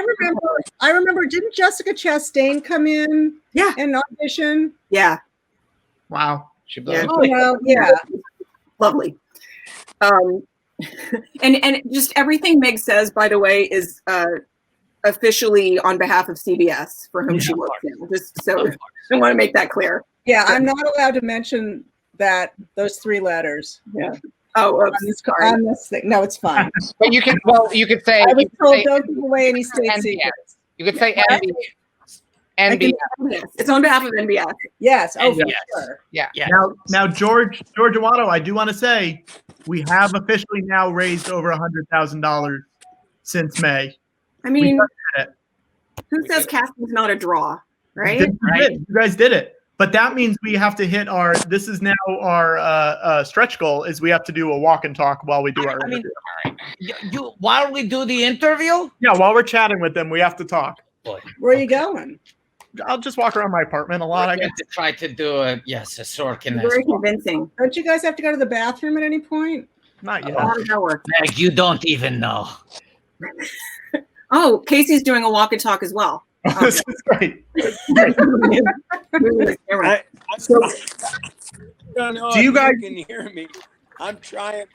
S16: remember, didn't Jessica Chastain come in and audition?
S15: Yeah.
S3: Wow.
S7: She blew it.
S16: Well, yeah.
S15: Lovely. And just everything Meg says, by the way, is officially on behalf of CBS for whom she works in. Just so I want to make that clear.
S16: Yeah, I'm not allowed to mention those 3 letters.
S15: Yeah. Oh,
S16: on this thing. No, it's fine.
S7: But you can, you could say.
S16: I was told don't give away any state
S7: NBS.
S16: secrets.
S7: You could say NBS.
S15: NBS. It's on behalf of NBS.
S16: Yes. Oh,
S7: NBS.
S16: for sure.
S7: Yeah.
S3: Now, George WATTO, I do want to say we have officially now raised over $100,000 since May.
S15: I mean, who says casting's not a draw, right?
S3: You guys did it. But that means we have to hit this is now our stretch goal is we have to do a walk and talk while we do our interview.
S5: While we do the interview?
S3: Yeah, while we're chatting with them, we have to talk.
S16: Where are you going?
S3: I'll just walk around my apartment a lot. I guess
S5: to try to do a Sorkin.
S15: Very convincing.
S16: Don't you guys have to go to the bathroom at any point?
S3: Not yet.
S15: How does that work?
S5: Meg, you don't even know.
S15: Oh, Casey's doing a walk and talk as well.
S3: This is great.
S17: Do you guys can hear me? I'm trying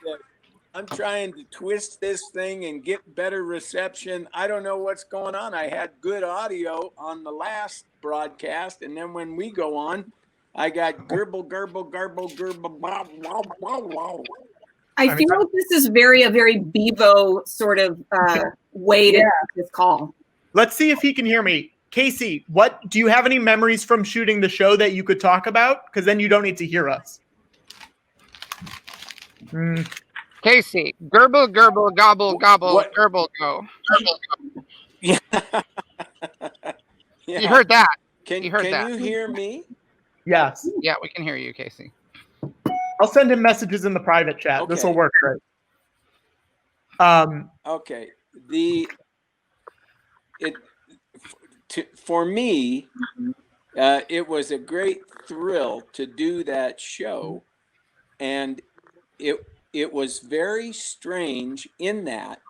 S17: to twist this thing and get better reception. I don't know what's going on. I had good audio on the last broadcast, and then when we go on, I got garble, garble, garble, garble, blah, blah, blah, blah.
S15: I feel like this is a very Bevo sort of way to make this call.
S3: Let's see if he can hear me. Casey, do you have any memories from shooting the show that you could talk about? Because then you don't need to hear us.
S7: Casey, gerbil, gerbil, gobble, gobble, gerbil, go.
S17: Yeah.
S7: You heard that.
S17: Can you hear me?
S3: Yes.
S7: Yeah, we can hear you, Casey.
S3: I'll send him messages in the private chat.
S17: Okay.
S3: This will work great.
S17: Okay. For me, it was a great thrill to do that show, and it was very strange in that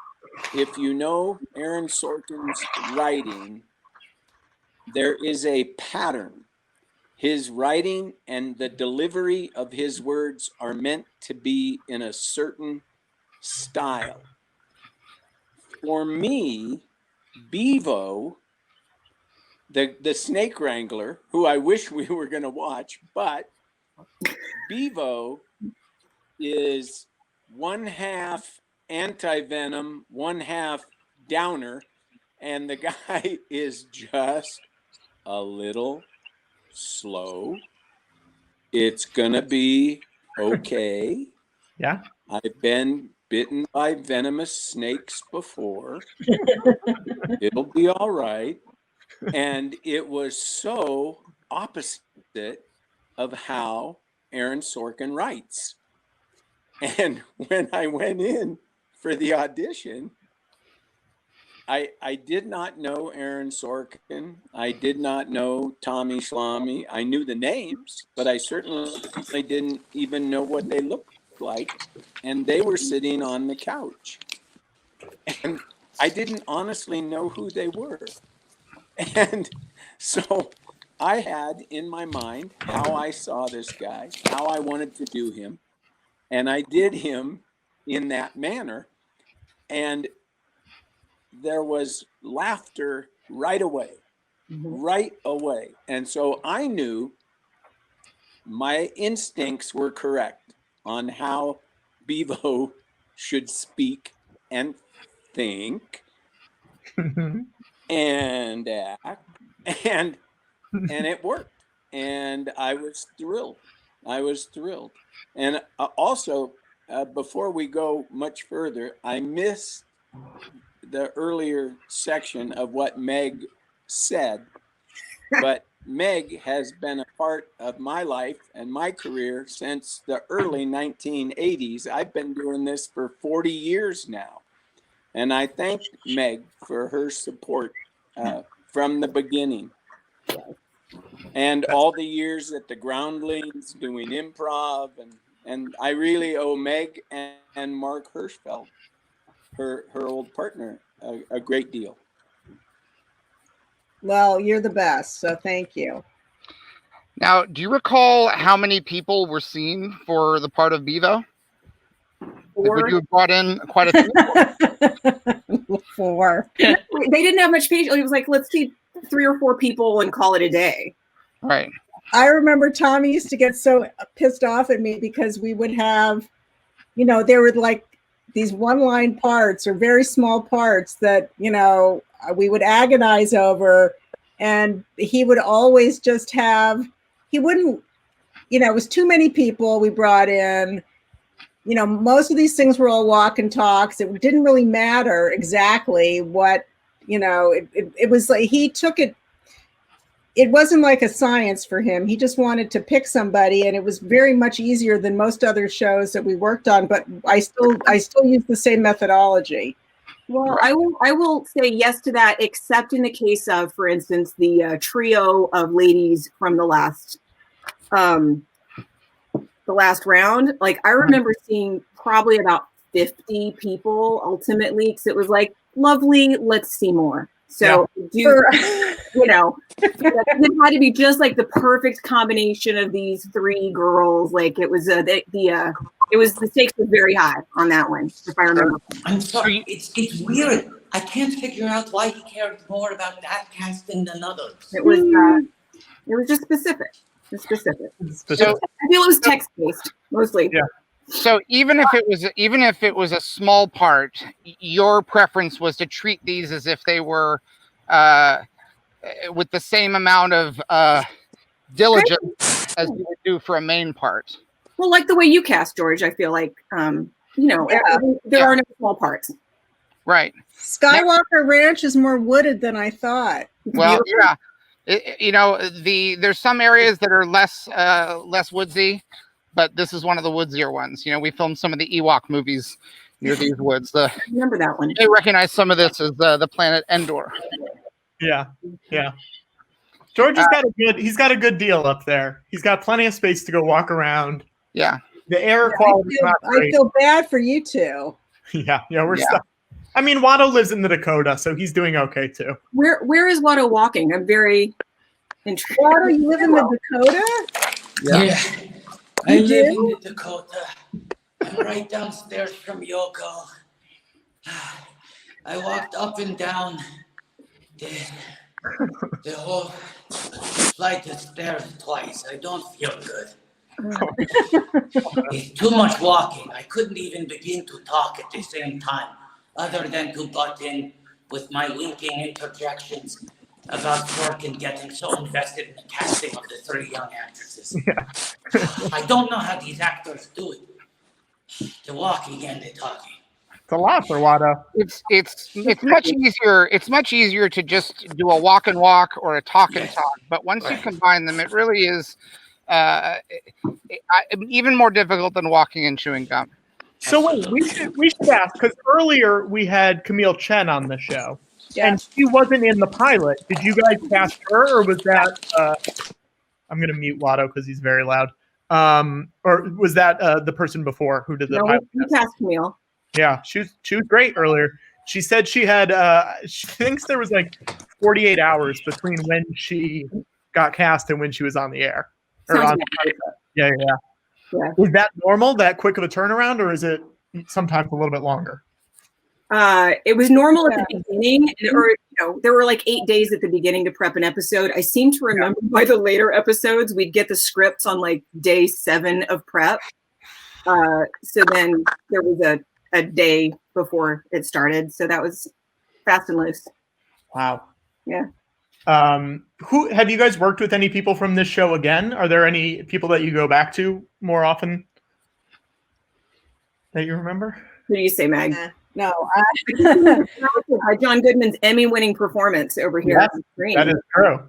S17: if you know Aaron Sorkin's writing, there is a pattern. His writing and the delivery of his words are meant to be in a certain style. For me, Bevo, the snake wrangler, who I wish we were going to watch, but Bevo is 1/2 anti-venom, 1/2 downer, and the guy is just a little slow. It's going to be okay.
S3: Yeah.
S17: I've been bitten by venomous snakes before. It'll be all right. And it was so opposite of how Aaron Sorkin writes. And when I went in for the audition, I did not know Aaron Sorkin. I did not know Tommy Schlamme. I knew the names, but I certainly didn't even know what they looked like. And they were sitting on the couch. And I didn't honestly know who they were. And so I had in my mind how I saw this guy, how I wanted to do him. And I did him in that manner. And there was laughter right away, right away. And so I knew my instincts were correct on how Bevo should speak and think and act, and it worked, and I was thrilled. And also, before we go much further, I missed the earlier section of what Meg said, but Meg has been a part of my life and my career since the early 1980s. I've been doing this for 40 years now. And I thank Meg for her support from the beginning. And all the years at the Groundlings doing improv. And I really owe Meg and Mark Hirschfeld, her old partner, a great deal.
S16: Well, you're the best, so thank you.
S7: Now, do you recall how many people were seen for the part of Bevo? Like, would you have brought in quite a few?
S16: 4.
S15: They didn't have much patience. It was like, let's see 3 or 4 people and call it a day.
S7: Right.
S16: I remember Tommy used to get so pissed off at me because we would have, you know, there were like these one-line parts or very small parts that, you know, we would agonize over, and he would always just have, he wouldn't, you know, it was too many people we brought in. You know, most of these things were all walk and talks. It didn't really matter exactly what, you know, it was like he took it. It wasn't like a science for him. He just wanted to pick somebody, and it was very much easier than most other shows that we worked on. But I still use the same methodology.
S15: Well, I will say yes to that, except in the case of, for instance, the trio of ladies from the last round. Like, I remember seeing probably about 50 people ultimately, because it was like, lovely, let's see more. So, you know, it had to be just like the perfect combination of these 3 girls. Like, it was the stakes were very high on that one, if I remember.
S2: I'm sorry, it's weird. I can't figure out why he cared more about that casting than others.
S15: It was just specific. It's specific. So I feel it was text based mostly.
S7: Yeah. So even if it was a small part, your preference was to treat these as if they were with the same amount of diligence as you would do for a main part.
S15: Well, like the way you cast, George, I feel like, you know, there are no small parts.
S7: Right.
S16: Skywalker Ranch is more wooded than I thought.
S7: Well, yeah. You know, there's some areas that are less woodsy, but this is one of the woodsier ones. You know, we filmed some of the Ewok movies near these woods.
S15: I remember that one.
S7: They recognize some of this as the planet Endor.
S3: Yeah, yeah. George has got a good deal up there. He's got plenty of space to go walk around.
S7: Yeah.
S3: The air quality is not great.
S16: I feel bad for you two.
S3: Yeah, we're stuck. I mean, Watto lives in the Dakota, so he's doing okay too.
S15: Where is Watto walking? I'm very intrigued.
S16: Watto, you live in the Dakota?
S2: Yeah. I live in the Dakota. I'm right downstairs from Yoko. I walked up and down the whole flight of stairs twice. I don't feel good. It's too much walking. I couldn't even begin to talk at the same time, other than to butt in with my winking interjections about Sorkin getting so invested in the casting of the 3 young actresses.
S3: Yeah.
S2: I don't know how these actors do it. The walking and the talking.
S3: It's a lot for Watto.
S7: It's much easier. It's much easier to just do a walk and walk or a talk and talk. But once you combine them, it really is even more difficult than walking and chewing gum.
S3: So wait, we should ask, because earlier we had Camille Chen on the show, and she wasn't in the pilot. Did you guys cast her, or was that? I'm gonna mute Watto because he's very loud. Or was that the person before who did the pilot?
S15: We cast Camille.
S3: Yeah, she was great earlier. She said she had. She thinks there was like 48 hours between when she got cast and when she was on the air. Yeah. Is that normal? That quick of a turnaround, or is it sometimes a little bit longer?
S15: It was normal at the beginning, or there were like 8 days at the beginning to prep an episode. I seem to remember by the later episodes, we'd get the scripts on like day 7 of prep. So then there was a day before it started. So that was fast and loose.
S3: Wow.
S15: Yeah.
S3: Who have you guys worked with any people from this show again? Are there any people that you go back to more often that you remember?
S15: Who do you say, Meg?
S16: No.
S15: John Goodman's Emmy-winning performance over here on screen.
S3: That is true.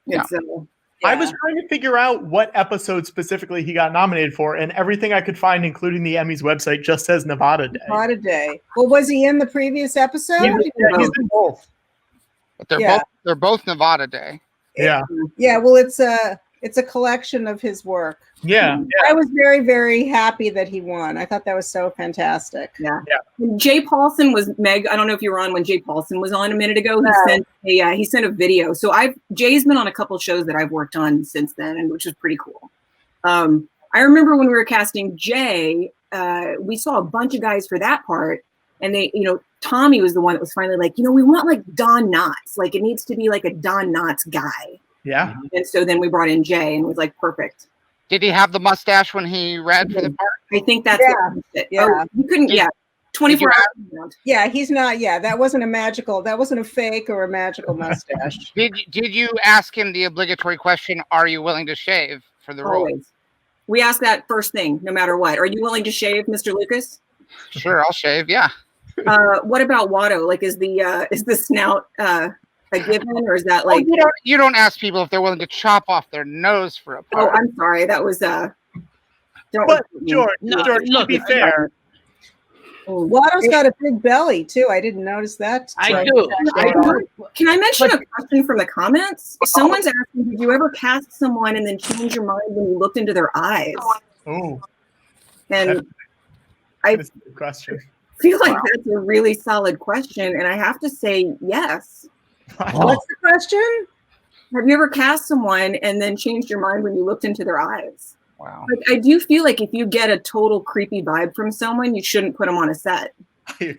S15: It's,
S3: I was trying to figure out what episode specifically he got nominated for, and everything I could find, including the Emmys website, just says Nevada Day.
S16: Nevada Day. Well, was he in the previous episode?
S3: He's in both.
S7: But they're both Nevada Day.
S3: Yeah.
S16: Yeah. Well, it's a collection of his work.
S3: Yeah.
S16: I was very, very happy that he won. I thought that was so fantastic.
S15: Yeah. Jay Paulson was Meg. I don't know if you were on when Jay Paulson was on a minute ago. He sent a video. So Jay's been on a couple shows that I've worked on since then, and which was pretty cool. I remember when we were casting Jay, we saw a bunch of guys for that part, and they, Tommy was the one that was finally like, we want like Don Knotts. Like it needs to be like a Don Knotts guy.
S3: Yeah.
S15: And so then we brought in Jay, and it was like perfect.
S7: Did he have the mustache when he read for the part?
S15: I think that's it.
S16: Yeah.
S15: Oh, you couldn't. 24 hours.
S16: Yeah, he's not. Yeah, that wasn't a fake or a magical mustache.
S7: Did you ask him the obligatory question? Are you willing to shave for the role?
S15: Always. We ask that first thing, no matter what. Are you willing to shave, Mr. Lucas?
S7: Sure, I'll shave. Yeah.
S15: What about Watto? Like, is the snout a given, or is that like
S7: you don't ask people if they're willing to chop off their nose for a part?
S15: Oh, I'm sorry. That was
S3: But George, to be fair,
S16: Watto's got a big belly too. I didn't notice that.
S5: I do.
S15: Can I mention a question from the comments? Someone's asking, did you ever cast someone and then change your mind when you looked into their eyes?
S3: Oh,
S15: and
S3: that's a good question.
S15: Feel like that's a really solid question, and I have to say yes.
S16: What's the question?
S15: Have you ever cast someone and then changed your mind when you looked into their eyes?
S7: Wow.
S15: Like, I do feel like if you get a total creepy vibe from someone, you shouldn't put them on a set.
S3: I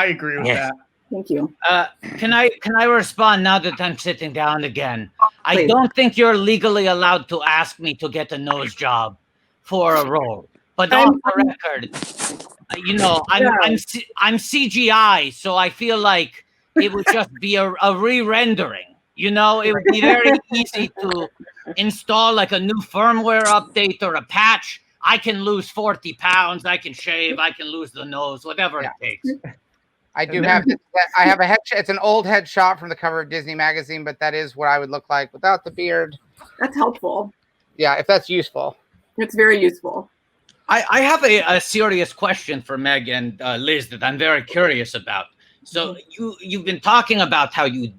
S3: agree with that.
S15: Thank you.
S5: Can I respond now that I'm sitting down again? I
S15: Please.
S5: don't think you're legally allowed to ask me to get a nose job for a role. But off the record, I'm CGI, so I feel like it would just be a re-rendering. It would be very easy to install like a new firmware update or a patch. I can lose 40 pounds. I can shave. I can lose the nose, whatever it takes.
S7: I have a head. It's an old headshot from the cover of Disney magazine, but that is what I would look like without the beard.
S15: That's helpful.
S7: Yeah, if that's useful.
S15: It's very useful.
S5: I have a serious question for Meg and Liz that I'm very curious about. So you've been talking about how you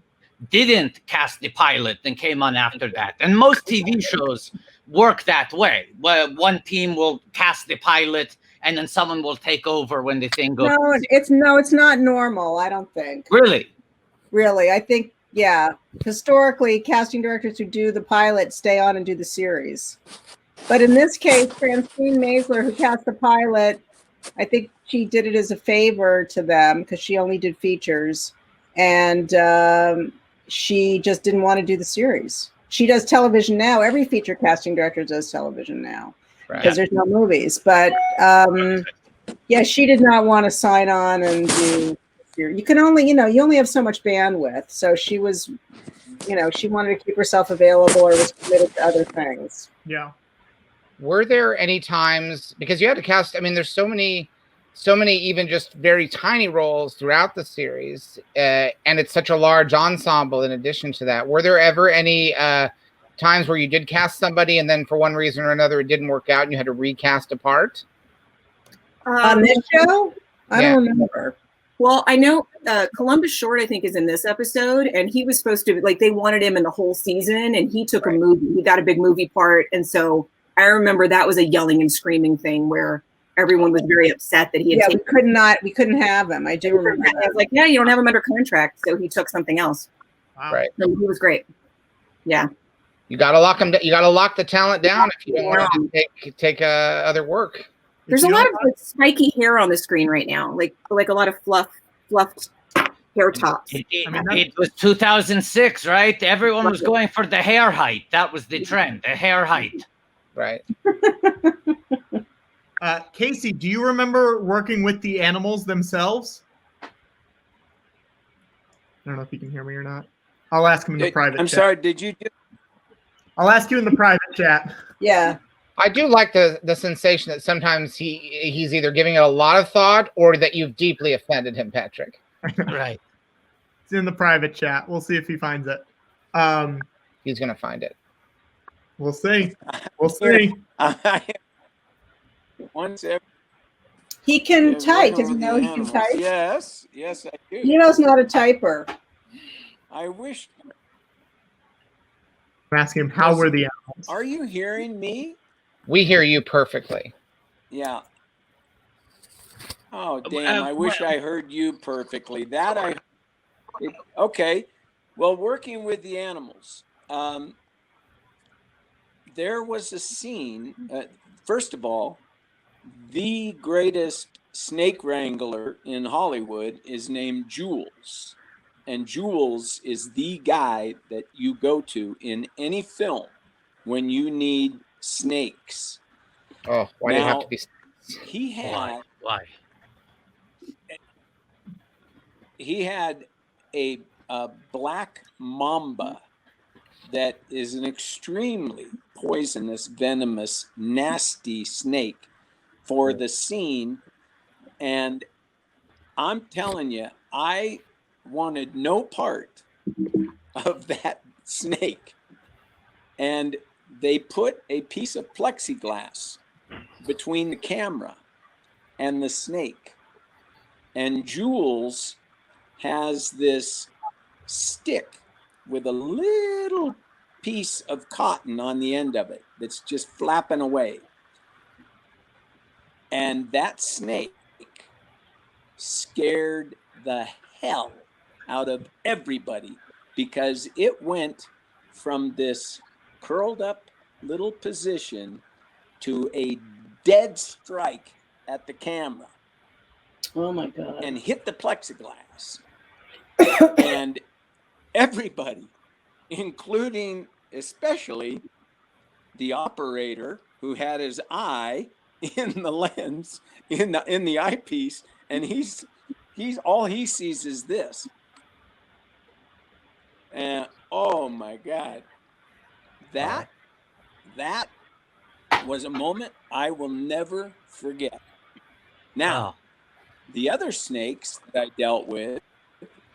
S5: didn't cast the pilot and came on after that. And most TV shows work that way, where one team will cast the pilot and then someone will take over when the thing goes.
S16: No, it's not normal, I don't think.
S5: Really?
S16: I think, yeah. Historically, casting directors who do the pilot stay on and do the series. But in this case, Francine Maisler, who cast the pilot, I think she did it as a favor to them because she only did features. And she just didn't want to do the series. She does television now. Every feature casting director does television now because there's no movies. But she did not want to sign on and do. You can only, you only have so much bandwidth. So she was, she wanted to keep herself available or was committed to other things.
S3: Yeah.
S7: Were there any times, because you had to cast, there's so many even just very tiny roles throughout the series, and it's such a large ensemble in addition to that. Were there ever any times where you did cast somebody and then for one reason or another it didn't work out and you had to recast a part?
S16: On this show? I don't remember.
S15: Well, I know Columbus Short, I think, is in this episode, and he was supposed to, they wanted him in the whole season, and he took a movie. He got a big movie part, and so I remember that was a yelling and screaming thing where everyone was very upset that he had
S16: Yeah,
S15: taken.
S16: we couldn't have him. I do remember
S15: I was like, yeah, you don't have him under contract, so he took something else.
S3: Wow.
S7: Right.
S15: So he was great. Yeah.
S7: You gotta lock them. You gotta lock the talent down if you don't want to take other work.
S15: There's a lot of like spiky hair on the screen right now, like a lot of fluffed hair tops.
S5: It was 2006, right? Everyone was going for the hair height. That was the trend, the hair height.
S7: Right.
S3: Casey, do you remember working with the animals themselves? I don't know if you can hear me or not. I'll ask him in the private chat.
S17: I'm sorry, did you do?
S3: I'll ask you in the private chat.
S16: Yeah.
S7: I do like the sensation that sometimes he's either giving it a lot of thought or that you've deeply offended him, Patrick.
S5: Right.
S3: It's in the private chat. We'll see if he finds it.
S7: He's gonna find it.
S3: We'll see. We'll see.
S17: Once every,
S16: He can type. Does he know he can type?
S17: Yes, yes, I do.
S16: Nino's not a typer.
S17: I wish.
S3: I'm asking him how were the animals.
S17: Are you hearing me?
S7: We hear you perfectly.
S17: Yeah. Oh damn! I wish I heard you perfectly. Okay. Well, working with the animals, there was a scene. First of all, the greatest snake wrangler in Hollywood is named Jules. And Jules is the guy that you go to in any film when you need snakes.
S7: Oh, why do you have to be?
S17: He had.
S5: Why?
S17: He had a black mamba that is an extremely poisonous, venomous, nasty snake for the scene. And I'm telling you, I wanted no part of that snake. And they put a piece of plexiglass between the camera and the snake. And Jules has this stick with a little piece of cotton on the end of it that's just flapping away. And that snake scared the hell out of everybody because it went from this curled up little position to a dead strike at the camera.
S16: Oh my God.
S17: And hit the plexiglass. And everybody, including especially the operator who had his eye in the lens, in the eyepiece, and he's all he sees is this. And oh my God, that was a moment I will never forget. Now, the other snakes that I dealt with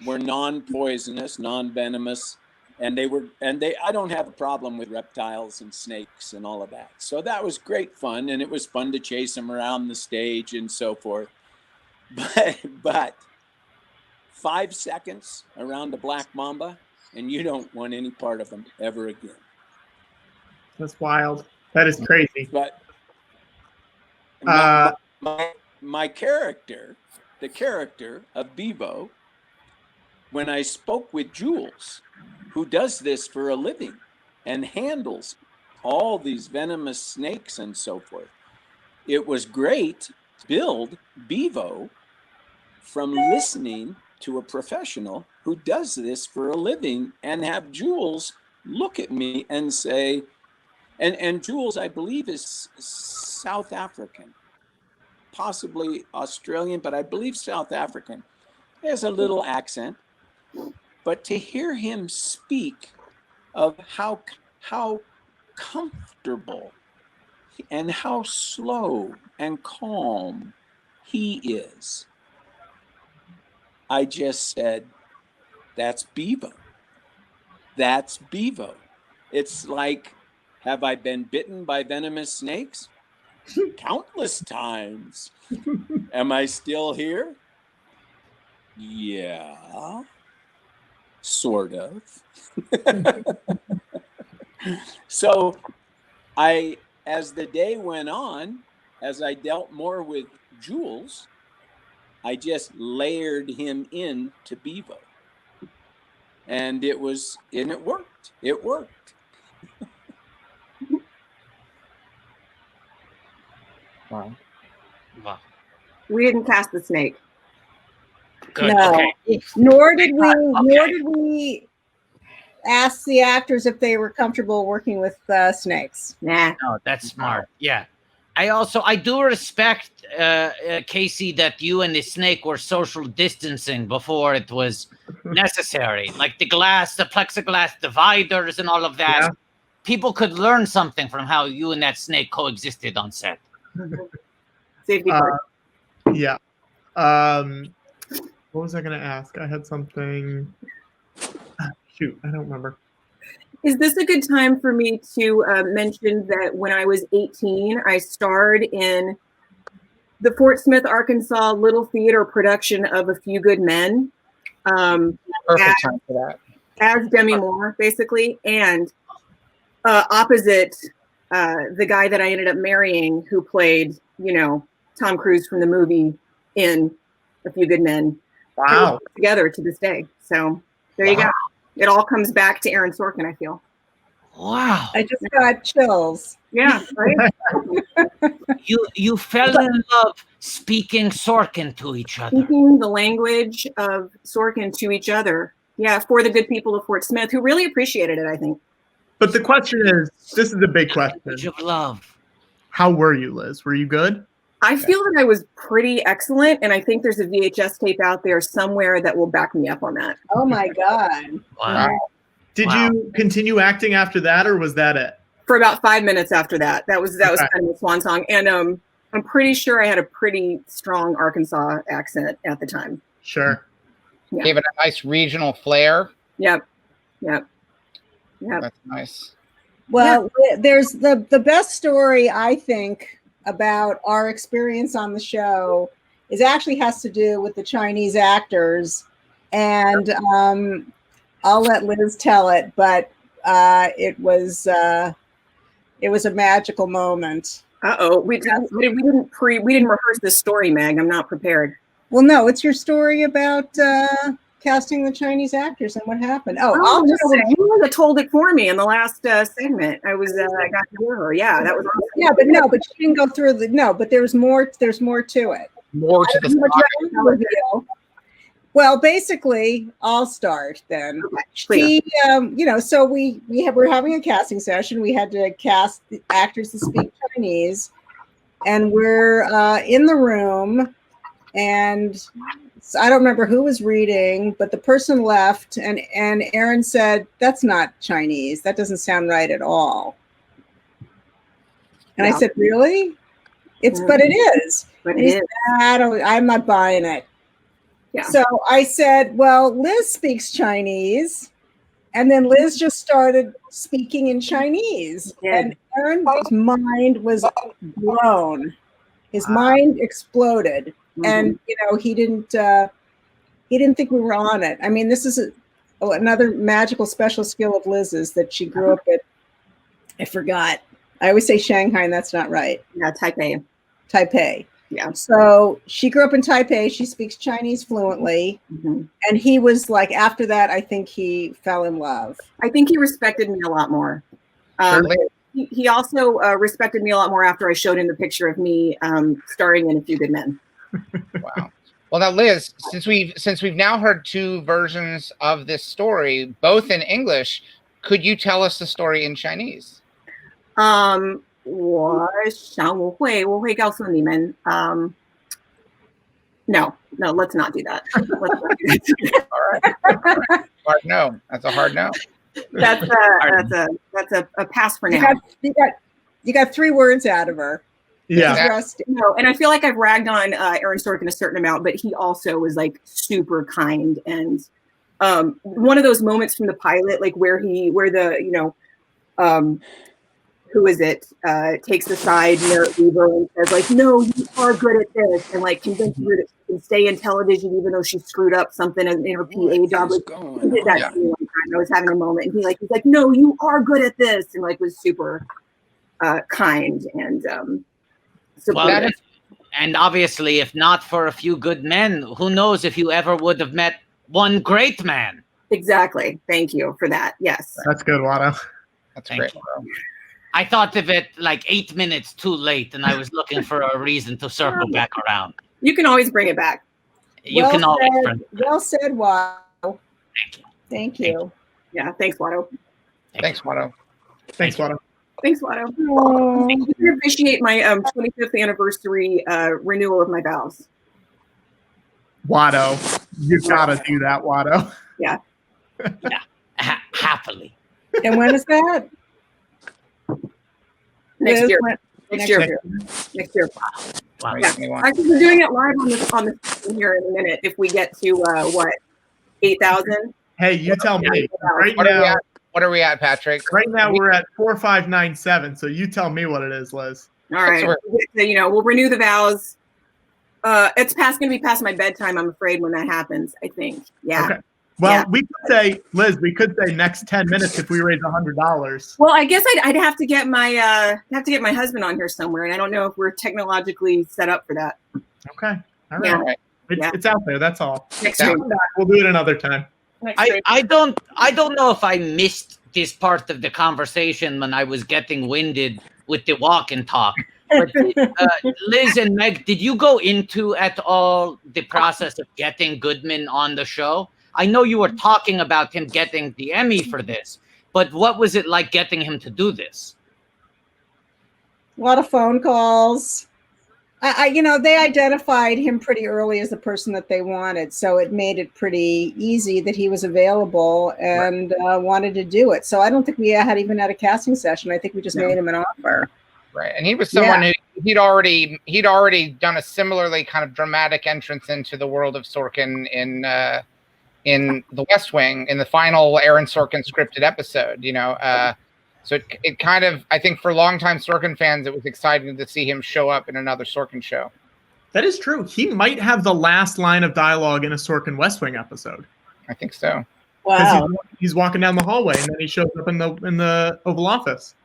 S17: were non-poisonous, non-venomous, and I don't have a problem with reptiles and snakes and all of that. So that was great fun, and it was fun to chase them around the stage and so forth. But 5 seconds around a black mamba, and you don't want any part of them ever again.
S3: That's wild. That is crazy.
S17: But my character, the character of Bevo, when I spoke with Jules, who does this for a living and handles all these venomous snakes and so forth, it was great to build Bevo from listening to a professional who does this for a living and have Jules look at me and say, and Jules, I believe, is South African, possibly Australian, but I believe South African. He has a little accent. But to hear him speak of how comfortable and how slow and calm he is, I just said, that's Bevo. That's Bevo. It's like, have I been bitten by venomous snakes? Countless times. Am I still here? Yeah. Sort of. So as the day went on, as I dealt more with Jules, I just layered him in to Bevo. And it worked. It worked.
S7: Wow.
S5: Wow.
S15: We didn't cast the snake.
S5: Good.
S16: No,
S5: Okay.
S16: nor did we ask the actors if they were comfortable working with snakes.
S15: Nah.
S5: No, that's smart. Yeah. I do respect, Casey, that you and the snake were social distancing before it was necessary. Like the plexiglass dividers and all of that.
S3: Yeah.
S5: People could learn something from how you and that snake coexisted on set.
S15: Safety
S3: Yeah. What was I going to ask? I had something. Shoot, I don't remember.
S15: Is this a good time for me to mention that when I was 18, I starred in the Fort Smith, Arkansas Little Theater production of A Few Good Men?
S7: Perfect time for that.
S15: As Demi Moore, basically, and opposite the guy that I ended up marrying, who played, Tom Cruise from the movie in A Few Good Men.
S3: Wow.
S15: Together to this day. So there you go. It all comes back to Aaron Sorkin, I feel.
S5: Wow.
S16: I just got chills.
S15: Yeah, right?
S5: You fell in love speaking Sorkin to each other.
S15: Speaking the language of Sorkin to each other. Yeah, for the good people of Fort Smith, who really appreciated it, I think.
S3: But the question is, this is the big question.
S5: Language of love.
S3: How were you, Liz? Were you good?
S15: I feel that I was pretty excellent, and I think there's a VHS tape out there somewhere that will back me up on that.
S16: Oh my God.
S5: Wow.
S3: Did you continue acting after that, or was that it?
S15: For about 5 minutes after that. That was kind of a swan song. And I'm pretty sure I had a pretty strong Arkansas accent at the time.
S3: Sure.
S15: Yeah.
S7: Gave it a nice regional flair.
S15: Yep.
S7: That's nice.
S16: Well, there's the best story, I think, about our experience on the show is actually has to do with the Chinese actors, and I'll let Liz tell it, but it was a magical moment.
S15: We didn't rehearse this story, Meg. I'm not prepared.
S16: Well, no, it's your story about casting the Chinese actors and what happened. I'll just say,
S15: you told it for me in the last segment. I got to hear her. Yeah, that was awesome.
S16: Yeah, but she didn't go through but there's more to it.
S7: More to the story.
S16: Well, basically, I'll start then.
S15: Please.
S16: So we're having a casting session. We had to cast the actors to speak Chinese, and we're in the room, and I don't remember who was reading, but the person left, and Aaron said, "That's not Chinese. That doesn't sound right at all." And I said, "Really? But it is."
S15: But
S16: and he said, I'm not buying it.
S15: Yeah.
S16: So I said, "Well, Liz speaks Chinese." And then Liz just started speaking in Chinese. And Aaron's mind was blown. His mind exploded. And he didn't think we were on it. I mean, this is another magical special skill of Liz's that she grew up at. I forgot. I always say Shanghai, and that's not right.
S15: Yeah,
S16: Taipei.
S15: Yeah.
S16: So she grew up in Taipei. She speaks Chinese fluently. And he was like, after that, I think he fell in love.
S15: I think he respected me a lot more. He also respected me a lot more after I showed him the picture of me starring in A Few Good Men.
S7: Wow. Well, now, Liz, since we've now heard two versions of this story, both in English, could you tell us the story in Chinese?
S15: 我会告诉你们. No, let's not do that.
S7: All right. Hard no. That's a hard no.
S15: That's a pass for now.
S16: You got 3 words out of her.
S3: Yeah.
S15: No, and I feel like I've ragged on Aaron Sorkin a certain amount, but he also was like super kind. And one of those moments from the pilot, like where the who is it, takes the side Merritt Weaver and says like, "No, you are good at this," and like convinces her that she can stay in television even though she screwed up something in her PA job. Like, he did that to me one time. I was having a moment, and he's like, "No, you are good at this," and like was super kind. And
S5: Well, and obviously, if not for a few good men, who knows if you ever would have met one great man.
S15: Exactly. Thank you for that. Yes.
S3: That's good, Watto.
S7: That's
S5: Thank
S7: great.
S5: you. I thought of it like 8 minutes too late, and I was looking for a reason to circle back around.
S15: You can always bring it back.
S5: You can always bring it back.
S16: Well said, Watto.
S5: Thank you.
S16: Thank you.
S15: Yeah. Thanks, Watto.
S7: Thanks, Watto.
S3: Thanks, Watto.
S15: Thanks, Watto. I appreciate my 25th anniversary renewal of my vows.
S3: Watto, you gotta do that, Watto.
S15: Yeah.
S5: Yeah. Happily.
S16: And when is that?
S15: Next
S16: Liz,
S15: year.
S16: when-
S15: Next year. Next year. Yeah. Actually, we're doing it live on the screen here in a minute. If we get to what 8,000.
S3: Hey, you tell me. Right
S7: What
S3: now,
S7: are we at, Patrick?
S3: right now we're at 4597. So you tell me what it is, Liz.
S15: All right. So, we'll renew the vows. It's going to be past my bedtime, I'm afraid, when that happens, I think. Yeah.
S3: Okay. Well, we could say, Liz, we could say next 10 minutes if we raise $100.
S15: Well, I guess I'd have to get my husband on here somewhere, and I don't know if we're technologically set up for that.
S3: Okay. All right.
S15: Yeah.
S3: It's out there. That's all.
S15: Next time.
S3: We'll do it another time.
S5: I don't know if I missed this part of the conversation when I was getting winded with the walk and talk. But Liz and Meg, did you go into at all the process of getting Goodman on the show? I know you were talking about him getting the Emmy for this, but what was it like getting him to do this?
S16: A lot of phone calls. They identified him pretty early as the person that they wanted, so it made it pretty easy that he was available and wanted to do it. So I don't think we had a casting session. I think we just made him an offer.
S7: Right, and he was someone who he'd already done a similarly kind of dramatic entrance into the world of Sorkin in The West Wing, in the final Aaron Sorkin scripted episode. So it kind of, I think for longtime Sorkin fans, it was exciting to see him show up in another Sorkin show.
S3: That is true. He might have the last line of dialogue in a Sorkin West Wing episode.
S7: I think so.
S16: Wow.
S3: He's walking down the hallway and then he shows up in the Oval Office.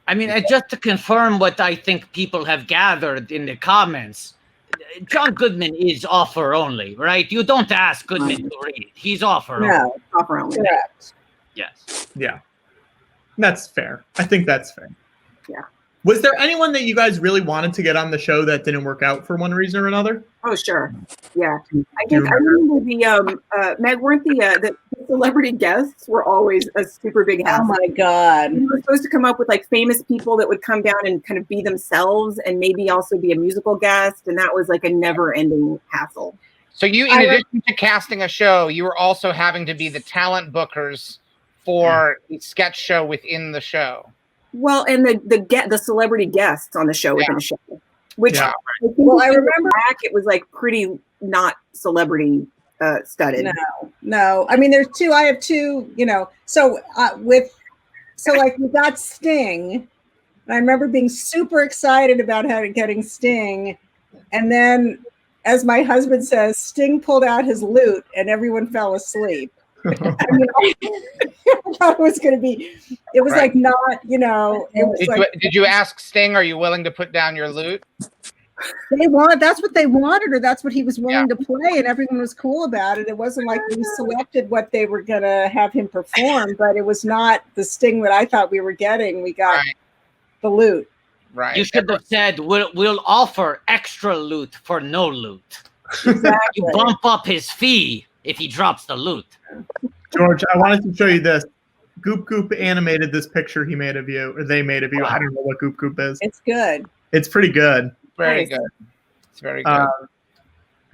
S5: I mean, just to confirm what I think people have gathered in the comments, John Goodman is offer only, right? You don't ask Goodman to read. He's offer only.
S15: No, offer only.
S16: Correct.
S5: Yes.
S3: Yeah. That's fair. I think that's fair.
S15: Yeah.
S3: Was there anyone that you guys really wanted to get on the show that didn't work out for one reason or another?
S15: Oh, sure. Yeah. I remember the Meg, weren't the celebrity guests were always a super big hassle.
S16: Oh my God.
S15: We were supposed to come up with like famous people that would come down and kind of be themselves and maybe also be a musical guest. And that was like a never ending hassle.
S7: So you, in addition to casting a show, you were also having to be the talent bookers for the sketch show within the show.
S15: Well, and the celebrity guests on the show within the show, which I remember back, it was like pretty not celebrity studded.
S16: No. I mean, I have two. So like we got Sting, and I remember being super excited about getting Sting, and then, as my husband says, Sting pulled out his lute, and everyone fell asleep. I thought it was going to be. It was like not, it was
S7: Did you ask Sting, are you willing to put down your lute?
S16: That's what they wanted, or that's what he was willing to play, and everyone was cool about it. It wasn't like we selected what they were going to have him perform, but it was not the Sting that I thought we were getting. We got the lute.
S7: Right.
S5: You should have said, we'll offer extra loot for no loot.
S16: Exactly.
S5: You bump up his fee if he drops the loot.
S3: George, I wanted to show you this. Goop Goop animated this picture he made of you, or they made of you. Wow. I don't know what Goop Goop is.
S16: It's good.
S3: It's pretty good.
S7: Very good. It's very good.
S3: I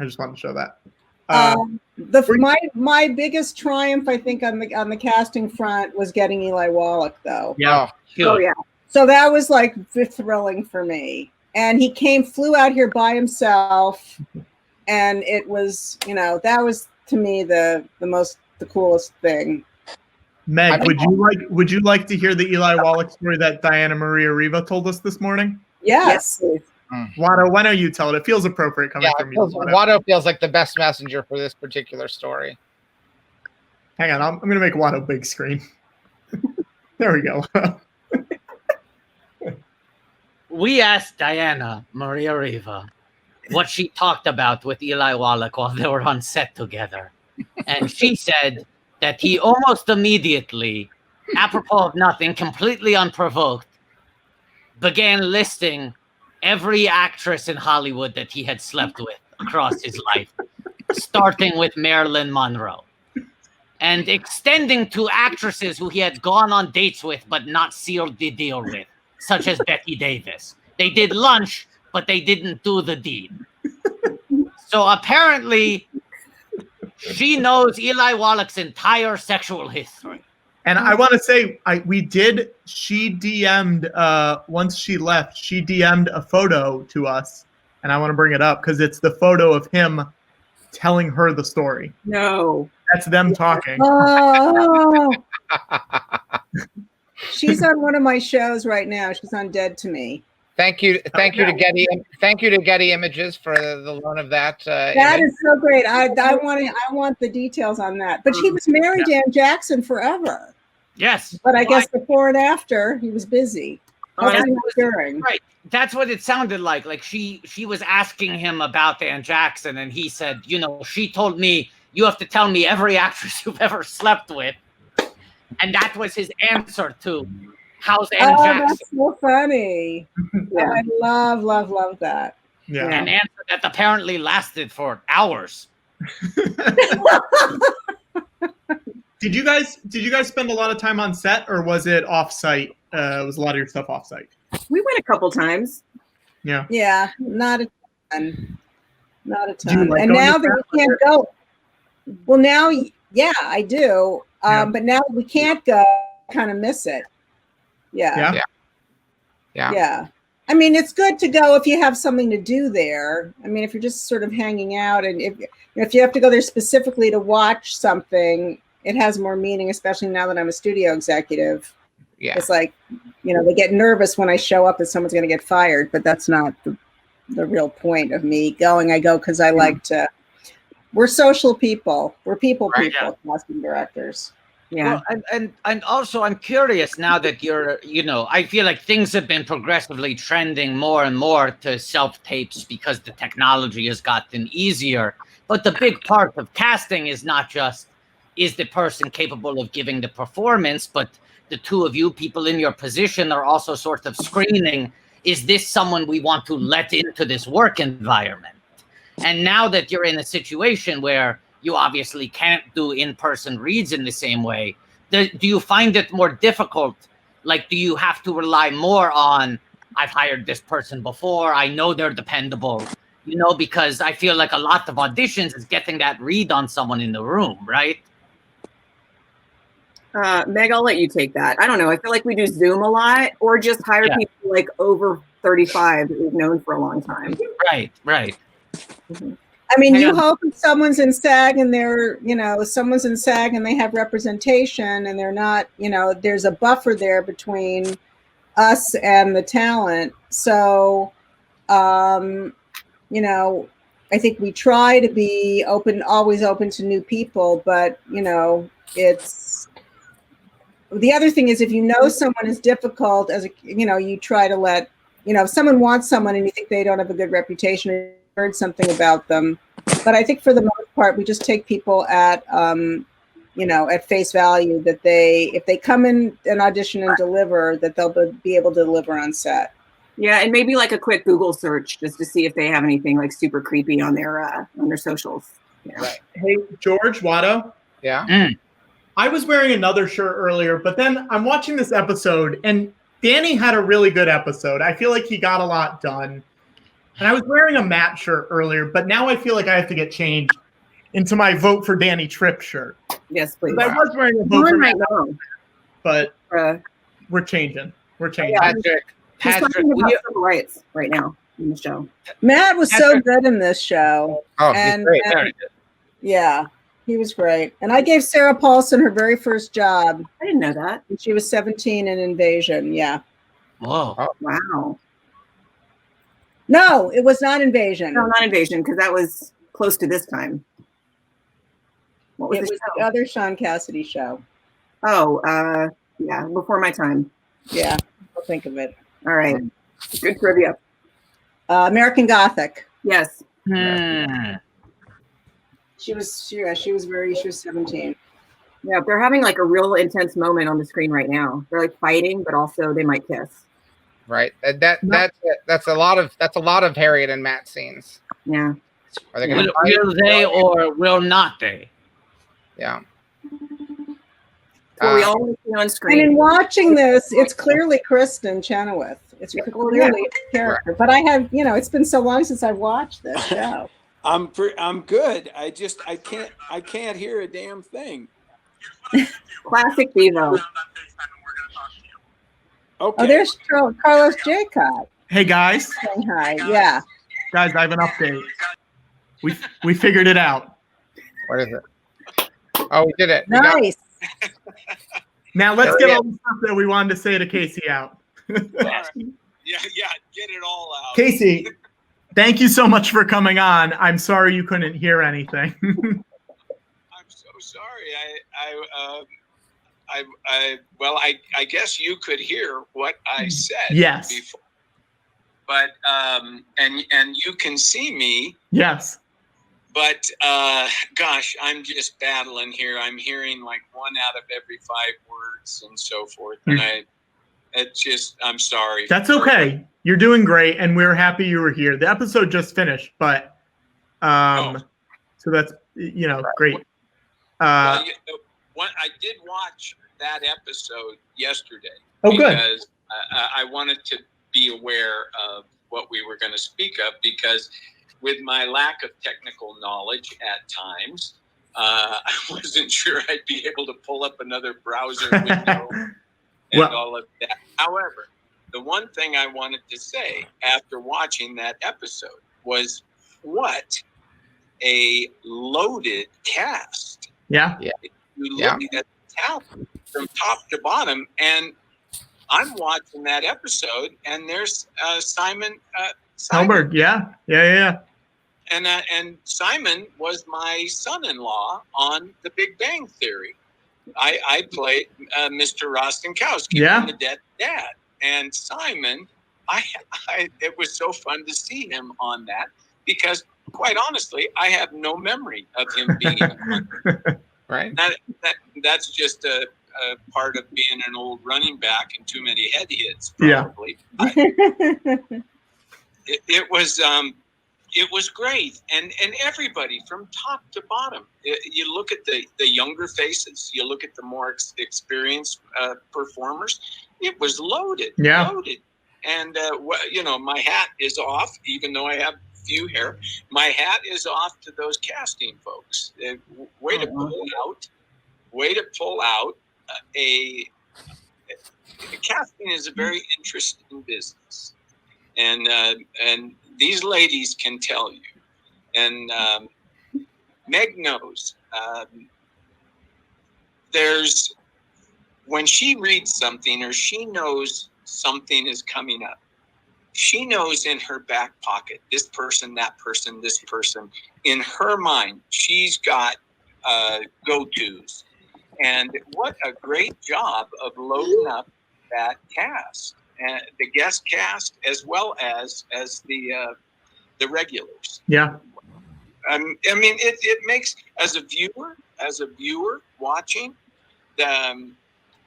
S3: just wanted to show that.
S16: My biggest triumph, I think, on the casting front was getting Eli Wallach, though.
S3: Yeah.
S15: Oh yeah.
S16: So that was like thrilling for me. And he flew out here by himself, and it was, that was to me the coolest thing.
S3: Meg, would you like to hear the Eli Wallach story that Diana Maria Riva told us this morning?
S16: Yes.
S3: Watto, why don't you tell it? It feels appropriate coming from you.
S7: Watto feels like the best messenger for this particular story.
S3: Hang on, I'm going to make Watto big screen. There we go.
S5: we asked Diana Maria Riva what she talked about with Eli Wallach while they were on set together. And she said that he almost immediately, apropos of nothing, completely unprovoked, began listing every actress in Hollywood that he had slept with across his life, starting with Marilyn Monroe, and extending to actresses who he had gone on dates with but not sealed the deal with, such as Bette Davis. They did lunch, but they didn't do the deed. So apparently, she knows Eli Wallach's entire sexual history.
S3: And I want to say, she DM'd, once she left, she DM'd a photo to us. And I want to bring it up because it's the photo of him telling her the story.
S15: No.
S3: That's them talking.
S16: Oh. She's on one of my shows right now. She's on Dead to Me.
S7: Thank you to Getty Images for the loan of that.
S16: That
S7: image.
S16: is so great. I want the details on that. But he was married to Ann Jackson forever.
S5: Yes.
S16: But I guess before and after he was busy.
S5: Right. That's what it sounded like. Like she was asking him about Ann Jackson, and he said, she told me you have to tell me every actress you've ever slept with. And that was his answer to how's Ann Jackson.
S16: That's so funny.
S3: Yeah.
S16: I love that.
S3: Yeah.
S5: An answer that apparently lasted for hours.
S3: Did you guys spend a lot of time on set, or was it off-site? Was a lot of your stuff off-site?
S15: We went a couple times.
S3: Yeah.
S16: Yeah, not a ton. Not a
S3: Do you
S16: ton.
S3: like
S16: And
S3: going
S16: now
S3: to
S16: that we can't go, well, now, yeah, I do. But now that we can't go, I kind of miss it. Yeah. Yeah. I mean, it's good to go if you have something to do there. I mean, if you're just sort of hanging out, and if you have to go there specifically to watch something, it has more meaning, especially now that I'm a studio executive.
S7: Yeah.
S16: It's like, they get nervous when I show up that someone's going to get fired, but that's not the real point of me going. I go because I like to. We're social people. We're people, casting directors.
S5: Yeah. Well, and also I'm curious now that you're, I feel like things have been progressively trending more and more to self-tapes because the technology has gotten easier. But the big part of casting is not just, is the person capable of giving the performance, but the two of you people in your position are also sort of screening, is this someone we want to let into this work environment? And now that you're in a situation where you obviously can't do in-person reads in the same way, do you find it more difficult? Like, do you have to rely more on, I've hired this person before, I know they're dependable, because I feel like a lot of auditions is getting that read on someone in the room, right?
S15: Meg, I'll let you take that. I don't know. I feel like we do Zoom a lot, or just hire people like over 35 that we've known for a long time.
S5: Right.
S15: Mm-hmm.
S16: I mean, you hope if someone's in SAG and someone's in SAG and they have representation and they're not, there's a buffer there between us and the talent. So, I think we try to be always open to new people, but, it's, the other thing is if someone is difficult you try to let, if someone wants someone and you think they don't have a good reputation, or heard something about them. But I think for the most part, we just take people at, at face value, that if they come in an audition and deliver, that they'll be able to deliver on set.
S15: Yeah, and maybe like a quick Google search just to see if they have anything like super creepy on their socials. Yeah.
S3: Right. Hey, George, Watto.
S7: Yeah.
S3: I was wearing another shirt earlier, but then I'm watching this episode, and Danny had a really good episode. I feel like he got a lot done. And I was wearing a Matt shirt earlier, but now I feel like I have to get changed into my vote for Danny Tripp shirt.
S15: Yes, please.
S3: I was wearing a vote for Matt, but we're changing.
S15: Patrick, he's talking about civil rights right now in the show.
S16: Matt was so good in this show.
S7: Oh,
S16: and,
S7: he's great.
S16: and yeah, he was great. And I gave Sarah Paulson her very first job.
S15: I didn't know that.
S16: And she was 17 in Invasion. Yeah.
S5: Whoa.
S15: Oh, wow.
S16: No, it was not Invasion.
S15: No, not Invasion, because that was close to this time. What was
S16: it? Was the other Sean Cassidy show.
S15: Oh, yeah, before my time.
S16: Yeah, I'll think of it.
S15: All right. Good trivia.
S16: American Gothic.
S15: Yes.
S16: She was 17.
S15: Yeah, they're having like a real intense moment on the screen right now. They're like fighting, but also they might kiss.
S7: Right. That's a lot of Harriet and Matt scenes.
S15: Yeah.
S7: Are they going to
S5: will they or will not they?
S7: Yeah.
S15: So we all want to see on screen.
S16: And in watching this, it's clearly Kristen Chenoweth. It's clearly a character. But I have, it's been so long since I've watched this show.
S17: I'm good. I can't hear a damn thing.
S15: Classic Devo.
S17: Okay.
S16: Oh, there's Carlos Jacob.
S3: Hey guys.
S16: Saying hi. Yeah.
S3: Guys, I have an update. We figured it out.
S7: What is it? Oh, we did it.
S16: Nice.
S3: Now let's get all the stuff that we wanted to say to Casey out.
S18: Yeah, get it all out.
S3: Casey, thank you so much for coming on. I'm sorry you couldn't hear anything.
S18: I'm so sorry. I guess you could hear what I said.
S3: Yes.
S18: Before. But and you can see me.
S3: Yes.
S18: But gosh, I'm just battling here. I'm hearing like 1 out of every 5 words and so forth. And I'm sorry.
S3: That's okay. You're doing great, and we're happy you were here. The episode just finished, but so that's great.
S18: I did watch that episode yesterday.
S3: Oh, good.
S18: Because I wanted to be aware of what we were going to speak of, because with my lack of technical knowledge at times, I wasn't sure I'd be able to pull up another browser window and all of that. However, the one thing I wanted to say after watching that episode was what a loaded cast.
S3: Yeah.
S18: You look at the talent from top to bottom, and I'm watching that episode, and there's Simon.
S3: Helberg, yeah.
S18: And Simon was my son-in-law on The Big Bang Theory. I played Mr. Rostenkowski, the dead dad. And Simon, it was so fun to see him on that, because quite honestly, I have no memory of him being on.
S7: Right.
S18: That's just a part of being an old running back and too many head hits, probably. It was great, and everybody from top to bottom. You look at the younger faces, you look at the more experienced performers. It was loaded, loaded, and my hat is off, even though I have few hair. My hat is off to those casting folks. Way to pull out. Casting is a very interesting business, and these ladies can tell you, and Meg knows. There's when she reads something or she knows something is coming up, she knows in her back pocket, this person, that person, this person. In her mind, she's got go-tos. And what a great job of loading up that cast, and the guest cast as well as the regulars.
S3: Yeah.
S18: I mean, it makes as a viewer watching.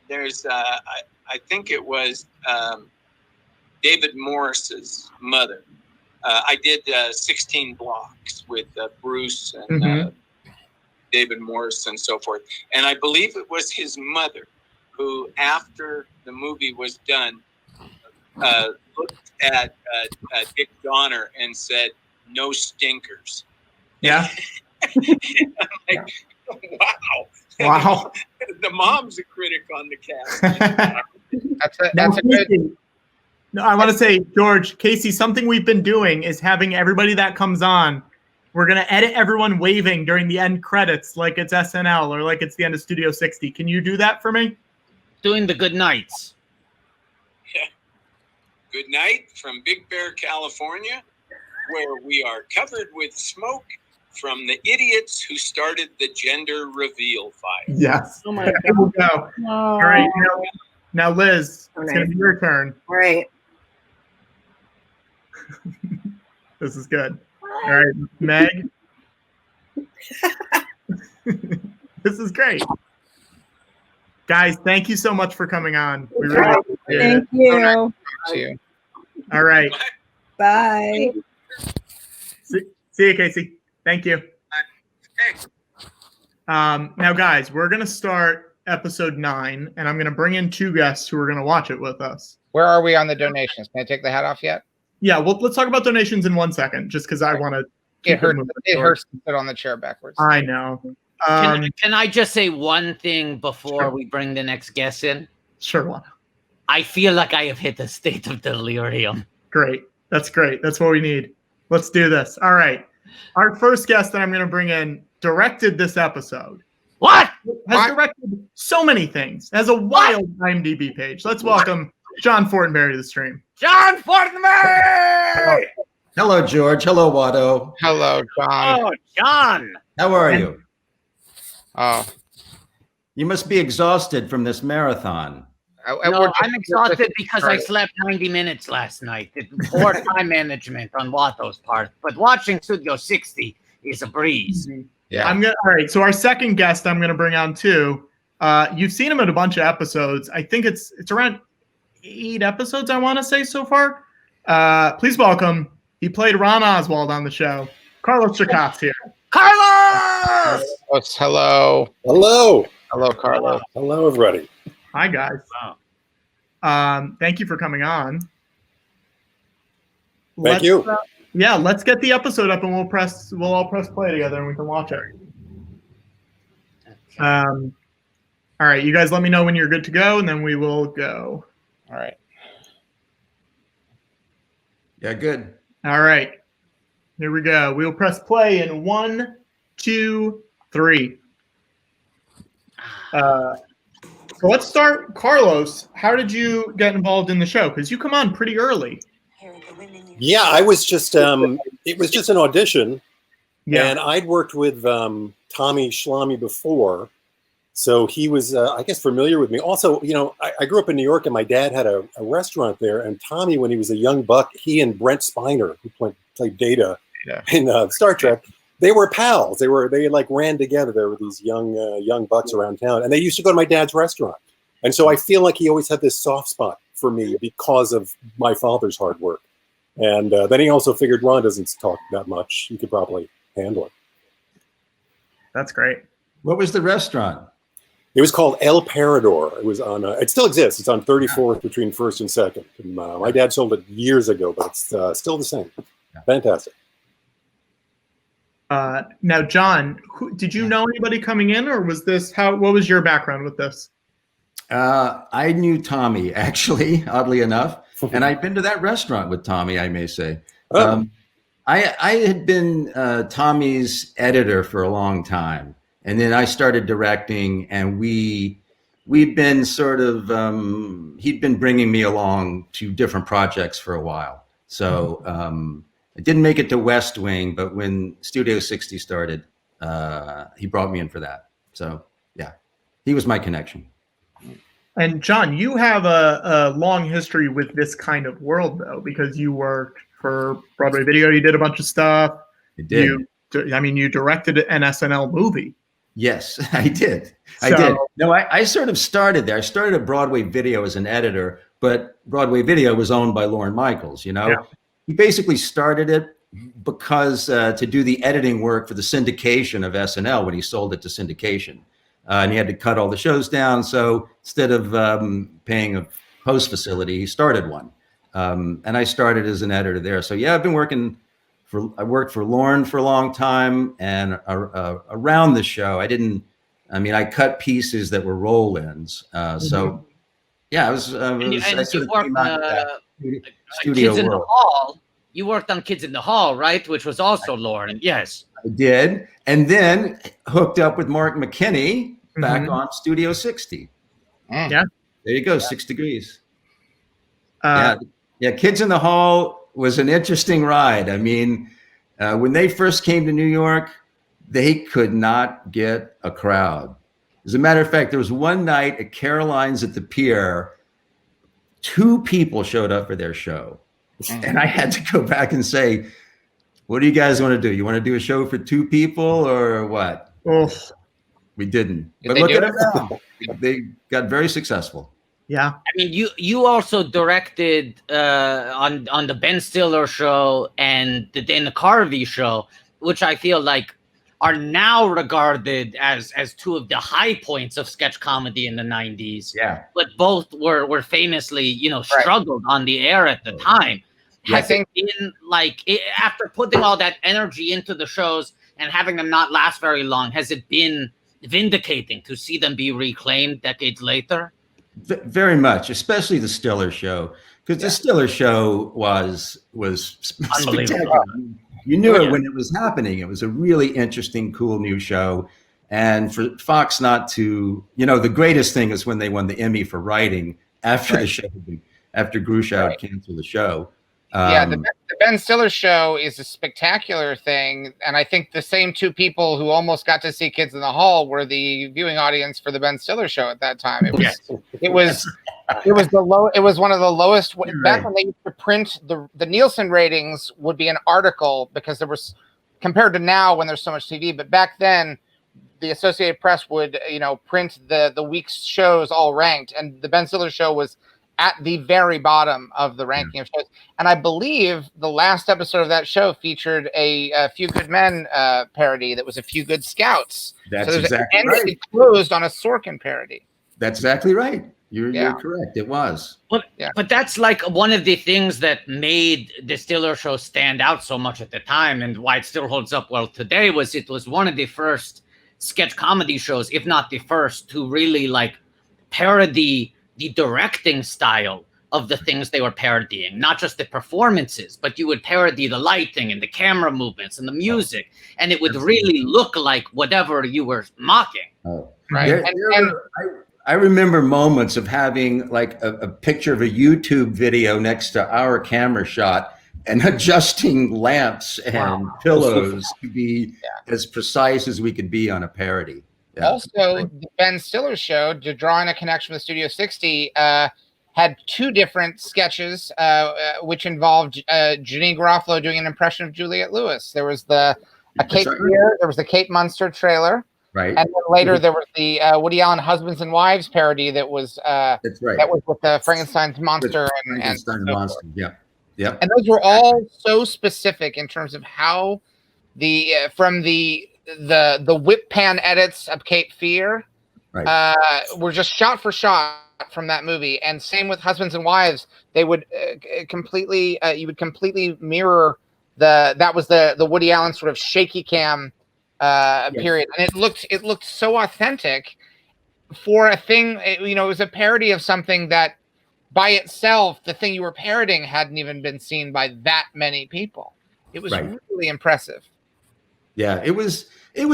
S18: There's I think it was David Morris's mother. I did 16 blocks with Bruce and David Morris and so forth. And I believe it was his mother who, after the movie was done, looked at Dick Donner and said, "No stinkers."
S3: Yeah.
S18: I'm like, wow. The mom's a critic on the cast.
S3: That's a good. No, I want to say, George, Casey, something we've been doing is having everybody that comes on, we're going to edit everyone waving during the end credits like it's SNL or like it's the end of Studio 60. Can you do that for me?
S5: Doing the good nights.
S18: Yeah. Good night from Big Bear, California, where we are covered with smoke from the idiots who started the gender reveal fire.
S3: Yes.
S16: Oh my
S3: Here we go.
S16: Oh.
S3: All right. Now, Liz, it's going to be your turn.
S15: All right.
S3: This is good. All right, Meg. This is great. Guys, thank you so much for coming on. We really appreciate
S16: Thank
S3: it.
S16: you.
S7: See you.
S3: All right.
S16: Bye.
S3: See you, Casey. Thank you. Now, guys, we're going to start episode 9, and I'm going to bring in 2 guests who are going to watch it with us.
S7: Where are we on the donations? Can I take the hat off yet?
S3: Yeah, well, let's talk about donations in 1 second, just because I want to.
S7: It hurts to sit on the chair backwards.
S3: I know.
S5: Can I just say one thing before we bring the next guest in?
S3: Sure, one.
S5: I feel like I have hit a state of delirium.
S3: Great. That's great. That's what we need. Let's do this. All right. Our first guest that I'm going to bring in directed this episode.
S5: What?
S3: Has directed so many things. Has a wild IMDb page. Let's welcome John Fortenberry to the stream.
S5: John Fortenberry!
S19: Hello, George. Hello, Watto.
S7: Hello, John.
S5: Oh, John.
S19: How are you?
S7: Oh.
S19: You must be exhausted from this marathon.
S5: No, I'm exhausted because I slept 90 minutes last night. It's poor time management on Watto's part. But watching Studio 60 is a breeze.
S3: Yeah. All right. So our second guest I'm gonna bring on too. You've seen him in a bunch of episodes. I think it's around 8 episodes, I want to say so far. Please welcome. He played Ron Oswald on the show. Carlos Chakot's here.
S5: Carlos!
S7: Hello.
S20: Hello.
S7: Hello, Carlos.
S20: Hello, everybody.
S3: Hi, guys. Thank you for coming on.
S20: Thank you.
S3: Yeah, let's get the episode up and we'll all press play together and we can watch it. All right, you guys let me know when you're good to go and then we will go.
S7: All right.
S19: Yeah, good.
S3: All right. Here we go. We'll press play in 1, 2, 3. So let's start. Carlos, how did you get involved in the show? Because you come on pretty early.
S20: Yeah, I was just it was just an audition.
S3: Yeah.
S20: And I'd worked with Tommy Schlamme before. So he was, I guess, familiar with me. Also, you know, I grew up in New York and my dad had a restaurant there. And Tommy, when he was a young buck, he and Brent Spiner, who played Data in Star Trek, they were pals. They like ran together. There were these young bucks around town. And they used to go to my dad's restaurant. And so I feel like he always had this soft spot for me because of my father's hard work. And then he also figured Ron doesn't talk that much. He could probably handle it.
S3: That's great.
S19: What was the restaurant?
S20: It was called El Parador. It was on. It still exists. It's on 34th between 1st and 2nd. And, my dad sold it years ago, but it's still the same. Fantastic.
S3: Now, John, did you know anybody coming in, or was this what was your background with this?
S19: I knew Tommy, actually, oddly enough, and I'd been to that restaurant with Tommy, I may say.
S20: Oh.
S19: I had been Tommy's editor for a long time. And then I started directing, and we'd been sort of, he'd been bringing me along to different projects for a while. So I didn't make it to West Wing, but when Studio 60 started, he brought me in for that. So yeah, he was my connection.
S3: And John, you have a long history with this kind of world, though, because you worked for Broadway Video. You did a bunch of stuff.
S19: I did.
S3: You directed an SNL movie.
S19: Yes, I did. I did. No, I sort of started there. I started at Broadway Video as an editor, but Broadway Video was owned by Lorne Michaels, you know? Yeah. He basically started it because to do the editing work for the syndication of SNL when he sold it to syndication. And he had to cut all the shows down. So instead of paying a post facility, he started one. And I started as an editor there. So yeah, I've been working I worked for Lorne for a long time, and around the show, I cut pieces that were roll-ins. So yeah, I was
S5: you worked
S19: studio
S5: Kids in the
S19: world.
S5: Hall. You worked on Kids in the Hall, right? Which was also Lorne. Yes.
S19: I did. And then hooked up with Mark McKinney back on Studio 60.
S3: Yeah.
S19: There you go, 6 degrees. Yeah, Kids in the Hall was an interesting ride. I mean, when they first came to New York, they could not get a crowd. As a matter of fact, there was one night at Caroline's at the Pier, 2 people showed up for their show. And I had to go back and say, what do you guys want to do? You want to do a show for 2 people or what? We didn't. But look at it now. They got very successful.
S3: Yeah.
S5: I mean, you also directed on the Ben Stiller show and the Dana Carvey show, which I feel like are now regarded as 2 of the high points of sketch comedy in the 90s.
S19: Yeah.
S5: But both were famously, struggled on the air at the time.
S19: Yeah.
S5: Has it been like, after putting all that energy into the shows and having them not last very long, has it been vindicating to see them be reclaimed decades later?
S19: Very much, especially the Stiller show, because the Stiller show was spectacular. You knew it when it was happening. It was a really interesting, cool new show. And for Fox not to, the greatest thing is when they won the Emmy for writing after the show, after Grushow canceled the show.
S7: The Ben Stiller show is a spectacular thing, and I think the same 2 people who almost got to see Kids in the Hall were the viewing audience for the Ben Stiller show at that time. It was one of the lowest. Back when they used to print the Nielsen ratings would be an article, because there was, compared to now when there's so much TV, but back then the Associated Press would print the week's shows all ranked, and the Ben Stiller show was at the very bottom of the ranking of shows. And I believe the last episode of that show featured a Few Good Men parody that was A Few Good Scouts.
S19: That's exactly right.
S7: It closed on a Sorkin parody.
S19: That's exactly right. You're correct. It was.
S5: But that's like one of the things that made the Stiller show stand out so much at the time, and why it still holds up well today, was it was one of the first sketch comedy shows, if not the first, to really like parody the directing style of the things they were parodying, not just the performances, but you would parody the lighting and the camera movements and the music, and it would really look like whatever you were mocking.
S7: Right.
S19: I remember moments of having like a picture of a YouTube video next to our camera shot and adjusting lamps and pillows to be as precise as we could be on a parody. Yeah.
S7: Also, the Ben Stiller show, to draw in a connection with Studio 60, had 2 different sketches, which involved Janine Garofalo doing an impression of Juliette Lewis. There was the Kate there was the Kate Munster trailer,
S19: right?
S7: And then later there was the Woody Allen Husbands and Wives parody that was that was with the Frankenstein's monster and
S19: monster. Yeah.
S7: And those were all so specific in terms of how the from the whip pan edits of Cape Fear were just shot for shot from that movie. And same with Husbands and Wives. They would completely you would completely mirror that was the Woody Allen sort of shaky cam period, and it looked so authentic for a thing. It was a parody of something that by itself, the thing you were parodying hadn't even been seen by that many people. It was really impressive.
S19: Yeah, it was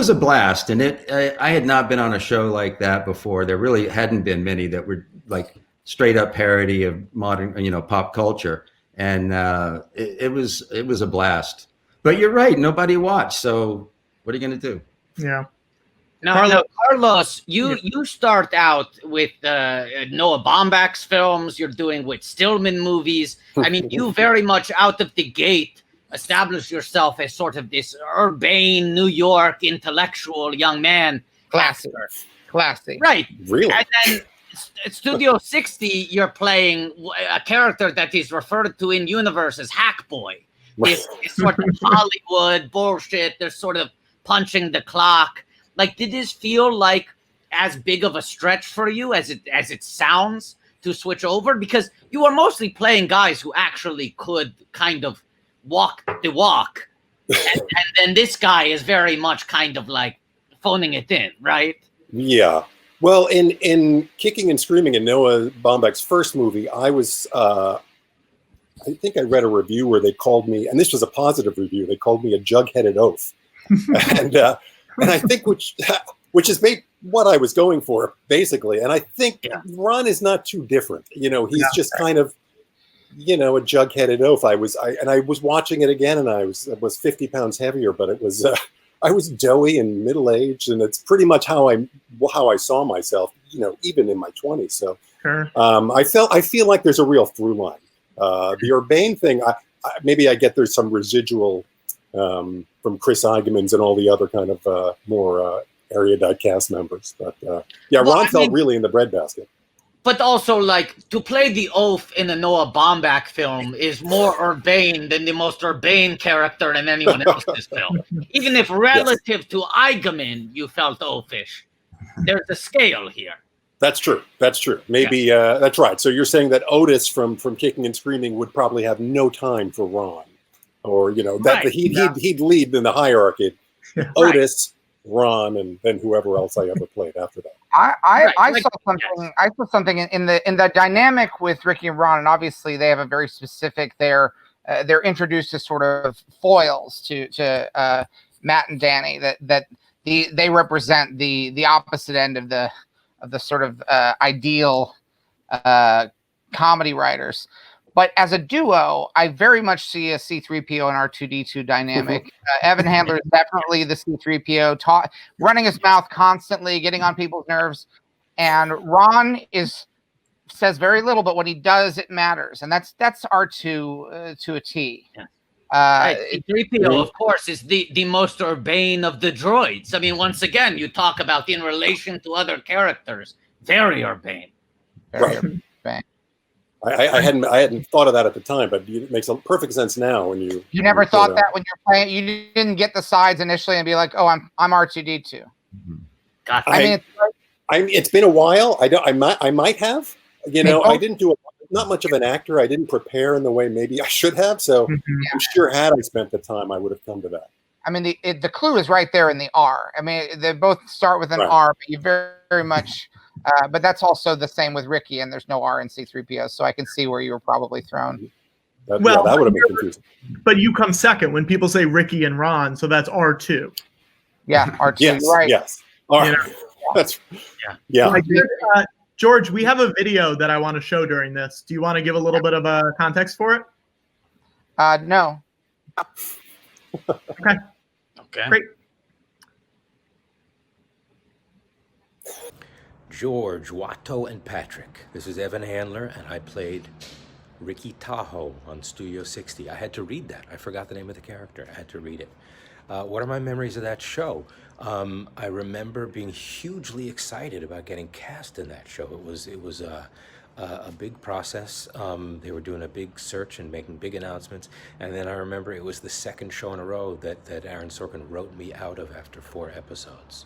S19: a blast, and I had not been on a show like that before. There really hadn't been many that were like straight up parody of modern, pop culture, and it was a blast. But you're right, nobody watched. So what are you going to do?
S3: Yeah.
S5: Now, Carlos, you start out with Noah Baumbach's films. You're doing with Stillman movies. I mean, you very much out of the gate establish yourself as sort of this urbane New York intellectual young man.
S7: Classy.
S5: Right.
S20: Really?
S5: And then Studio 60, you're playing a character that is referred to in universe as Hack Boy. This sort of Hollywood bullshit. They're sort of punching the clock. Like, did this feel like as big of a stretch for you as it sounds to switch over? Because you were mostly playing guys who actually could kind of walk the walk. And then this guy is very much kind of like phoning it in, right?
S20: Yeah. Well, in Kicking and Screaming in Noah Baumbach's first movie, I was, I think I read a review where they called me, and this was a positive review, they called me a jug-headed oaf. And I think which is what I was going for, basically. And I think Ron is not too different. He's just kind of, a jug-headed oaf. I was watching it again, and I was 50 pounds heavier, but it was I was doughy and middle-aged, and it's pretty much how I saw myself, even in my 20s. So
S3: sure.
S20: I feel like there's a real through line The urbane thing, maybe I get there's some residual from Chris Eigenmann's and all the other kind of more erudite cast members. But yeah,
S5: Well,
S20: Ron
S5: I
S20: felt
S5: mean-
S20: really in the breadbasket.
S5: But also, like, to play the oaf in a Noah Baumbach film is more urbane than the most urbane character in anyone else's film. Even if relative to Eigenmann, you felt oafish. There's a scale here.
S20: That's true. That's true. Maybe that's right. So you're saying that Otis from Kicking and Screaming would probably have no time for Ron, or you know that
S5: Right.
S20: he'd lead in the hierarchy. Otis, Ron, and then whoever else I ever played after that.
S7: I saw something in the dynamic with Ricky and Ron, and obviously they have a very specific. They're introduced as sort of foils to Matt and Danny. They represent the opposite end of the sort of ideal comedy writers. But as a duo, I very much see a C-3PO and R2-D2 dynamic. Evan Handler is definitely the C-3PO, running his mouth constantly, getting on people's nerves. And Ron says very little, but when he does, it matters. And that's R2 to a T.
S5: Right. C-3PO, of course, is the most urbane of the droids. I mean, once again, you talk about in relation to other characters, very urbane.
S20: Right. I hadn't thought of that at the time, but it makes perfect sense now when you.
S7: You never thought that when you're playing. You didn't get the sides initially and be like, "Oh, I'm R2-D2."
S5: Gotcha.
S20: It's been a while. I might have. You know, I didn't do not much of an actor. I didn't prepare in the way maybe I should have. So I'm sure had I spent the time, I would have come to that.
S7: I mean, the clue is right there in the R. I mean, they both start with an R, but you very, very much. But that's also the same with Ricky, and there's no R in C-3PO, so I can see where you were probably thrown.
S20: That would have been confusing.
S3: But you come second when people say Ricky and Ron, so that's R2.
S7: Yeah, R2.
S20: Yes,
S7: right.
S20: yes. All right. That's yeah.
S3: George, we have a video that I want to show during this. Do you want to give a little bit of a context for it?
S7: No.
S3: Okay. Great.
S21: George, Watto, and Patrick. This is Evan Handler, and I played Ricky Tahoe on Studio 60. I had to read that. I forgot the name of the character. I had to read it. What are my memories of that show? I remember being hugely excited about getting cast in that show. It was a big process. They were doing a big search and making big announcements. And then I remember it was the second show in a row that Aaron Sorkin wrote me out of after 4 episodes.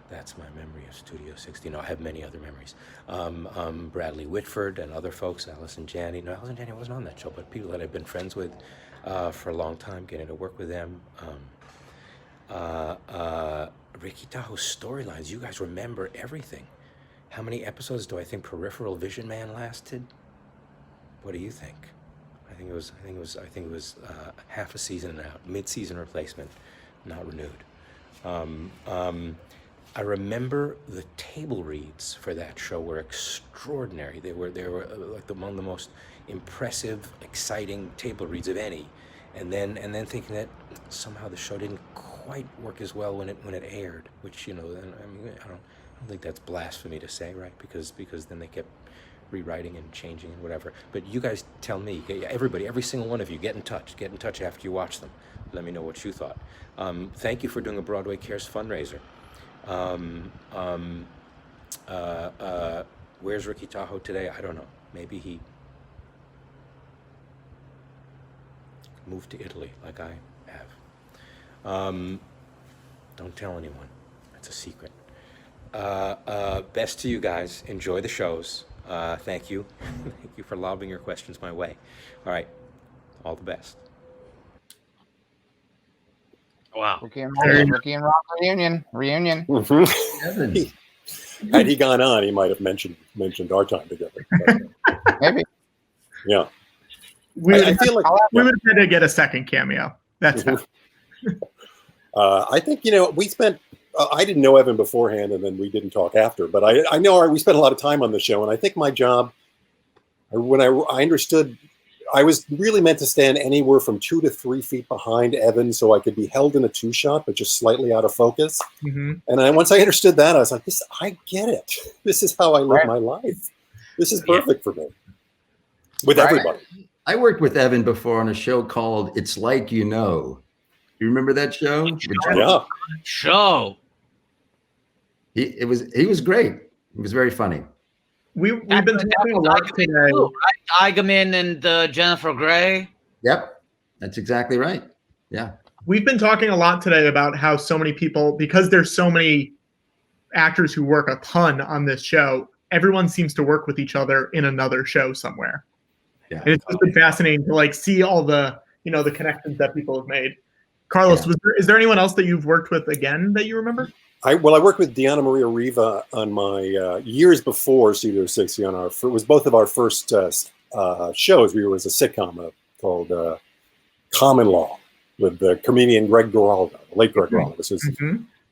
S21: That's my memory of Studio 60. No, I have many other memories. Bradley Whitford and other folks, Allison Janney. No, Allison Janney wasn't on that show, but people that I've been friends with for a long time, getting to work with them. Ricky Tahoe's storylines, you guys remember everything. How many episodes do I think Peripheral Vision Man lasted? What do you think? I think it was half a season and out, mid-season replacement, not renewed. I remember the table reads for that show were extraordinary. They were like among the most impressive, exciting table reads of any. And then thinking that somehow the show didn't quite work as well when it aired, which, you know, then I mean, I don't think that's blasphemy to say, right? Because then they kept rewriting and changing and whatever. But you guys tell me, everybody, every single one of you, get in touch after you watch them. Let me know what you thought. Thank you for doing a Broadway Cares fundraiser. Where's Ricky Tahoe today? I don't know. Maybe he moved to Italy like I have. Don't tell anyone. That's a secret. Best to you guys. Enjoy the shows. Thank you. Thank you for lobbing your questions my way. All right. All the best.
S5: Wow.
S7: Ricky and Ron reunion.
S20: Had he gone on, he might have mentioned our time together.
S7: Maybe.
S20: Yeah.
S3: I
S20: feel like
S3: we would have had to get a second cameo. That's
S20: I think, you know, we spent. I didn't know Evan beforehand, and then we didn't talk after. But I know we spent a lot of time on the show, and I think my job, when I understood, I was really meant to stand anywhere from 2 to 3 feet behind Evan, so I could be held in a 2-shot, but just slightly out of focus. And once I understood that, I was like, I get it. This is how I live my life. This is perfect for me. with everybody.
S19: I worked with Evan before on a show called It's Like You Know. You remember that show?
S20: Yeah.
S5: Show.
S19: He was great. It was very funny.
S3: We've been talking a lot today.
S5: Right? Eigenman and Jennifer Grey.
S19: Yep, that's exactly right. Yeah.
S3: We've been talking a lot today about how so many people, because there's so many actors who work a ton on this show, everyone seems to work with each other in another show somewhere.
S19: Yeah.
S3: And it's just been fascinating to like see all the, you know, the connections that people have made. Carlos, is there anyone else that you've worked with again that you remember?
S20: I worked with Deanna Maria Riva on my years before Studio 60 on it was both of our first shows. We were as a sitcom called Common Law with the comedian Greg Giraldo, late Greg Giraldo. This was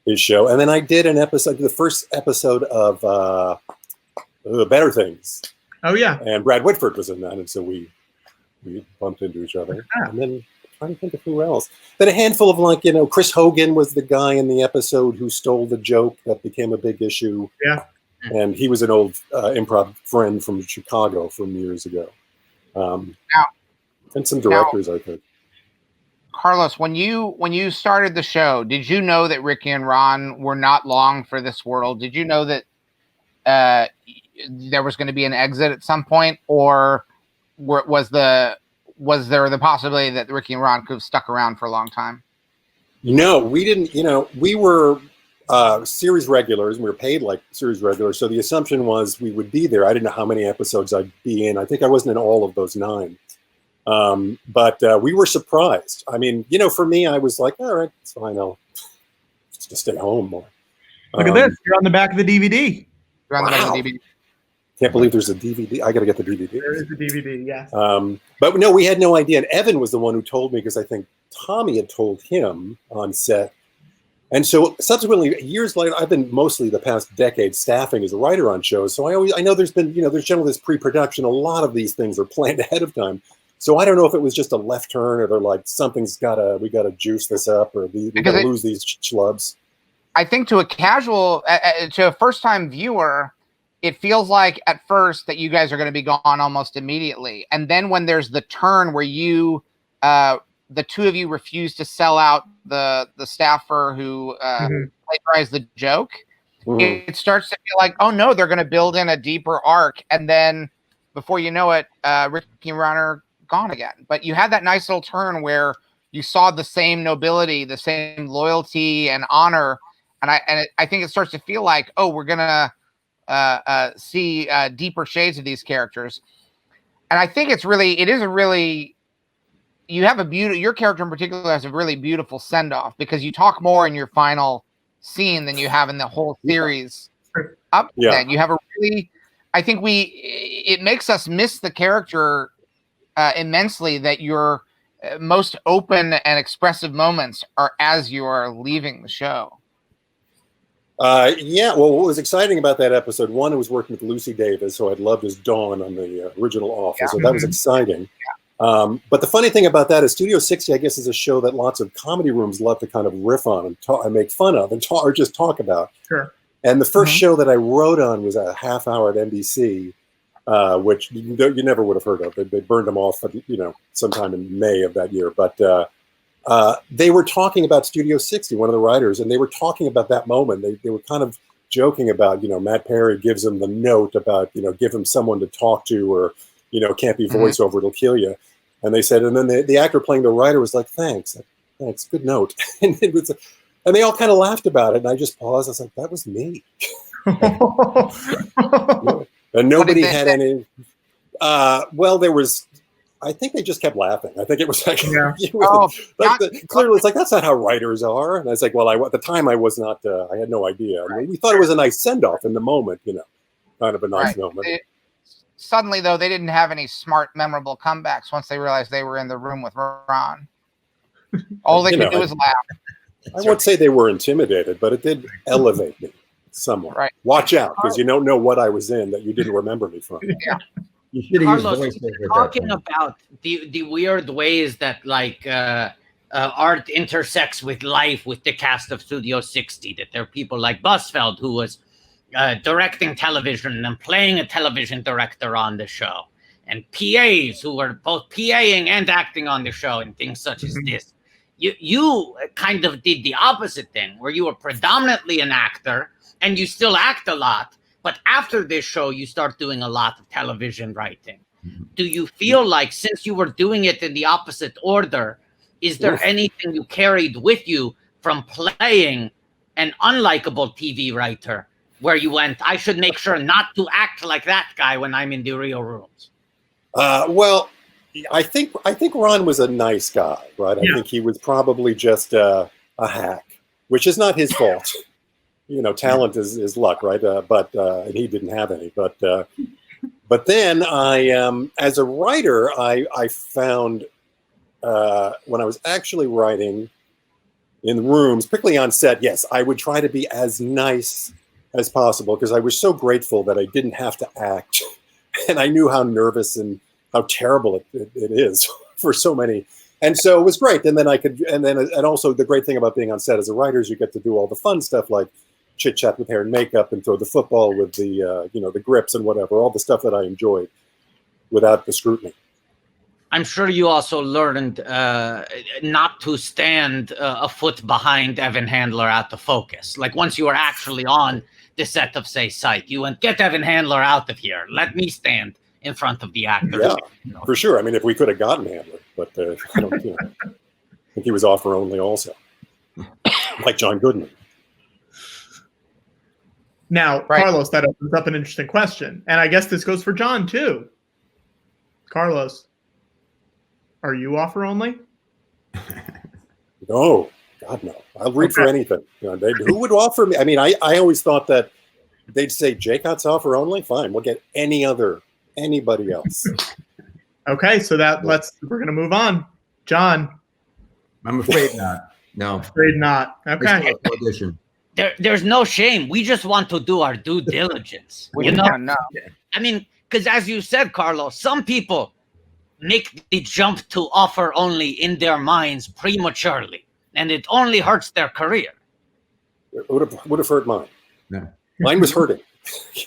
S20: his show. And then I did an episode, the first episode of Better Things.
S3: Oh, yeah.
S20: And Brad Whitford was in that. And so we bumped into each other. And then I'm trying to think of who else. Then a handful of like, you know, Chris Hogan was the guy in the episode who stole the joke that became a big issue.
S3: Yeah.
S20: And he was an old improv friend from Chicago from years ago. And some directors, I think.
S7: Carlos, when you started the show, did you know that Ricky and Ron were not long for this world? Did you know that there was going to be an exit at some point, or was there the possibility that Ricky and Ron could have stuck around for a long time?
S20: No, we didn't. You know, we were series regulars. We were paid like series regulars, so the assumption was we would be there. I didn't know how many episodes I'd be in. I think I wasn't in all of those 9. But we were surprised. I mean, you know, for me, I was like, all right, it's fine. I'll just stay home more.
S3: Look at this. You're on the back of the DVD.
S7: You're on the back of the DVD.
S20: Can't believe there's a DVD. I got to get the DVD.
S3: There is a DVD, yes.
S20: But no, we had no idea. And Evan was the one who told me, because I think Tommy had told him on set. And so subsequently, years later, I've been mostly the past decade staffing as a writer on shows. So I know there's been, you know, there's generally this pre-production. A lot of these things are planned ahead of time. So I don't know if it was just a left turn, or they're like, we gotta juice this up, or we gotta lose these schlubs.
S7: I think to a first-time viewer, it feels like at first that you guys are going to be gone almost immediately. And then when there's the turn where the two of you refuse to sell out the staffer who plagiarized the joke, it starts to feel like, oh no, they're going to build in a deeper arc. And then before you know it, Ricky and Ron are gone again. But you had that nice little turn where you saw the same nobility, the same loyalty and honor. And I think it starts to feel like, oh, we're going to see deeper shades of these characters. And I think you have your character in particular has a really beautiful send-off, because you talk more in your final scene than you have in the whole series. Up to then, you have it makes us miss the character immensely, that your most open and expressive moments are as you are leaving the show.
S20: Well, what was exciting about that episode, one, it was working with Lucy Davis, who I'd loved as Dawn on the original Office, so that was exciting. But the funny thing about that is Studio 60, I guess, is a show that lots of comedy rooms love to kind of riff on and make fun of or just talk about.
S3: Sure.
S20: And the first show that I wrote on was a half hour at NBC, which you never would have heard of. They burned them off, you know, sometime in May of that year. But they were talking about Studio 60, one of the writers, and they were talking about that moment. They were kind of joking about, you know, Matt Perry gives him the note about, you know, give him someone to talk to, or, you know, can't be voiceover, it'll kill you. And they said, and then the actor playing the writer was like, thanks, good note. And they all kind of laughed about it. And I just paused. I was like, that was me. And nobody had any. Well, there was. I think they just kept laughing. I think it was like, clearly it's like, that's not how writers are. And I was like, well, at the time I was not. I had no idea. I mean, we thought it was a nice send off in the moment, you know, kind of a nice moment.
S7: Suddenly, though, they didn't have any smart, memorable comebacks once they realized they were in the room with Ron. All they could do was laugh.
S20: I won't say they were intimidated, but it did elevate me somewhat.
S7: Right.
S20: Watch out, because you don't know what I was in that you didn't remember me from.
S7: Yeah.
S19: You should have used
S5: Carlos,
S19: voiceover.
S5: Talking about the weird ways that like art intersects with life with the cast of Studio 60, that there are people like Busfeld, who was directing television and playing a television director on the show. and PAs who were both PAing and acting on the show and things such as this. You kind of did the opposite thing, where you were predominantly an actor and you still act a lot, but after this show, you start doing a lot of television writing. Do you feel like, since you were doing it in the opposite order, is there anything you carried with you from playing an unlikable TV writer where you went, I should make sure not to act like that guy when I'm in the real rooms?
S20: Well, I think Ron was a nice guy, right? I think he was probably just a hack, which is not his fault. You know, talent is luck, right? And he didn't have any. But then I, as a writer, I found when I was actually writing in the rooms, particularly on set, yes, I would try to be as nice as possible because I was so grateful that I didn't have to act, and I knew how nervous and how terrible it is for so many. And so it was great. And then and also the great thing about being on set as a writer is you get to do all the fun stuff like chit chat with hair and makeup and throw the football with the, the grips and whatever, all the stuff that I enjoyed without the scrutiny.
S5: I'm sure you also learned not to stand a foot behind Evan Handler at the focus. Like once you were actually on the set of, say, SITH, you went, get Evan Handler out of here. Let me stand in front of the actors.
S20: Yeah, for sure. I mean, if we could have gotten Handler, but I don't think he was offer only also, like John Goodman.
S3: Now, Carlos, that opens up an interesting question. And I guess this goes for John, too. Carlos, are you offer only?
S20: No, God, no. I'll read for anything. Who would offer me? I mean, I always thought that they'd say, Jaycott's offer only? Fine, we'll get anybody else.
S3: Okay, so we're going to move on. John.
S19: I'm afraid not. No.
S3: Afraid not. Okay.
S19: Audition.
S5: There's no shame. We just want to do our due diligence. I mean, because as you said, Carlos, some people make the jump to offer only in their minds prematurely, and it only hurts their career.
S20: It would have hurt mine.
S19: No.
S20: Mine was hurting.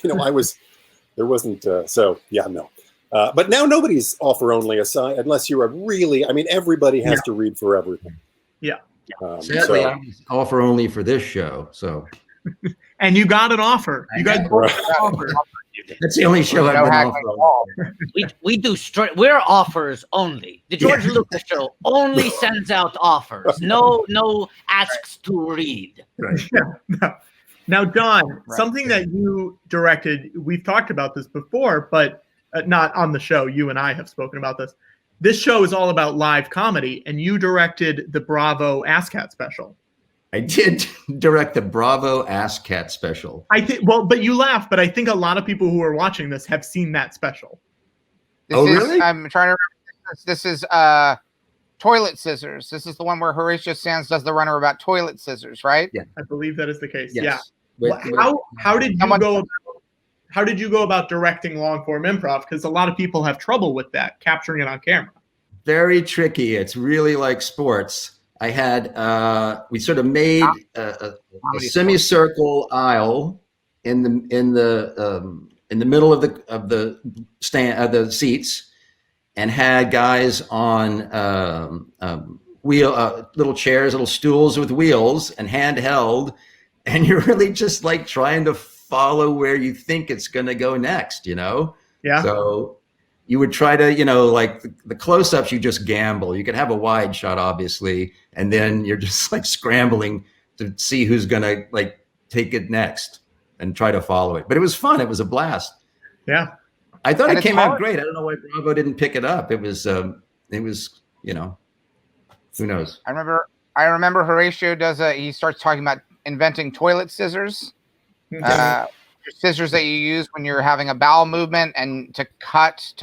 S20: There wasn't, so yeah, no. But now nobody's offer only aside, unless you're everybody has to read for everything.
S3: Yeah.
S19: Sadly, I was offer only for this show, so.
S3: And you got an offer. You got both an offer.
S19: That's the only show I've been offered.
S5: We do straight. We're offers only. The George Lucas show only sends out offers. No asks to read.
S3: Right. Yeah. Now, Don, something that you directed. We've talked about this before, but not on the show. You and I have spoken about this. This show is all about live comedy, and you directed the Bravo Ass Cat special.
S19: I did direct the Bravo Ass Cat special.
S3: But you laugh, but I think a lot of people who are watching this have seen that special.
S7: Really? I'm trying to remember. This is Toilet Scissors. This is the one where Horatio Sands does the runner about toilet scissors, right?
S3: Yeah, I believe that is the case.
S19: Yes.
S3: Yeah. How did you go about directing long form improv? Because a lot of people have trouble with that, capturing it on camera.
S19: Very tricky. It's really like sports. I had we sort of made a semicircle aisle in the middle of the seats, and had guys on little chairs, little stools with wheels and handheld, and you're really just like trying to follow where you think it's going to go next, Yeah. So you would try to, like the close-ups, you just gamble. You could have a wide shot, obviously, and then you're just like scrambling to see who's going to like take it next and try to follow it. But it was fun. It was a blast.
S3: Yeah.
S19: I thought it came out great. I don't know why Bravo didn't pick it up. It was, who knows?
S7: I remember Horatio he starts talking about inventing toilet scissors. Scissors that you use when you're having a bowel movement and to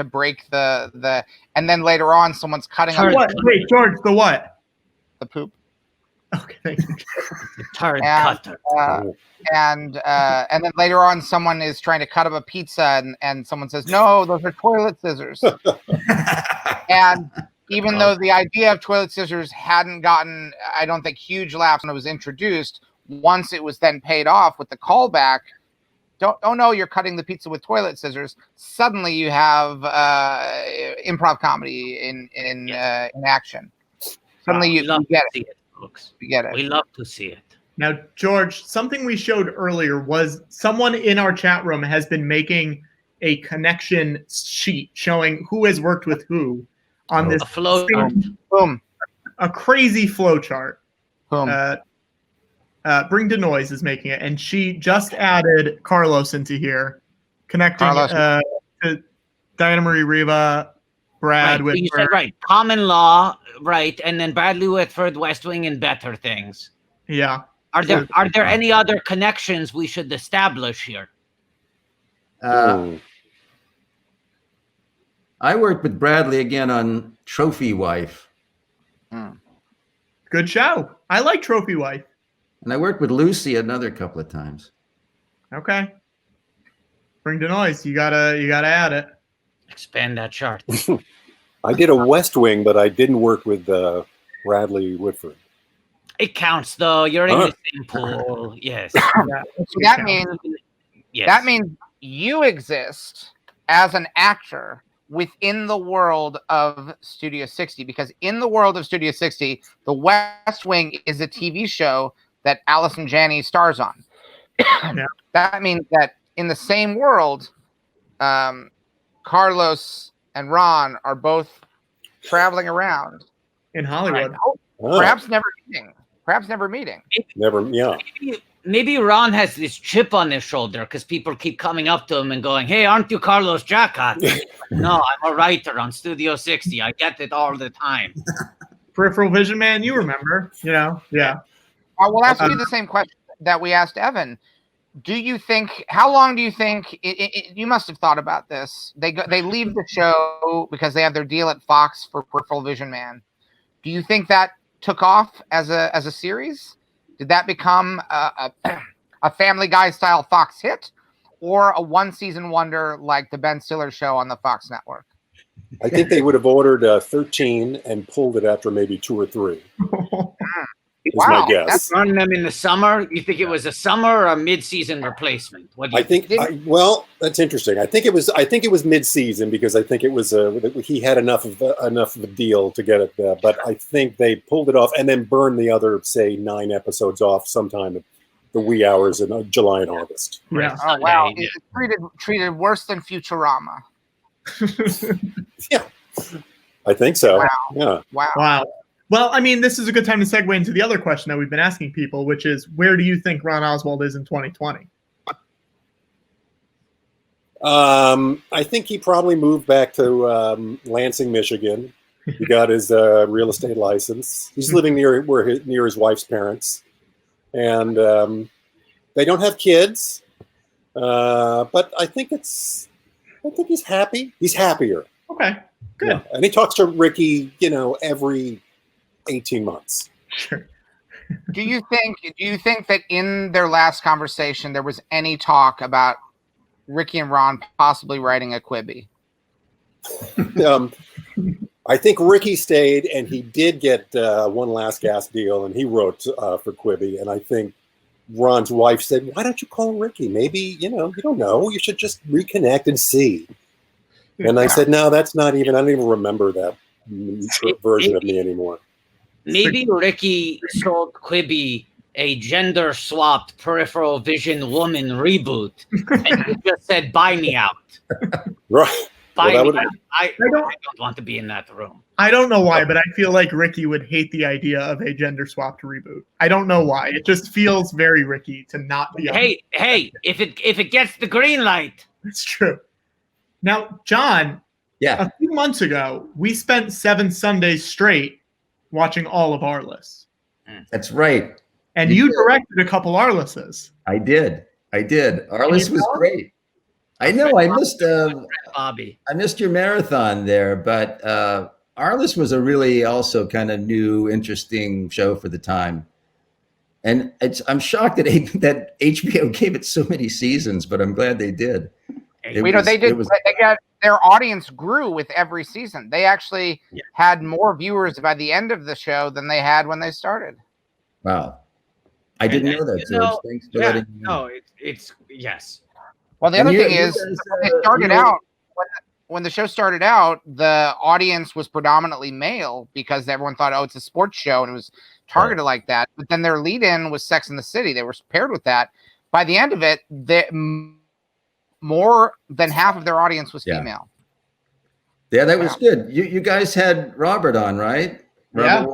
S7: break the and then later on someone's cutting
S3: what? Wait, George, the what?
S7: The poop.
S3: Okay, thank you.
S7: And then later on someone is trying to cut up a pizza and someone says, no, those are toilet scissors. And even though the idea of toilet scissors hadn't gotten, I don't think, huge laughs when it was introduced, once it was then paid off with the callback, don't know you're cutting the pizza with toilet scissors, suddenly you have improv comedy in action. Suddenly you get it.
S5: Folks.
S7: You get it.
S5: We love to see it.
S3: Now, George, something we showed earlier was someone in our chat room has been making a connection sheet showing who has worked with who on this
S5: flow chart.
S7: Boom.
S3: A crazy flow chart.
S7: Boom.
S3: Bring to Noise is making it, and she just added Carlos into here, connecting to Diana Marie Riva, Brad
S5: right,
S3: Whitford.
S5: you said right, Common Law, right, and then Bradley Whitford, West Wing, and Better Things.
S3: Yeah.
S5: Are there any other connections we should establish here?
S19: I worked with Bradley again on Trophy Wife.
S3: Good show. I like Trophy Wife.
S19: And I worked with Lucy another couple of times.
S3: Okay. Bring to Noise. You gotta add it.
S5: Expand that chart.
S20: I did a West Wing, but I didn't work with Bradley Whitford.
S5: It counts though. You're in the same pool. Yes.
S7: So that means you exist as an actor within the world of Studio 60, because in the world of Studio 60, The West Wing is a TV show that Allison Janney stars on. That means that in the same world, Carlos and Ron are both traveling around
S3: in Hollywood.
S7: Perhaps never meeting.
S5: Maybe Ron has this chip on his shoulder because people keep coming up to him and going, "Hey, aren't you Carlos Jackot?" No, I'm a writer on Studio 60. I get it all the time.
S3: Peripheral Vision Man, you remember? Yeah.
S7: We'll ask you the same question that we asked Evan. How long do you think you must have thought about this? They leave the show because they have their deal at Fox for Peripheral Vision Man. Do you think that took off as a series? Did that become a Family Guy style Fox hit, or a one-season wonder like the Ben Stiller show on the Fox network?
S20: I think they would have ordered 13 and pulled it after maybe 2 or 3. Is my guess.
S5: That's running them in the summer. You think it was a summer or a mid-season replacement? What do you think?
S20: Well, that's interesting. I think it was mid-season, because I think it was he had enough of a deal to get it. But I think they pulled it off and then burned the other, say, 9 episodes off sometime at the wee hours in July and August.
S3: Yeah.
S7: Oh wow! It's treated worse than Futurama.
S20: Yeah, I think so.
S7: Wow.
S20: Yeah.
S7: Wow.
S3: Well, I mean, this is a good time to segue into the other question that we've been asking people, which is, where do you think Ron Oswald is in 2020?
S20: I think he probably moved back to Lansing, Michigan. He got his real estate license. He's living near his wife's parents, and they don't have kids. But I think he's happy. He's happier.
S3: Okay, good.
S20: Yeah. And he talks to Ricky, every 18 months.
S3: Sure.
S7: Do you think that in their last conversation there was any talk about Ricky and Ron possibly writing a Quibi?
S20: I think Ricky stayed, and he did get one last gas deal, and he wrote for Quibi. And I think Ron's wife said, "Why don't you call Ricky? Maybe, you don't know. You should just reconnect and see." And I said, "No, that's not even. I don't even remember that version of me anymore."
S5: Maybe Ricky sold Quibi a gender-swapped Peripheral Vision woman reboot, and he just said, "Buy me out."
S20: Right.
S5: Buy
S20: Well,
S5: me out. I don't want to be in that room.
S3: I don't know why, but I feel like Ricky would hate the idea of a gender-swapped reboot. I don't know why. It just feels very Ricky to not be.
S5: Hey! If it gets the green light,
S3: it's true. Now, John.
S19: Yeah.
S3: A few months ago, we spent 7 Sundays straight watching all of Arliss.
S19: That's right.
S3: And you directed a couple Arlisses.
S19: I did. Arliss was great. I know. I missed
S5: Bobby.
S19: I missed your marathon there, but Arliss was a really also kind of new, interesting show for the time. And I'm shocked that HBO gave it so many seasons, but I'm glad they did.
S7: They got their audience grew with every season. They actually had more viewers by the end of the show than they had when they started.
S19: Wow. I didn't know that, George. Thanks for letting me know.
S5: No, it's yes.
S7: Well, the other thing is, it started out when the show started out, the audience was predominantly male because everyone thought, oh, it's a sports show, and it was targeted like that. But then their lead-in was Sex and the City. They were paired with that. By the end of it, more than half of their audience was female.
S19: Yeah, that was good. You guys had Robert on, right?
S7: Yeah.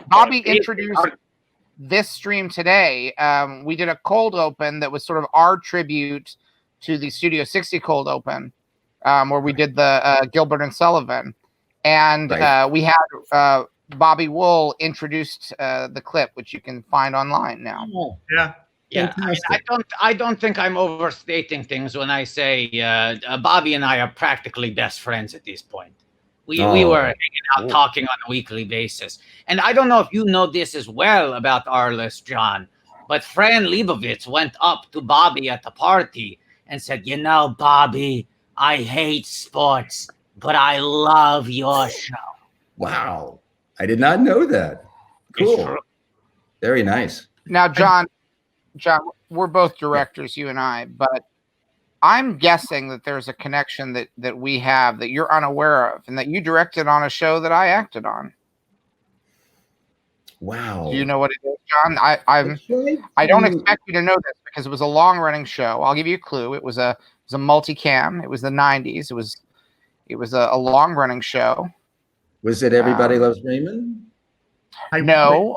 S7: Bobby introduced this stream today. We did a cold open that was sort of our tribute to the Studio 60 cold open, where we did the Gilbert and Sullivan. And we had Bobby Wool introduced the clip, which you can find online now.
S3: Yeah.
S5: Yeah, I don't think I'm overstating things when I say Bobby and I are practically best friends at this point. We were hanging out talking on a weekly basis. And I don't know if you know this as well about our list, John, but Fran Lebowitz went up to Bobby at the party and said, you know, Bobby, I hate sports, but I love your show.
S19: Wow. I did not know that. Cool. Very nice.
S7: Now, John, we're both directors, you and I, but I'm guessing that there's a connection that we have that you're unaware of, and that you directed on a show that I acted on.
S19: Wow.
S7: Do you know what it is, John? I don't expect you to know this because it was a long-running show. I'll give you a clue. It was a multicam. It was the 90s. It was a long-running show.
S19: Was it Everybody Loves Raymond?
S7: No.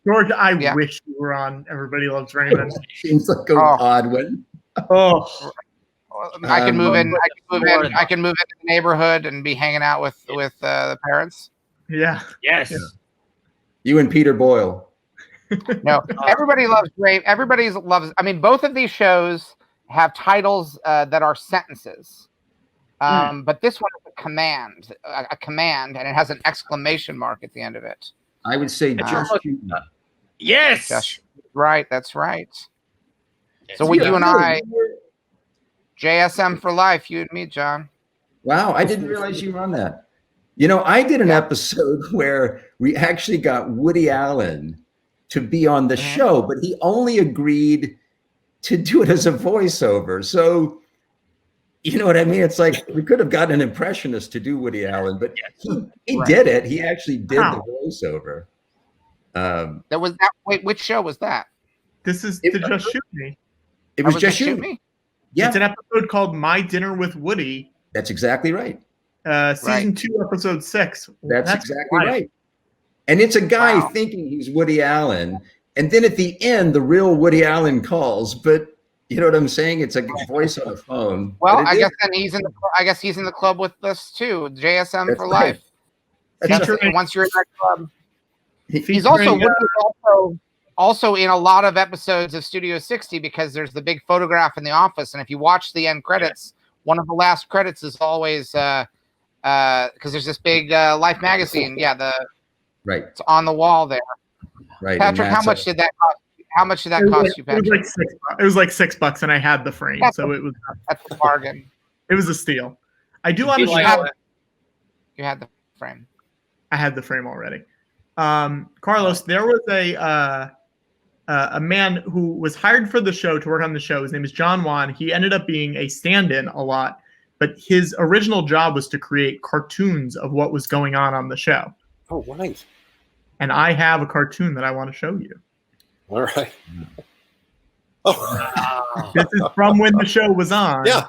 S3: George, I wish you were on Everybody Loves Raymond.
S19: Seems like an odd one.
S7: I can move in. I can move into the neighborhood and be hanging out with the parents.
S3: Yeah.
S5: Yes.
S3: Yeah.
S19: You and Peter Boyle.
S7: No, Everybody Loves Raymond. Everybody loves. I mean, both of these shows have titles that are sentences. But this one is a command, and it has an exclamation mark at the end of it.
S19: I would say just
S5: yes.
S7: Just right. That's right. So with you and I, JSM for life, you and me, John.
S19: Wow, I didn't realize you were on that. You know, I did an episode where we actually got Woody Allen to be on the show, but he only agreed to do it as a voiceover. So, you know what I mean? It's like we could have gotten an impressionist to do Woody Allen, but he did it. He actually did the voiceover.
S7: Wait, which show was that?
S3: This is to Just Shoot Me.
S19: It was Just Shoot Me. Yeah.
S3: It's an episode called My Dinner with Woody.
S19: That's exactly right.
S3: Season 2, episode 6.
S19: That's exactly right. And it's a guy thinking he's Woody Allen. And then at the end, the real Woody Allen calls, but you know what I'm saying? It's a voice on a phone.
S7: Well, I guess then he's in the club with us too. JSM for life. Once you're in that club, he's also in a lot of episodes of Studio 60 because there's the big photograph in the office, and if you watch the end credits, one of the last credits is always because there's this big Life magazine. Yeah, it's on the wall there.
S19: Right,
S7: Patrick, how much did that cost? How much did that cost you, Patrick?
S3: It was like $6, and I had the frame, so it was.
S7: That's a bargain.
S3: It was a steal. I do want to show.
S7: You had the frame.
S3: I had the frame already. Carlos, there was a man who was hired for the show to work on the show. His name is John Wan. He ended up being a stand-in a lot, but his original job was to create cartoons of what was going on the show.
S20: Oh, right.
S3: And I have a cartoon that I want to show you.
S20: All right.
S3: Oh. This is from when the show was on.
S20: Yeah,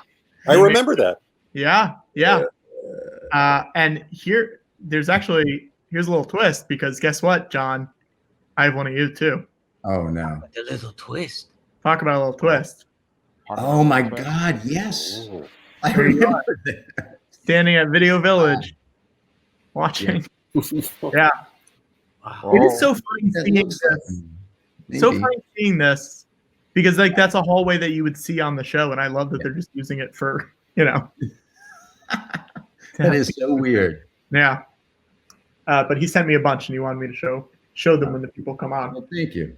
S20: I remember that.
S3: Yeah. And here's a little twist, because guess what, John? I have one of you too.
S19: Oh no.
S5: The little twist.
S3: Talk about a little twist.
S19: Oh my God, yes. I remember that.
S3: Standing at Video Village. Watching. Yeah. It is so funny seeing this.
S19: Maybe.
S3: So funny seeing this, because like that's a hallway that you would see on the show, and I love that they're just using it for, you know.
S19: That is so weird.
S3: Yeah. But he sent me a bunch, and he wanted me to show them when the people come on.
S19: Well, thank you.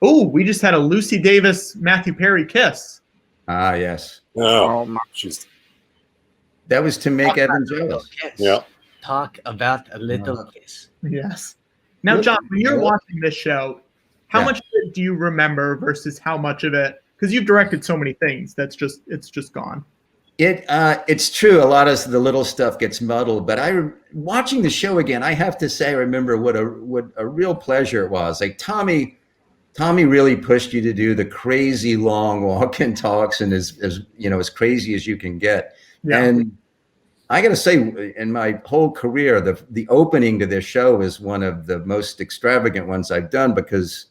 S3: We just had a Lucy Davis, Matthew Perry kiss.
S19: Ah, yes.
S20: Oh, jeez.
S19: That was to make Evan jealous.
S20: Yeah.
S5: Talk about a little kiss.
S3: Yes. Now, John, when you're watching this show, how much of it do you remember versus how much of it? because you've directed so many things. It's just gone.
S19: It's true. A lot of the little stuff gets muddled, but watching the show again, I have to say, I remember what a real pleasure it was. Like Tommy really pushed you to do the crazy long walk-in talks and as crazy as you can get. Yeah. And I got to say, in my whole career, the opening to this show is one of the most extravagant ones I've done, because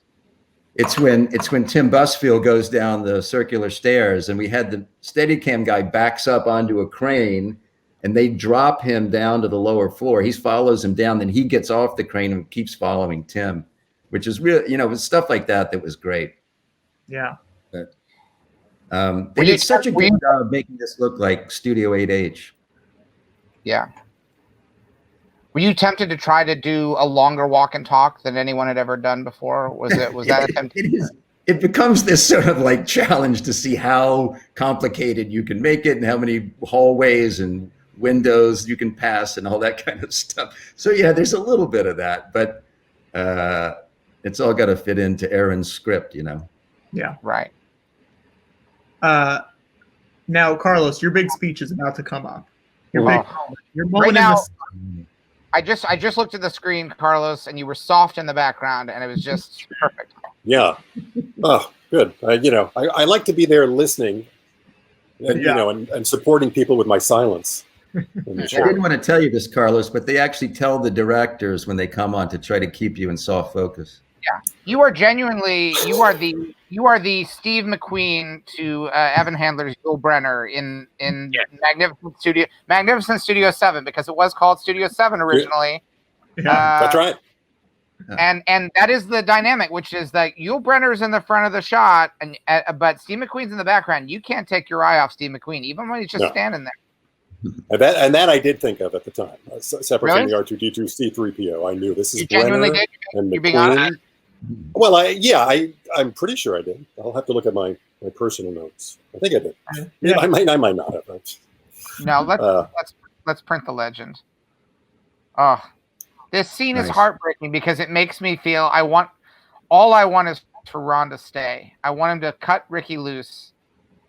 S19: it's when Tim Busfield goes down the circular stairs, and we had the Steadicam guy backs up onto a crane, and they drop him down to the lower floor. He follows him down, then he gets off the crane and keeps following Tim, which is real. It was stuff like that was great.
S3: Yeah.
S19: But, they did such a good job of making this look like Studio 8H.
S7: Yeah. Were you tempted to try to do a longer walk and talk than anyone had ever done before? Was that a temptation?
S19: It becomes this sort of like challenge to see how complicated you can make it and how many hallways and windows you can pass and all that kind of stuff. So yeah, there's a little bit of that, but it's all got to fit into Aaron's script,
S3: Yeah.
S7: Right.
S3: Now, Carlos, your big speech is about to come up. Your moment.
S7: Right now, I just looked at the screen, Carlos, and you were soft in the background, and it was just perfect.
S20: Yeah. Oh, good. I like to be there listening, and, and supporting people with my silence.
S19: I didn't want to tell you this, Carlos, but they actually tell the directors when they come on to try to keep you in soft focus.
S7: Yeah, you are genuinely you are the Steve McQueen to Evan Handler's Yul Brynner in Magnificent Studio 7, because it was called Studio 7 originally.
S20: Yeah, that's right.
S7: And that is the dynamic, which is that Yul Brynner's in the front of the shot, and but Steve McQueen's in the background. You can't take your eye off Steve McQueen, even when he's just standing there.
S20: And that I did think of at the time, separate from the R2D2 C3PO. I knew this is Brenner and McQueen. Well, I'm pretty sure I did. I'll have to look at my personal notes. I think I did. Yeah. I might not have.
S7: No, let's print the legend. Oh, this scene is heartbreaking because it makes me feel all I want is for Ron to stay. I want him to cut Ricky loose.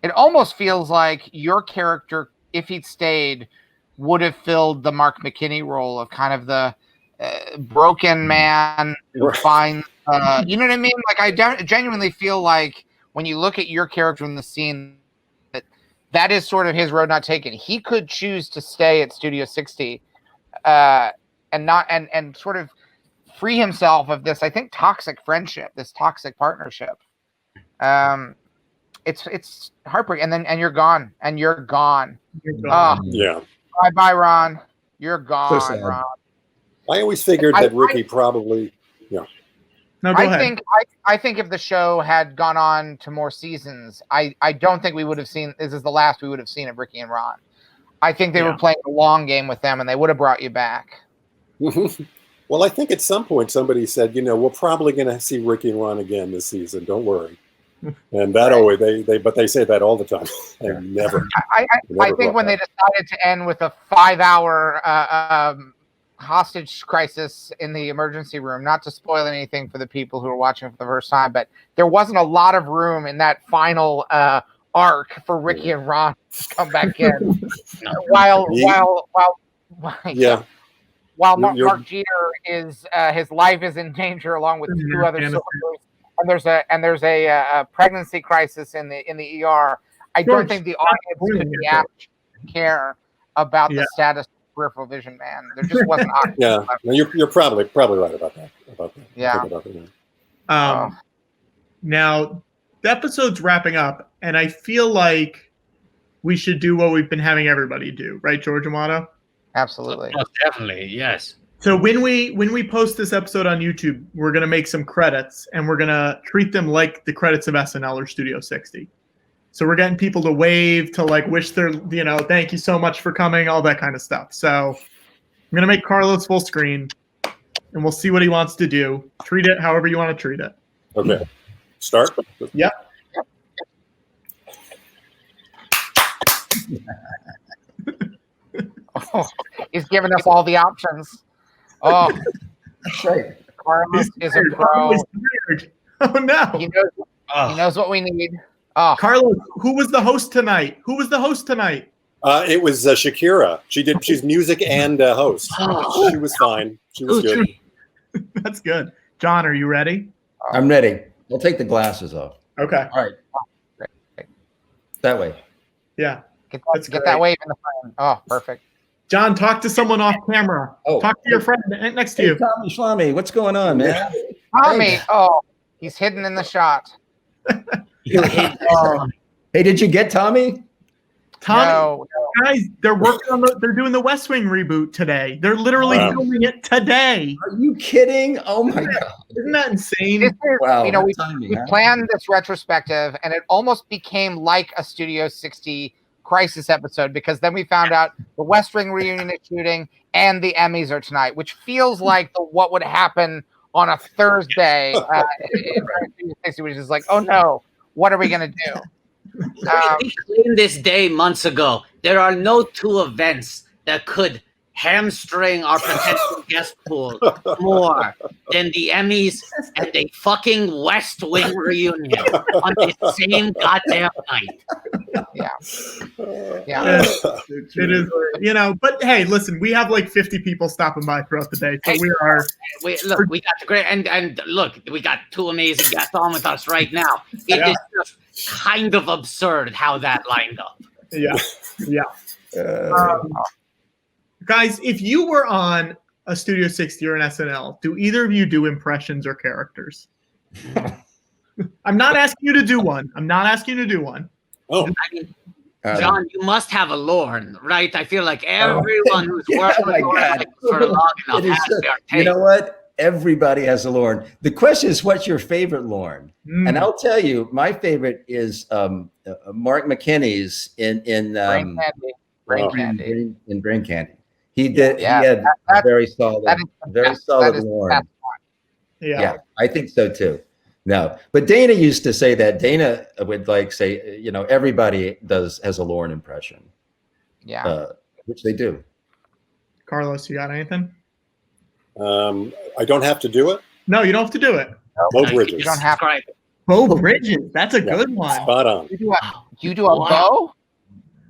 S7: It almost feels like your character, if he'd stayed, would have filled the Mark McKinney role of kind of the broken man who finds, you know what I mean? Like, I genuinely feel like when you look at your character in the scene, that is sort of his road not taken. He could choose to stay at Studio 60 and sort of free himself of this, I think, toxic friendship, this toxic partnership. It's heartbreaking. And you're gone.
S20: Yeah.
S7: Bye, Ron. You're gone,
S19: So
S7: Ron.
S20: I always figured that Ricky probably,
S3: No, go ahead.
S7: I think if the show had gone on to more seasons, I don't think we would have seen, this is the last we would have seen of Ricky and Ron. I think they were playing a long game with them, and they would have brought you back.
S20: Well, I think at some point somebody said, we're probably going to see Ricky and Ron again this season. Don't worry. And that always they say that all the time. And never.
S7: I think when they decided to end with a 5-hour hostage crisis in the emergency room, not to spoil anything for the people who are watching for the first time, but there wasn't a lot of room in that final arc for Ricky and Ron to come back in. while Mark Jeter is his life is in danger along with two other soldiers, and there's a pregnancy crisis in the ER. I don't think the audience could be apt to care about the status of peripheral vision man. There just wasn't.
S20: Yeah, no, you're probably right about that.
S7: Yeah.
S3: Now the episode's wrapping up, and I feel like we should do what we've been having everybody do, right, George and Watto?
S7: Absolutely.
S5: Oh, definitely, yes.
S3: So when we post this episode on YouTube, we're gonna make some credits, and we're gonna treat them like the credits of SNL or Studio 60. So we're getting people to wave, to like wish their, thank you so much for coming, all that kind of stuff. So I'm gonna make Carlos full screen, and we'll see what he wants to do. Treat it however you want to treat it.
S20: Okay. Start.
S3: Yep.
S7: Oh, he's giving us all the options. Oh, Carlos is a pro.
S3: Oh no.
S7: He knows what we need. Oh.
S3: Carlos, who was the host tonight? Who was the host tonight?
S20: It was Shakira. She's music and host.
S3: Oh.
S20: She was fine. She was good.
S3: That's good. John, are you ready?
S19: I'm ready. We'll take the glasses off.
S3: Okay.
S19: All right. That way.
S3: Yeah.
S7: Get that wave in the frame. Oh, perfect.
S3: John, talk to someone off camera.
S19: Oh.
S3: Talk to your friend next to you.
S19: Tommy Shlamy, what's going on, man?
S7: Tommy, oh, he's hidden in the shot.
S19: Hey, did you get Tommy?
S3: Tommy, guys, they're working on they're doing the West Wing reboot today. They're literally filming it today.
S19: Are you kidding? Oh my God.
S3: Isn't that insane?
S7: This is,
S19: Wow.
S7: you know, we planned this retrospective, and it almost became like a Studio 60 crisis episode, because then we found out the West Wing reunion is shooting and the Emmys are tonight, which feels like what would happen on a Thursday, which is like, oh no, what are we going to do?
S5: We claimed this day months ago. There are no two events that could hamstring our potential guest pool more than the Emmys and a fucking West Wing reunion on the same goddamn night.
S7: Yeah.
S3: It is, you know, but hey, listen, we have like 50 people stopping by throughout the day. So we
S5: we got the great, and look, we got two amazing guests on with us right now. It is just kind of absurd how that lined up.
S3: Yeah. Guys, if you were on a Studio 60 or an SNL, do either of you do impressions or characters? I'm not asking you to do one.
S20: Oh.
S5: I mean, John, you must have a Lorne, right? I feel like everyone who's worked with Lorne for long enough has their take.
S19: You know what? Everybody has a Lorne. The question is, what's your favorite Lorne? And I'll tell you, my favorite is Mark McKinney's in Brain Candy. He did. He had a very solid Lorne. Yeah, I think so too. No, but Dana used to say that. Dana would say, you know, everybody has a Lorne impression.
S7: Yeah,
S19: which they do.
S3: Carlos, you got anything?
S20: I don't have to do it.
S3: No, you don't have to do it.
S20: Bo Bridges.
S7: You don't have to.
S3: Bo Bridges. That's a good one.
S20: Spot on.
S7: You do a bow?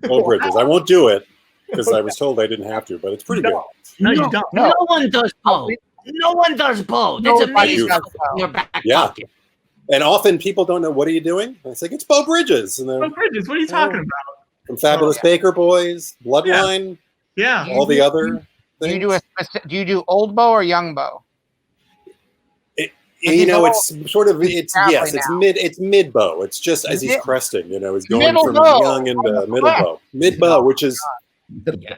S20: Bo Bridges. I won't do it because I was told I didn't have to, but it's pretty good.
S3: No, you don't.
S5: No one does bow. No one does bow. That's amazing. In your back pocket.
S20: And often people don't know, what are you doing? I say, it's Bo Bridges. And
S3: Bo Bridges, what are you talking about?
S20: From Fabulous Baker Boys, Bloodline, all the other things.
S7: Do you do old bow or young bow?
S20: You know, it's mid bow. It's just as he's cresting, you know, he's going from young into middle bow. Mid bow, which is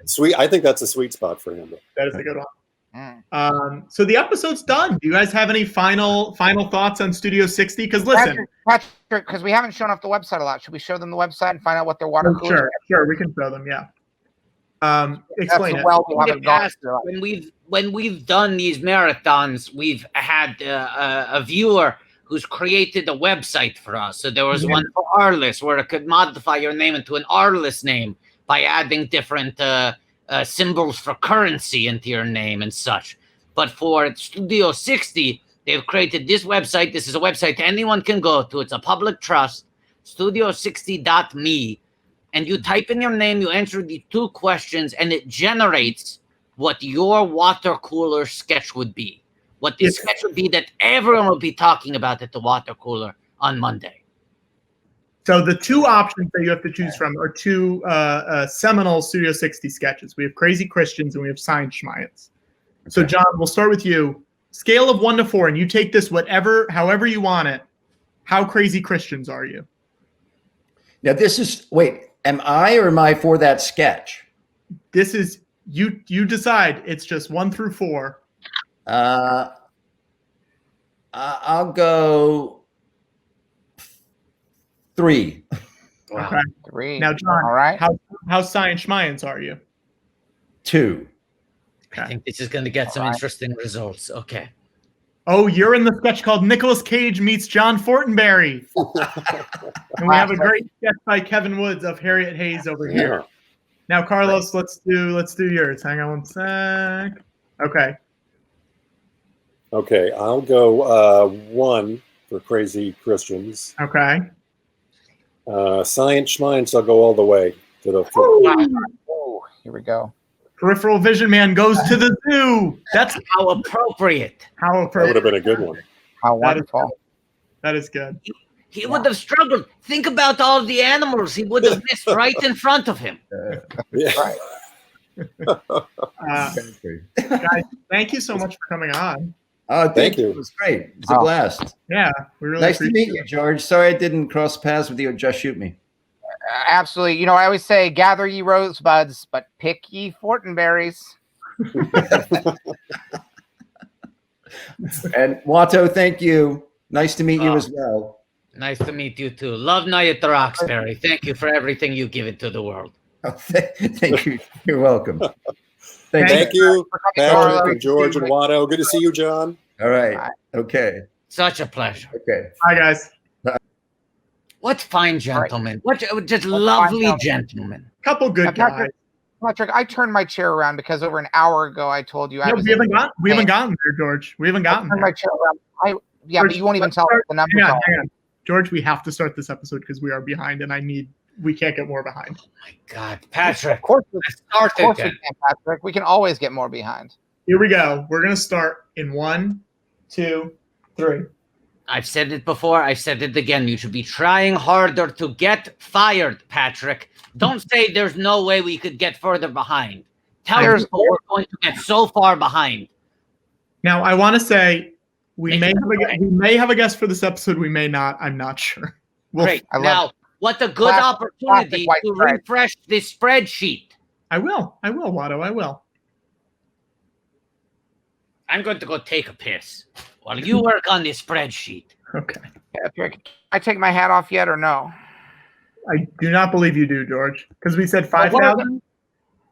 S20: sweet. I think that's a sweet spot for him.
S3: That is a good one. So the episode's done. Do you guys have any final thoughts on Studio 60? Because listen,
S7: Patrick, because we haven't shown off the website a lot. Should we show them the website and find out what their water cooler?
S3: Sure, we can show them. Yeah. Explain it.
S5: When we've done these marathons, we've had a viewer who's created a website for us. So there was one for our list where it could modify your name into an R list name by adding different symbols for currency into your name and such. But for Studio 60, they've created this website. This is a website anyone can go to. It's a public trust, studio60.me. And you type in your name, you answer the 2 questions, and it generates what your water cooler sketch would be. What this sketch would be that everyone will be talking about at the water cooler on Monday.
S3: So the 2 options that you have to choose from are 2 seminal Studio 60 sketches. We have Crazy Christians and we have Science Schmiance. So John, we'll start with you. Scale of 1 to 4, and you take this however you want it. How crazy Christians are you?
S19: Now this is, am I or am I for that sketch?
S3: This is, you decide. It's just 1 through 4.
S19: I'll go 3.
S3: Okay.
S7: 3.
S3: Now, John,
S7: all right.
S3: How Science Schmiance are you?
S19: 2.
S5: I think this is going to get some interesting results. Okay.
S3: Oh, you're in the sketch called Nicolas Cage meets John Fortenberry. And we have a great sketch by Kevin Woods of Harriet Hayes over here. Now, Carlos, let's do yours. Hang on one sec. Okay.
S20: Okay, I'll go 1 for Crazy Christians.
S3: Okay.
S20: Science Schmines, I'll go all the way to the
S7: Oh, here we go.
S3: Peripheral Vision Man goes to the zoo. That's
S5: how appropriate.
S3: How
S20: That
S3: appropriate.
S20: would have been a good one.
S7: How
S3: That is
S7: wonderful.
S3: That is good.
S5: He would have struggled. Think about all the animals he would have missed right in front of him.
S7: Right.
S3: Guys, thank you so much for coming on.
S19: Oh,
S20: Thank you.
S19: It was great. It's a blast.
S3: Yeah, we really
S19: Nice to
S3: appreciate
S19: meet you, George. Sorry I didn't cross paths with you. Just shoot me.
S7: Absolutely. You know, I always say, gather ye rosebuds, but pick ye Fortenberries.
S19: And Watto, thank you. Nice to meet you as well.
S5: Nice to meet you too. Love Night the Roxbury. Thank you for everything you give it to the world.
S19: Oh, thank you. You're welcome.
S20: Thank you, Patrick and George and Watto. Good to see you, John.
S19: All right. Okay.
S5: Such a pleasure.
S19: Okay.
S3: Bye, guys.
S5: What fine gentlemen. What just lovely gentlemen.
S3: Couple good guys.
S7: Patrick, I turned my chair around because over an hour ago I told you I
S3: No,
S7: was.
S3: we haven't gotten there, George. We haven't gotten
S7: turned
S3: there.
S7: my chair around. Yeah,
S3: George,
S7: but you won't even
S3: let's
S7: tell
S3: start-
S7: the numbers.
S3: hang on,
S7: are.
S3: hang on. George, we have to start this episode because we are behind, and we can't get more behind.
S5: God, Patrick.
S7: Of course,
S5: we
S7: can, Patrick. We can always get more behind.
S3: Here we go. We're gonna start in 1, 2, 3.
S5: I've said it before. I've said it again. You should be trying harder to get fired, Patrick. Don't say there's no way we could get further behind. Tell people we're going to get so far behind.
S3: Now, I want to say we may have a guest for this episode. We may not. I'm not sure.
S5: Great. Now, what a good opportunity to refresh this spreadsheet.
S3: I will, Watto. I will.
S5: I'm going to go take a piss while you work on this spreadsheet.
S3: Okay.
S7: Patrick, I take my hat off yet or no?
S3: I do not believe you do, George, because we said 5,000.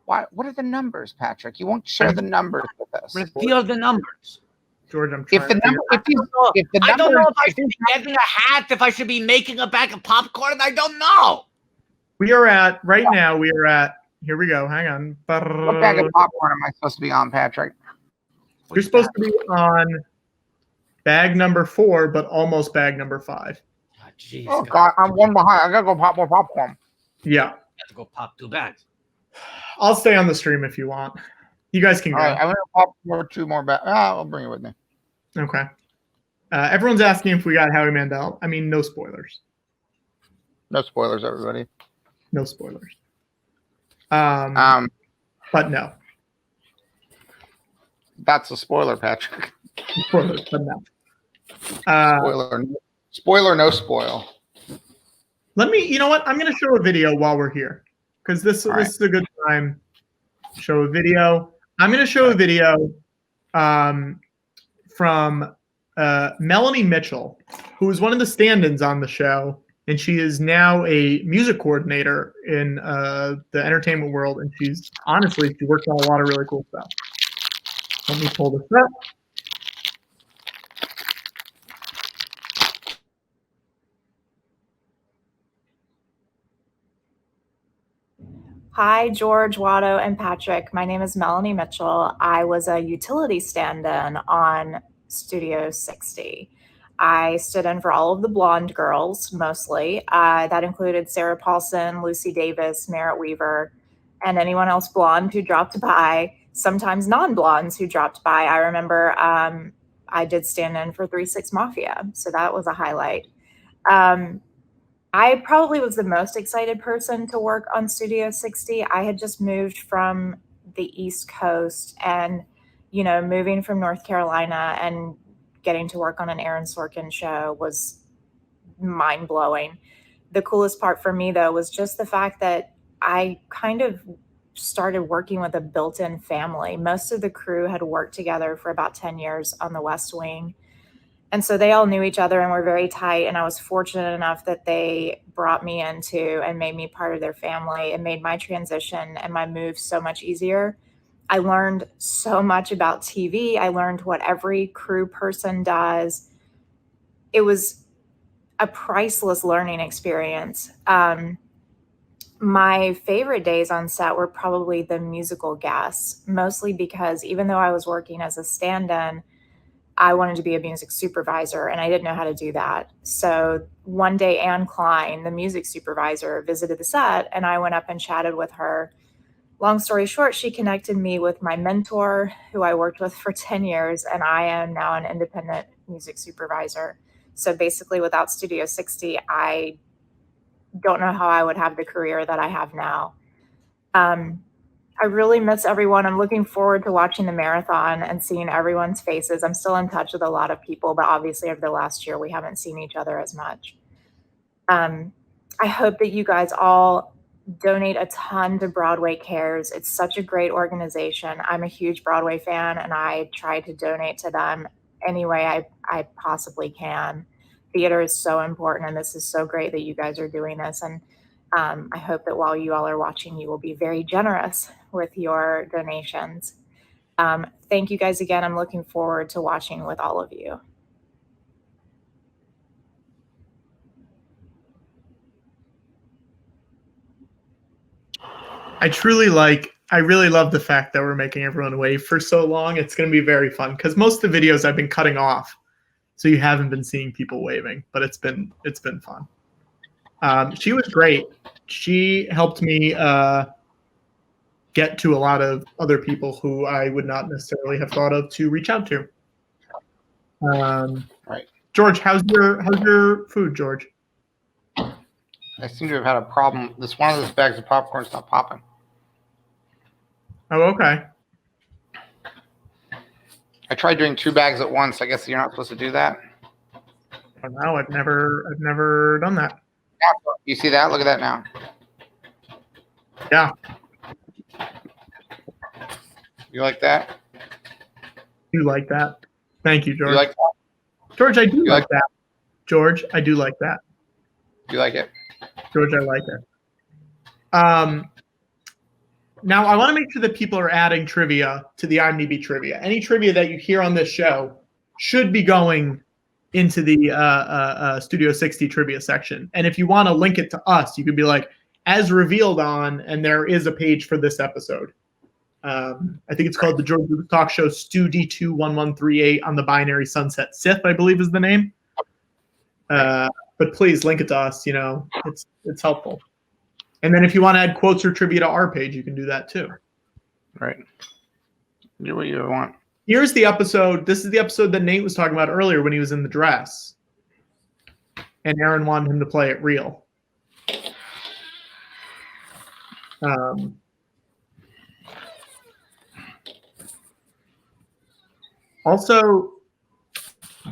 S7: What are the numbers, Patrick? You won't share the numbers with us.
S5: Reveal the numbers.
S3: George, I'm trying.
S7: If the number,
S5: I don't know if I should be getting a hat, if I should be making a bag of popcorn. I don't know.
S3: We are at right now. We are at. Here we go. Hang on.
S7: What bag of popcorn am I supposed to be on, Patrick?
S3: You're supposed to be on bag number 4, but almost bag number 5.
S5: Jeez,
S7: Oh God, I'm one behind. I gotta go pop more popcorn.
S3: Yeah.
S5: Have to go pop 2 bags.
S3: I'll stay on the stream if you want. You guys can go.
S7: All right, I'm gonna pop 2 more bags. I'll bring it with me.
S3: Okay. Everyone's asking if we got Howie Mandel. I mean, no spoilers.
S7: No spoilers, everybody.
S3: No spoilers. But no.
S7: That's a spoiler, Patrick.
S3: Spoilers, but no.
S7: Spoiler, no spoil.
S3: Let me. You know what? I'm going to show a video while we're here because this is a good time. Show a video. I'm going to show a video from Melanie Mitchell, who is one of the stand-ins on the show, and she is now a music coordinator in the entertainment world. And she works on a lot of really cool stuff. Let me pull this up.
S1: Hi, George, Watto, and Patrick. My name is Melanie Mitchell. I was a utility stand-in on Studio 60. I stood in for all of the blonde girls, mostly. That included Sarah Paulson, Lucy Davis, Merritt Weaver, and anyone else blonde who dropped by, sometimes non-blondes who dropped by. I remember I did stand in for 3-6 Mafia, so that was a highlight. I probably was the most excited person to work on Studio 60. I had just moved from the East Coast and, moving from North Carolina and getting to work on an Aaron Sorkin show was mind-blowing. The coolest part for me, though, was just the fact that I kind of started working with a built-in family. Most of the crew had worked together for about 10 years on the West Wing. And so they all knew each other and were very tight. And I was fortunate enough that they brought me into and made me part of their family and made my transition and my move so much easier. I learned so much about TV. I learned what every crew person does. It was a priceless learning experience. My favorite days on set were probably the musical guests, mostly because even though I was working as a stand-in, I wanted to be a music supervisor, and I didn't know how to do that. So one day, Anne Klein, the music supervisor, visited the set, and I went up and chatted with her. Long story short, she connected me with my mentor, who I worked with for 10 years, and I am now an independent music supervisor. So basically, without Studio 60, I don't know how I would have the career that I have now. I really miss everyone. I'm looking forward to watching the marathon and seeing everyone's faces. I'm still in touch with a lot of people, but obviously over the last year, we haven't seen each other as much. I hope that you guys all donate a ton to Broadway Cares. It's such a great organization. I'm a huge Broadway fan, and I try to donate to them any way I possibly can. Theater is so important, and this is so great that you guys are doing this. And I hope that while you all are watching, you will be very generous with your donations. Thank you guys again. I'm looking forward to watching with all of you.
S3: I really love the fact that we're making everyone wave for so long. It's going to be very fun because most of the videos I've been cutting off, so you haven't been seeing people waving, but it's been fun. She was great. She helped me get to a lot of other people who I would not necessarily have thought of to reach out to.
S7: Right.
S3: George, how's your food, George?
S7: I seem to have had a problem. One of those bags of popcorn's not popping.
S3: Oh, okay.
S7: I tried doing 2 bags at once. I guess you're not supposed to do that.
S3: Oh, no, I've never done that.
S7: You see that? Look at that now.
S3: Yeah.
S7: You like that?
S3: You like that? Thank you, George.
S7: You like that?
S3: George, I do like that. George, I do like that.
S7: You like it?
S3: George, I like it. Now, I want to make sure that people are adding trivia to the IMDb trivia. Any trivia that you hear on this show should be going into the Studio 60 trivia section. And if you want to link it to us, you could be like, as revealed on, and there is a page for this episode. I think it's called the George Lucas Talk Show Stu D21138 on the Binary Sunset SITH, I believe is the name. But please link it to us. You know, it's helpful. And then if you want to add quotes or trivia to our page, you can do that too.
S7: Right. Do what you want.
S3: Here's the episode. This is the episode that Nate was talking about earlier when he was in the dress. And Aaron wanted him to play it real. Also,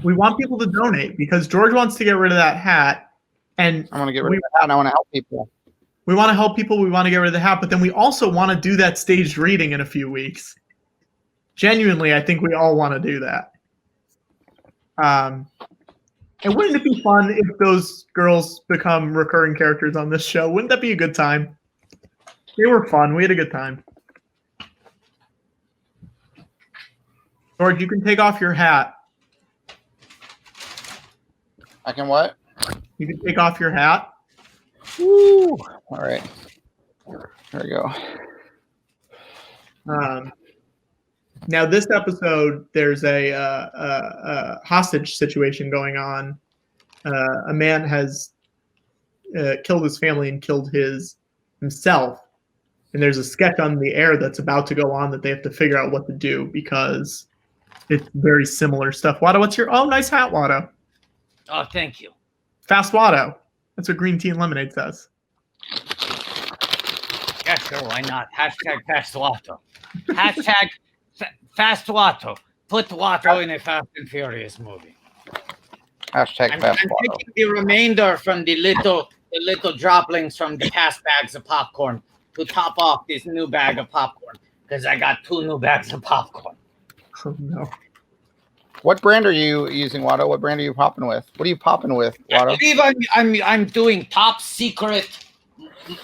S3: we want people to donate because George wants to get rid of that hat. And
S7: I want to get rid of that hat and I want to help people.
S3: We want to help people. We want to get rid of the hat. But then we also want to do that staged reading in a few weeks. Genuinely, I think we all want to do that. And wouldn't it be fun if those girls become recurring characters on this show? Wouldn't that be a good time? They were fun. We had a good time. George, you can take off your hat.
S7: I can what?
S3: You can take off your hat.
S7: Woo! All right. There we go.
S3: Now, this episode, there's a hostage situation going on. A man has killed his family and killed himself. And there's a sketch on the air that's about to go on that they have to figure out what to do because it's very similar stuff. Watto, what's your... Oh, nice hat, Watto.
S5: Oh, thank you.
S3: Fast Watto. That's what Green Tea and Lemonade says.
S5: Yeah, sure, why not? Hashtag Fast Watto. Hashtag Fast Watto. Put Watto in a Fast and Furious movie.
S7: Hashtag
S5: I'm
S7: Fast
S5: taking
S7: Watto.
S5: the remainder from the little droplings from the past bags of popcorn to top off this new bag of popcorn because I got 2 new bags of popcorn.
S3: Oh, no.
S7: What brand are you using, Watto? What brand are you popping with? What are you popping with, Watto?
S5: I believe I'm doing top secret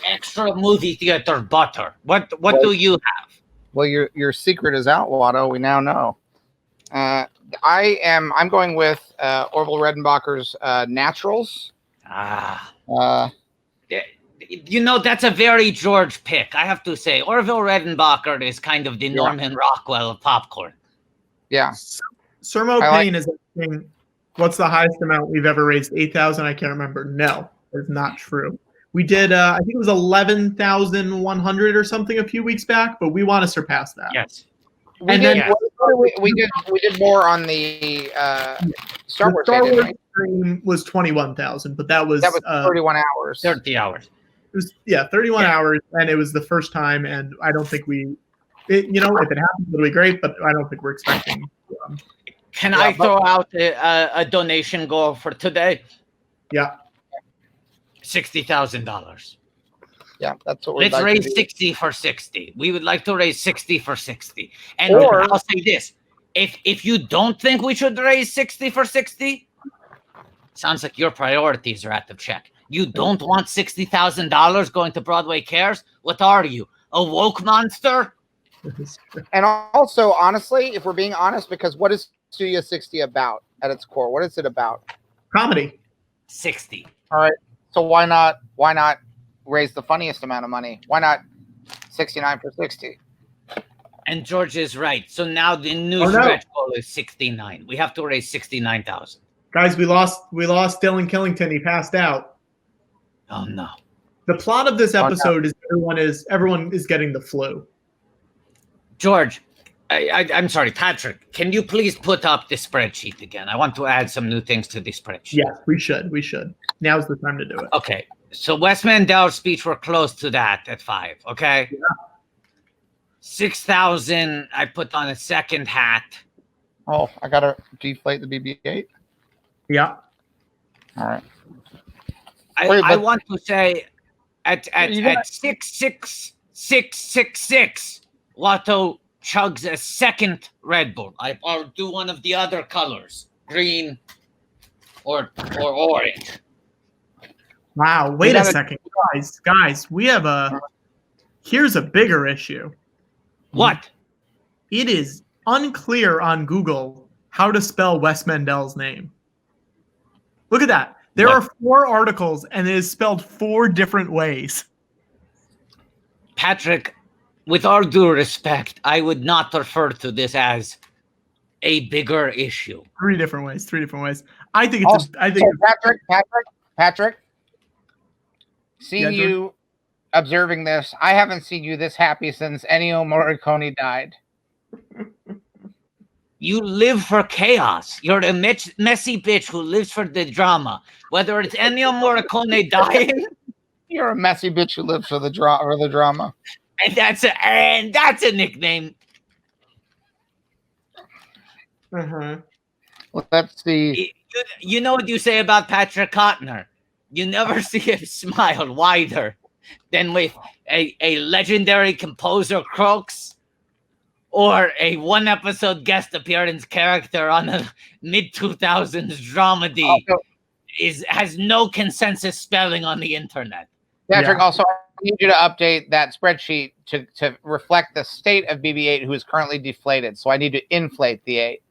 S5: extra movie theater butter. What do you have?
S7: Well, your secret is out, Watto. We now know. I'm going with Orville Redenbacher's Naturals.
S5: You know, that's a very George pick. I have to say, Orville Redenbacher is kind of the Norman Rockwell of popcorn.
S7: Yeah.
S3: Sermo Payne is asking, what's the highest amount we've ever raised? 8,000? I can't remember. No, it's not true. We did, I think it was 11,100 or something a few weeks back, but we want to surpass that.
S5: Yes.
S7: We did more on the Star Wars.
S3: Star Wars stream was 21,000, but that was
S7: 31 hours.
S5: 30 hours.
S3: It was 31 hours, and it was the first time, and I don't think if it happens, it'll be great, but I don't think we're expecting.
S5: Can I throw out a donation goal for today?
S3: Yeah.
S5: $60,000.
S7: Yeah, that's what we're.
S5: Let's raise 60 for 60. We would like to raise 60 for 60. And I'll say this: if you don't think we should raise 60 for 60, sounds like your priorities are out of check. You don't want $60,000 going to Broadway Cares? What are you, a woke monster?
S7: And also, honestly, if we're being honest, because what is Studio 60 about at its core? What is it about?
S3: Comedy.
S5: 60.
S7: All right. So why not raise the funniest amount of money? Why not 69 for 60?
S5: And George is right. So now the new stretch goal is 69. We have to raise 69,000.
S3: Guys, we lost Dylan Killington. He passed out.
S5: Oh no.
S3: The plot of this episode is everyone is getting the flu.
S5: George, I'm sorry, Patrick, can you please put up the spreadsheet again? I want to add some new things to the spreadsheet.
S3: Yes, we should. Now's the time to do it.
S5: Okay. So Wes Mandell's speech, we're close to that at 5, okay? Yeah. 6,000, I put on a second hat.
S7: Oh, I got to deflate the BB-8?
S3: Yeah.
S7: All right.
S5: I want to say at 66666, WATTO chugs a second Red Bull. I'll do one of the other colors, green or orange.
S3: Wow, wait a second. Guys, we have here's a bigger issue.
S5: What?
S3: It is unclear on Google how to spell Wes Mandell's name. Look at that. There are 4 articles, and it is spelled 4 different ways.
S5: Patrick, with all due respect, I would not refer to this as a bigger issue.
S3: 3 different ways. I think it's
S7: Patrick. Seeing you observing this, I haven't seen you this happy since Ennio Morricone died.
S5: You live for chaos. You're a messy bitch who lives for the drama. Whether it's Ennio Morricone dying,
S7: you're a messy bitch who lives for the drama.
S5: And that's a nickname.
S7: Let's see.
S5: You know what you say about Patrick Cotner? You never see him smile wider than with a legendary composer croaks, or a 1-episode guest appearance character on a mid-2000s dramedy has no consensus spelling on the internet.
S7: Patrick, also, I need you to update that spreadsheet to reflect the state of BB-8, who is currently deflated. So I need to inflate the 8.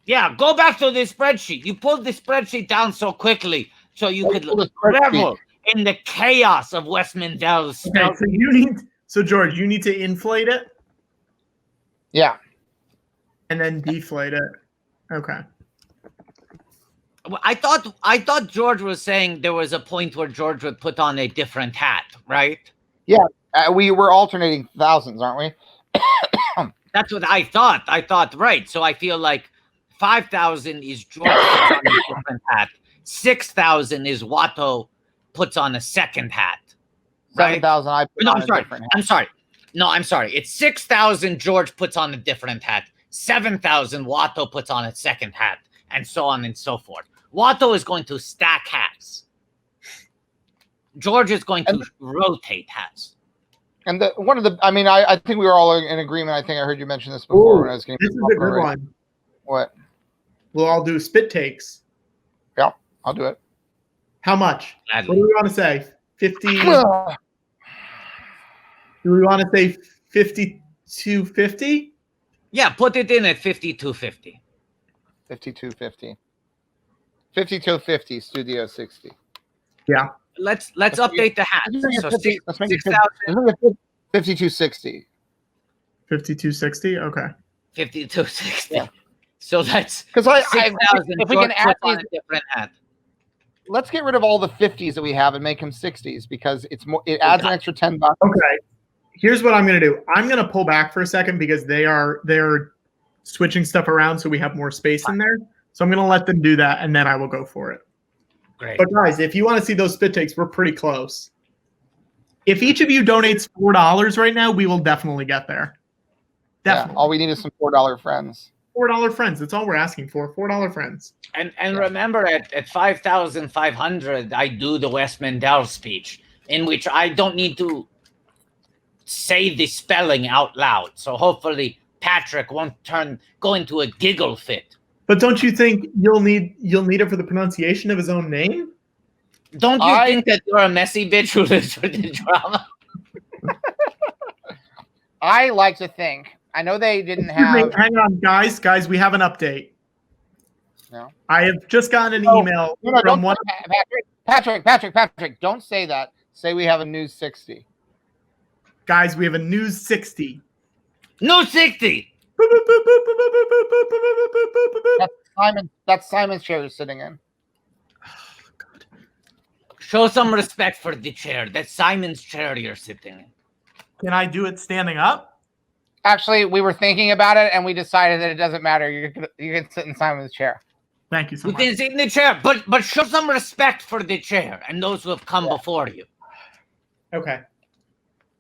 S5: Yeah, go back to the spreadsheet. You pulled the spreadsheet down so quickly so you could revel in the chaos of Wes Mandell's.
S3: Okay, so George, you need to inflate it?
S7: Yeah.
S3: And then deflate it. Okay.
S5: I thought George was saying there was a point where George would put on a different hat, right?
S7: Yeah, we were alternating thousands, aren't we?
S5: That's what I thought. Right. So I feel like 5,000 is George puts on a different hat. 6,000 is WATTO puts on a second hat. Right?
S7: 7,000 I put on a different hat.
S5: I'm sorry. No, I'm sorry. It's 6,000 George puts on a different hat. 7,000 WATTO puts on a second hat, and so on and so forth. WATTO is going to stack hats. George is going to rotate hats.
S7: And I think we were all in agreement. I think I heard you mention this before when I was getting.
S3: This is a good one.
S7: What?
S3: We'll all do spit takes.
S7: Yeah, I'll do it.
S3: How much?
S5: Gladly.
S3: What do we want to say? 50. Do we want to say 5250?
S5: Yeah, put it in at 5250.
S7: 5250. 5250 Studio 60.
S3: Yeah.
S5: Let's update the hat. So 6,000.
S7: 5260.
S3: 5260. Okay.
S5: 5260.
S7: Yeah.
S5: So that's
S7: because if we can add
S5: on a different hat.
S7: Let's get rid of all the 50s that we have and make them 60s because it's more. It adds an extra $10.
S3: Okay. Here's what I'm going to do. I'm going to pull back for a second because they're switching stuff around so we have more space in there. So I'm going to let them do that and then I will go for it.
S5: Great.
S3: But guys, if you want to see those spit takes, we're pretty close. If each of you donates $4 right now, we will definitely get there. Definitely.
S7: Yeah, all we need is some $4 friends.
S3: $4 friends. That's all we're asking for. $4 friends.
S5: And remember, at 5,500, I do the Wes Mandell speech, in which I don't need to say the spelling out loud. So hopefully Patrick won't go into a giggle fit.
S3: But don't you think you'll need it for the pronunciation of his own name?
S5: Don't you think that you're a messy bitch who lives for the drama?
S7: I like to think. I know they didn't have.
S3: Hang on, guys. We have an update.
S7: No.
S3: I have just gotten an email from one.
S7: Patrick, don't say that. Say we have a new 60.
S3: Guys, we have a new 60.
S5: New 60.
S7: That's Simon's chair he's sitting in.
S5: Show some respect for the chair. That's Simon's chair you're sitting in.
S3: Can I do it standing up?
S7: Actually, we were thinking about it, and we decided that it doesn't matter. You can sit in Simon's chair.
S3: Thank you so much.
S5: You can sit in the chair, but show some respect for the chair and those who have come before you.
S3: Okay.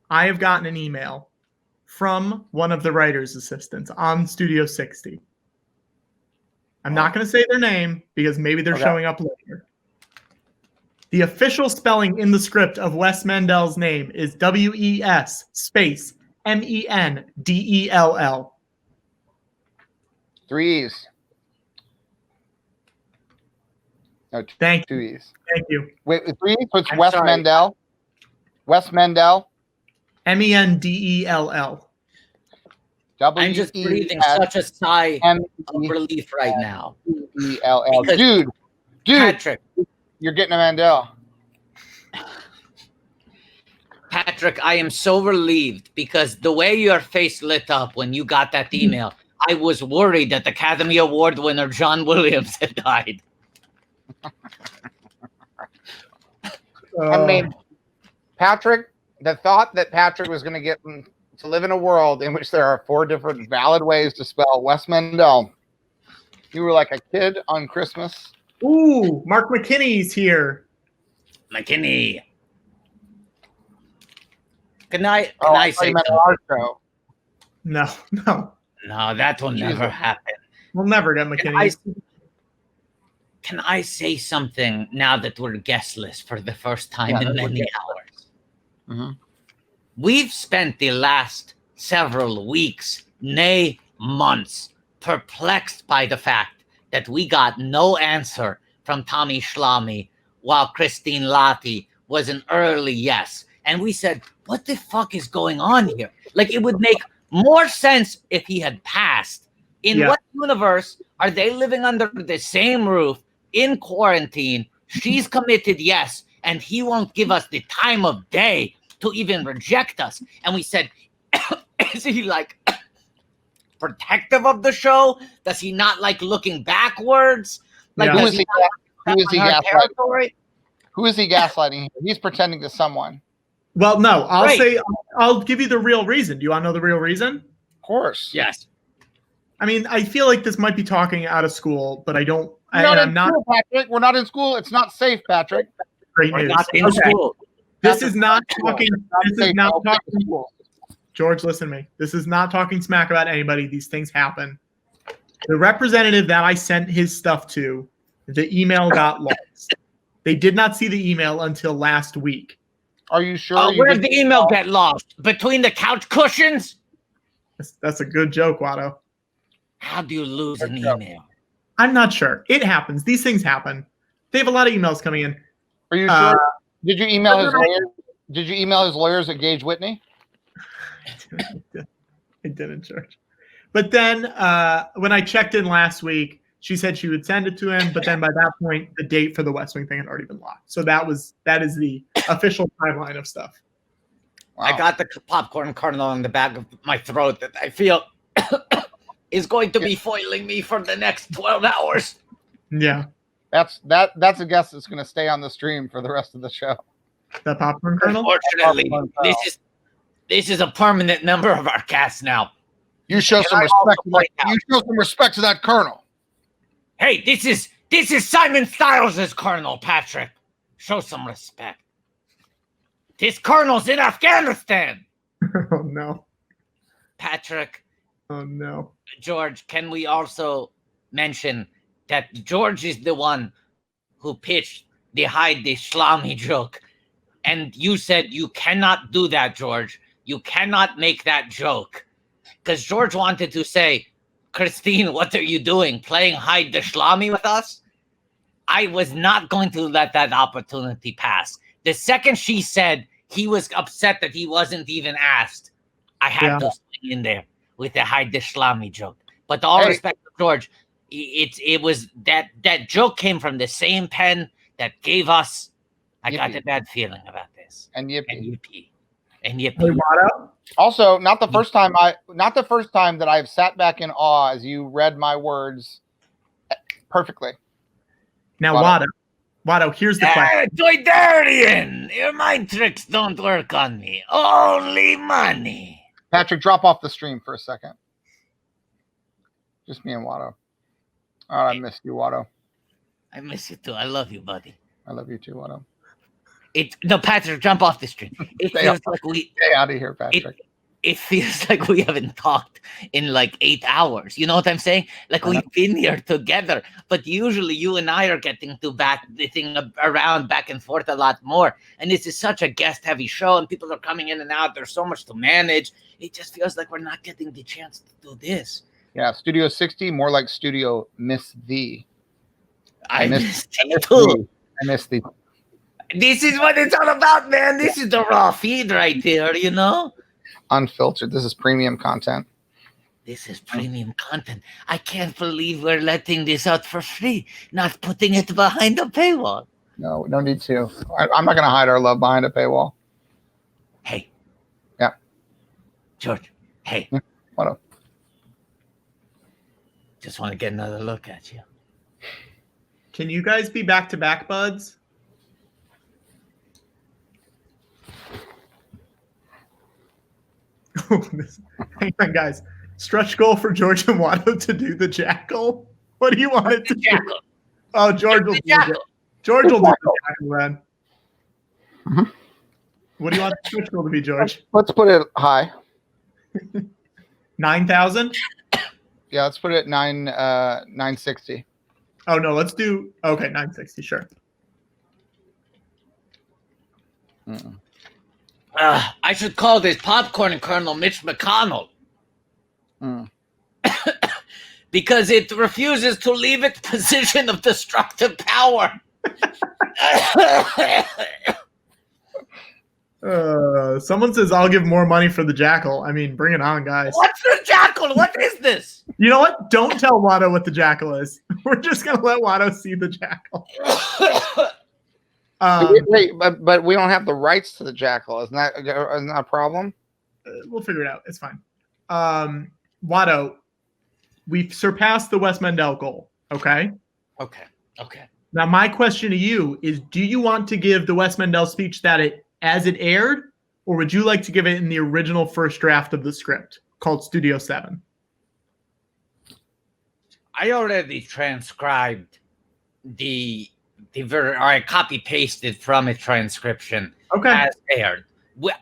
S3: I have gotten an email from one of the writer's assistants on Studio 60. I'm not going to say their name because maybe they're showing up later. The official spelling in the script of Wes Mandell's name is W-E-S space M-E-N-D-E-L-L.
S7: 3 E's. No,
S3: Thank
S7: 2 E's.
S3: Thank you.
S7: Wait, 3 E's? So it's Wes Mandell. Wes Mandell.
S3: M-E-N-D-E-L-L.
S5: I'm just breathing such a sigh of relief right now.
S7: E-L-L.
S5: Because
S7: Dude,
S5: Patrick,
S7: you're getting a Mandel.
S5: Patrick, I am so relieved because the way your face lit up when you got that email, I was worried that Academy Award winner John Williams had died.
S7: I mean, Patrick, the thought that Patrick was going to get to live in a world in which there are 4 different valid ways to spell Wes Mandell. You were like a kid on Christmas.
S3: Ooh, Mark McKinney's here.
S5: McKinney. Can I say something?
S3: No.
S5: No, that will never happen.
S3: We'll never get McKinney.
S5: Can I say something now that we're guestless for the first time in many hours?
S7: Mm-hmm.
S5: We've spent the last several weeks, nay, months, perplexed by the fact that we got no answer from Tommy Schlamme while Christine Lottie was an early yes. And we said, what the fuck is going on here? Like, it would make more sense if he had passed. In what universe are they living under the same roof in quarantine? She's committed, yes, and he won't give us the time of day to even reject us. And we said, is he like protective of the show? Does he not like looking backwards? Like,
S7: Who is he gaslighting? Who is he gaslighting? He's pretending to someone.
S3: Well, no, I'll give you the real reason. Do you want to know the real reason?
S7: Of course.
S5: Yes.
S3: I mean, I feel like this might be talking out of school, but I don't.
S7: I'm not. Patrick. We're not in school. It's not safe, Patrick.
S3: Great news.
S5: We're not in school.
S3: This is not talking. This is not talking. George, listen to me. This is not talking smack about anybody. These things happen. The representative that I sent his stuff to, the email got lost. They did not see the email until last week.
S7: Are you sure?
S5: Where did the email get lost? Between the couch cushions?
S3: That's a good joke, Watto.
S5: How do you lose an email?
S3: I'm not sure. It happens. These things happen. They have a lot of emails coming in.
S7: Are you sure? Did you email his lawyer? Did you email his lawyers at Gage Whitney?
S3: I didn't, George. But then when I checked in last week, she said she would send it to him. But then by that point, the date for the West Wing thing had already been locked. So that is the official timeline of stuff.
S5: Wow. I got the popcorn kernel in the back of my throat that I feel is going to be foiling me for the next 12 hours.
S3: Yeah.
S7: That's a guest that's going to stay on the stream for the rest of the show.
S3: That popcorn kernel?
S5: Unfortunately, this is a permanent member of our cast now.
S7: You show some respect. You show some respect to that colonel.
S5: Hey, this is Simon Stiles' colonel, Patrick. Show some respect. This colonel's in Afghanistan.
S3: Oh no,
S5: Patrick.
S3: Oh no,
S5: George. Can we also mention that George is the one who pitched the hide the salami joke, and you said you cannot do that, George. You cannot make that joke, because George wanted to say, Christine, what are you doing? Playing hide the salami with us? I was not going to let that opportunity pass. The second she said he was upset that he wasn't even asked, I had to swing in there with the hide the salami joke. But all respect to George, it was that joke came from the same pen that gave us. I got a bad feeling about this.
S7: And yippee.
S5: And yippee.
S7: Also, not the first time that I've sat back in awe as you read my words perfectly.
S3: Now, Watto, here's the question.
S5: Toydarian, your mind tricks don't work on me. Only money.
S7: Patrick, drop off the stream for a second. Just me and Watto. Oh, I missed you, Watto.
S5: I miss you too. I love you, buddy.
S7: I love you too, Watto.
S5: No, Patrick, jump off the stream. It feels like
S7: stay out of here, Patrick.
S5: It feels like we haven't talked in like 8 hours. You know what I'm saying? Like we've been here together, but usually you and I are getting to bat the thing around back and forth a lot more. And this is such a guest-heavy show, and people are coming in and out. There's so much to manage. It just feels like we're not getting the chance to do this.
S7: Yeah, Studio 60, more like Studio Miss Thee.
S5: I missed too.
S7: I missed thee.
S5: This is what it's all about, man. This is the raw feed right there, you know?
S7: Unfiltered. This is premium content.
S5: This is premium content. I can't believe we're letting this out for free, not putting it behind a paywall.
S7: No, no need to. I'm not going to hide our love behind a paywall.
S5: Hey.
S7: Yeah.
S5: George. Hey.
S7: Yeah. What up?
S5: Just want to get another look at you.
S3: Can you guys be back-to-back buds? Hang on, guys. Stretch goal for George and Watto to do the jackal. What do you want it to do? Oh, George will do it. George will do the jackal then.
S7: Mm-hmm.
S3: What do you want the stretch goal to be, George?
S7: Let's put it high.
S3: 9,000?
S7: Yeah, let's put it at 960.
S3: Oh no, let's do 960, sure.
S5: I should call this popcorn Colonel Mitch McConnell. Because it refuses to leave its position of destructive power.
S3: Someone says I'll give more money for the jackal. I mean, bring it on, guys.
S5: What's the jackal? What is this?
S3: You know what? Don't tell Watto what the jackal is. We're just gonna let Watto see the jackal.
S7: Wait, but we don't have the rights to the jackal. Isn't that a problem?
S3: We'll figure it out. It's fine. Watto, we've surpassed the Wes Mandel goal. Okay.
S5: Okay.
S3: Now, my question to you is: do you want to give the Wes Mandel speech as it aired, or would you like to give it in the original first draft of the script called Studio 7?
S5: I already transcribed I copy pasted from a transcription as aired.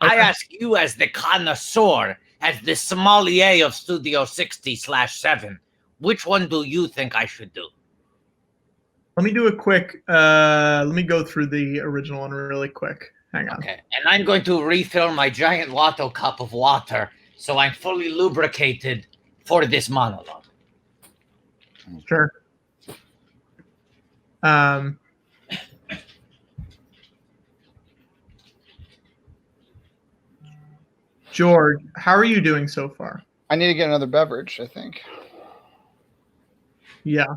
S5: I ask you as the connoisseur, as the sommelier of Studio 60/7, which one do you think I should do?
S3: Let me do a quick, let me go through the original one really quick. Hang on.
S5: Okay, and I'm going to refill my giant Watto cup of water so I'm fully lubricated for this monologue.
S3: Sure. George, how are you doing so far?
S7: I need to get another beverage, I think.
S3: Yeah.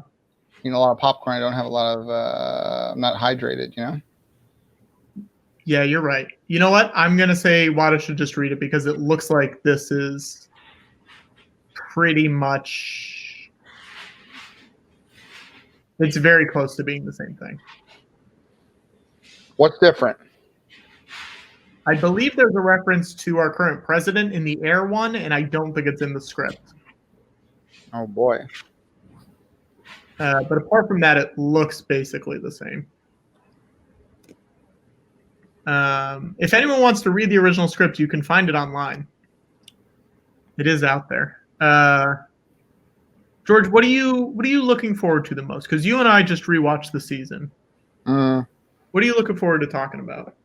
S7: A lot of popcorn. I don't have a lot of, I'm not hydrated, you know?
S3: Yeah, you're right. You know what? I'm going to say Watto should just read it because it looks like this is pretty much. It's very close to being the same thing.
S7: What's different?
S3: I believe there's a reference to our current president in the air one, and I don't think it's in the script.
S7: Oh boy.
S3: But apart from that, it looks basically the same. If anyone wants to read the original script, you can find it online. It is out there. George, what are you looking forward to the most? Because you and I just rewatched the season. What are you looking forward to talking about?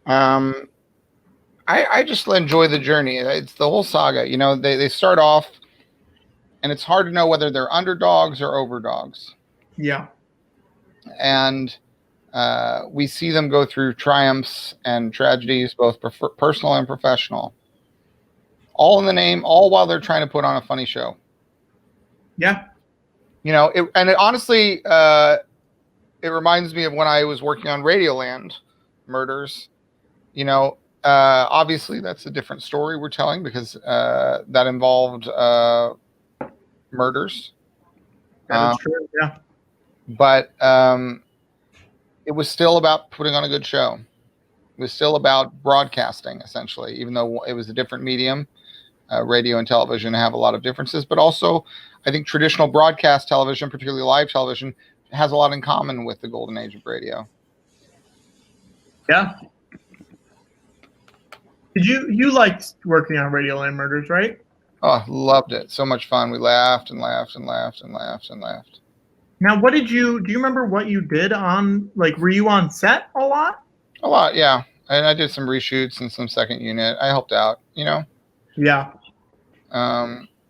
S7: I just enjoy the journey. It's the whole saga. You know, they start off, and it's hard to know whether they're underdogs or overdogs.
S3: Yeah.
S7: And we see them go through triumphs and tragedies, both personal and professional. All in the name, all while they're trying to put on a funny show.
S3: Yeah.
S7: You know, honestly, it reminds me of when I was working on Radioland Murders. You know, obviously that's a different story we're telling because that involved murders.
S3: That's true, yeah.
S7: But it was still about putting on a good show. It was still about broadcasting, essentially, even though it was a different medium. Radio and television have a lot of differences, but also I think traditional broadcast television, particularly live television, has a lot in common with the golden age of radio.
S3: Yeah. Did you liked working on Radioland Murders, right?
S7: Oh, loved it. So much fun. We laughed and laughed and laughed and laughed and laughed.
S3: Now, do you remember what you did on, like, were you on set a lot?
S7: A lot, yeah. And I did some reshoots and some second unit. I helped out, you know?
S3: Yeah.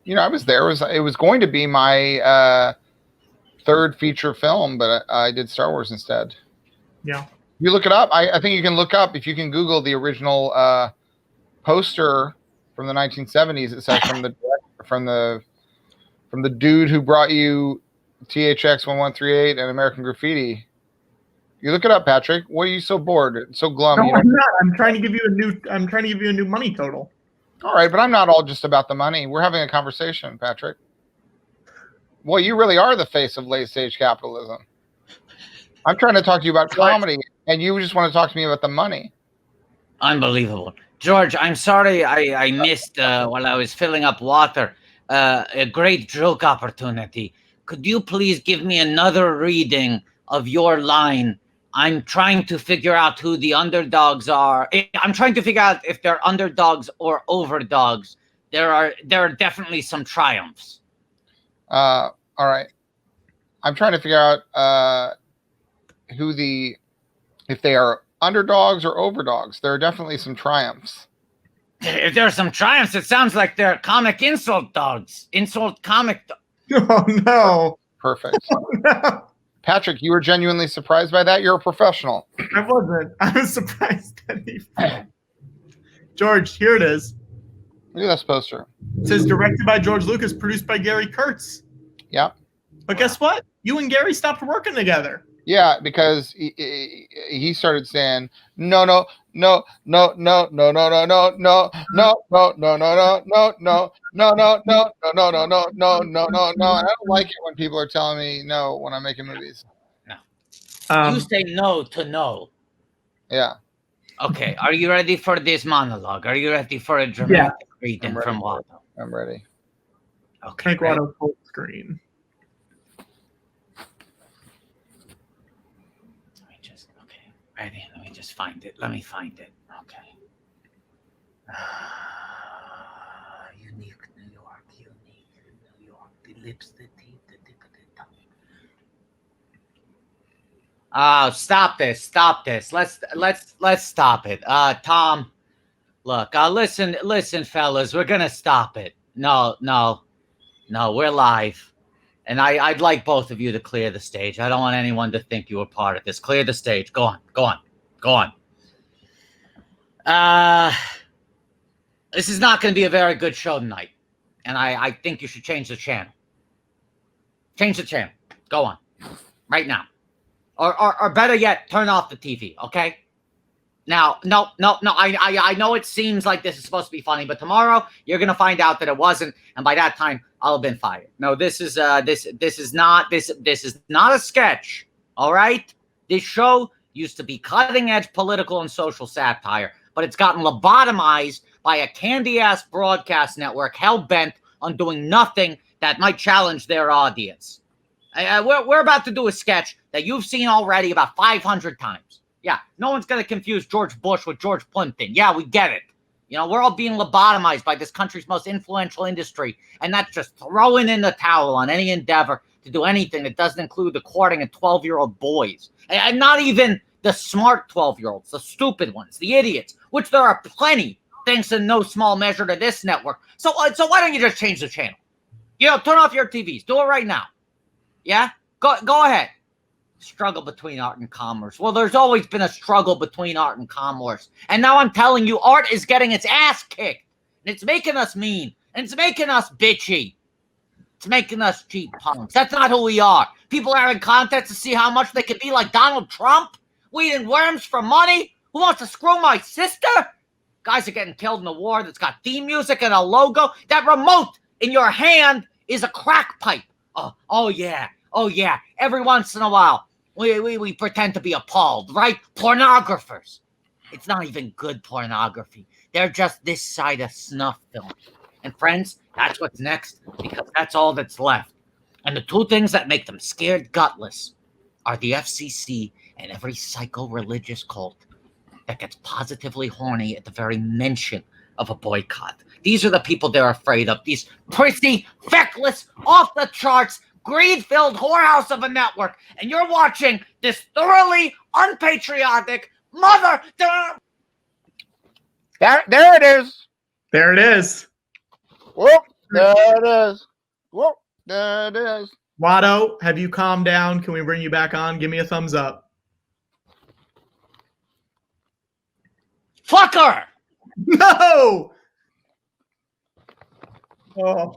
S7: You know, I was there. It was going to be my third feature film, but I did Star Wars instead.
S3: Yeah.
S7: You look it up. I think you can look up, if you can Google the original poster from the 1970s. It says from the dude who brought you THX 1138 and American Graffiti. You look it up, Patrick. What are you so bored? So glum.
S3: No,
S7: you know?
S3: I'm not. I'm trying to give you a new money total.
S7: All right, but I'm not all just about the money. We're having a conversation, Patrick. Well, you really are the face of late stage capitalism. I'm trying to talk to you about comedy, and you just want to talk to me about the money.
S5: Unbelievable. George, I'm sorry I missed while I was filling up water. A great joke opportunity. Could you please give me another reading of your line? I'm trying to figure out who the underdogs are. I'm trying to figure out if they're underdogs or overdogs. There are definitely some triumphs.
S7: All right. I'm trying to figure out if they are underdogs or overdogs. There are definitely some triumphs.
S5: If there are some triumphs, it sounds like they're comic insult dogs. Insult comic dogs.
S3: Oh, no.
S7: Perfect. Oh, no. Patrick, you were genuinely surprised by that? You're a professional.
S3: I wasn't. I was surprised that he... George, here it is.
S7: Look at this poster.
S3: It says directed by George Lucas, produced by Gary Kurtz.
S7: Yeah.
S3: But guess what? You and Gary stopped working together.
S7: Yeah, because he started saying no, I don't like it when people are telling me no when I'm making movies.
S5: No. You say no to no.
S7: Yeah.
S5: Okay. Are you ready for this monologue? Are you ready for a dramatic reading from Watto?
S7: I'm ready.
S5: Okay.
S3: Make Watto full screen.
S5: Ready? Let me just find it. Let me find it. Okay. Unique New York. Unique New York. The lips, the teeth, the tip of the tongue. Stop this. Stop this. Let's stop it. Tom, look. Listen, fellas. We're gonna stop it. No. We're live. And I'd like both of you to clear the stage. I don't want anyone to think you were part of this. Clear the stage. Go on. This is not going to be a very good show tonight. And I think you should change the channel. Change the channel. Go on. Right now. Or better yet, turn off the TV, okay? Now, no. I know it seems like this is supposed to be funny, but tomorrow you're gonna find out that it wasn't, and by that time I'll have been fired. No, this is not a sketch. All right, this show used to be cutting edge political and social satire, but it's gotten lobotomized by a candy ass broadcast network hell bent on doing nothing that might challenge their audience. We're about to do a sketch that you've seen already about 500 times. Yeah, no one's going to confuse George Bush with George Plimpton. Yeah, we get it. You know, we're all being lobotomized by this country's most influential industry, and that's just throwing in the towel on any endeavor to do anything that doesn't include the courting of 12-year-old boys. And not even the smart 12-year-olds, the stupid ones, the idiots, which there are plenty, thanks in no small measure to this network. So why don't you just change the channel? You know, turn off your TVs. Do it right now. Yeah? Go ahead. Struggle between art and commerce. Well, there's always been a struggle between art and commerce. And now I'm telling you, art is getting its ass kicked. And it's making us mean. And it's making us bitchy. It's making us cheap punks. That's not who we are. People are in contests to see how much they can be like Donald Trump. We eating worms for money. Who wants to screw my sister? Guys are getting killed in a war that's got theme music and a logo. That remote in your hand is a crack pipe. Oh yeah. Every once in a while, we pretend to be appalled, right? Pornographers. It's not even good pornography. They're just this side of snuff film. And friends, that's what's next, because that's all that's left. And the two things that make them scared gutless are the FCC and every psycho-religious cult that gets positively horny at the very mention of a boycott. These are the people they're afraid of. These prissy, feckless, off-the-charts, greed-filled whorehouse of a network. And you're watching this thoroughly unpatriotic mother...
S7: There it is.
S3: There it is.
S7: Whoop, there it is. Whoop, there it is.
S3: Watto, have you calmed down? Can we bring you back on? Give me a thumbs up.
S5: Fucker!
S3: No! Oh.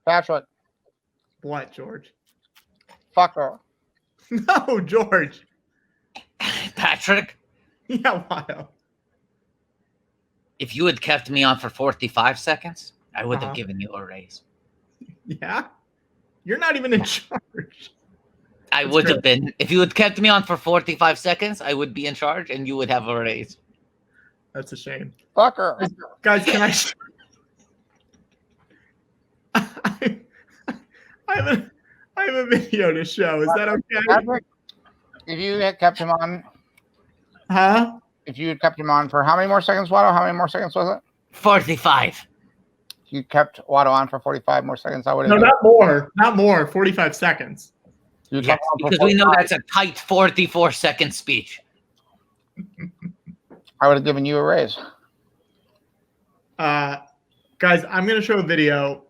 S7: Patrick.
S3: What, George?
S7: Fucker.
S3: No, George.
S5: Patrick?
S3: Yeah, Watto.
S5: If you had kept me on for 45 seconds, I would have given you a raise.
S3: Yeah? You're not even in charge.
S5: I would have been. If you had kept me on for 45 seconds, I would be in charge and you would have a raise.
S3: That's a shame.
S7: Fucker.
S3: Guys, can I have a video to show. Is that okay?
S7: Patrick, if you had kept him on.
S3: Huh?
S7: If you had kept him on for how many more seconds, Watto? How many more seconds was it?
S5: 45.
S7: You kept Watto on for 45 more seconds. I would have.
S3: No, not more. Not more. 45 seconds.
S5: Yes, because we know that's a tight 44-second speech.
S7: I would have given you a raise.
S3: Guys, I'm going to show a video.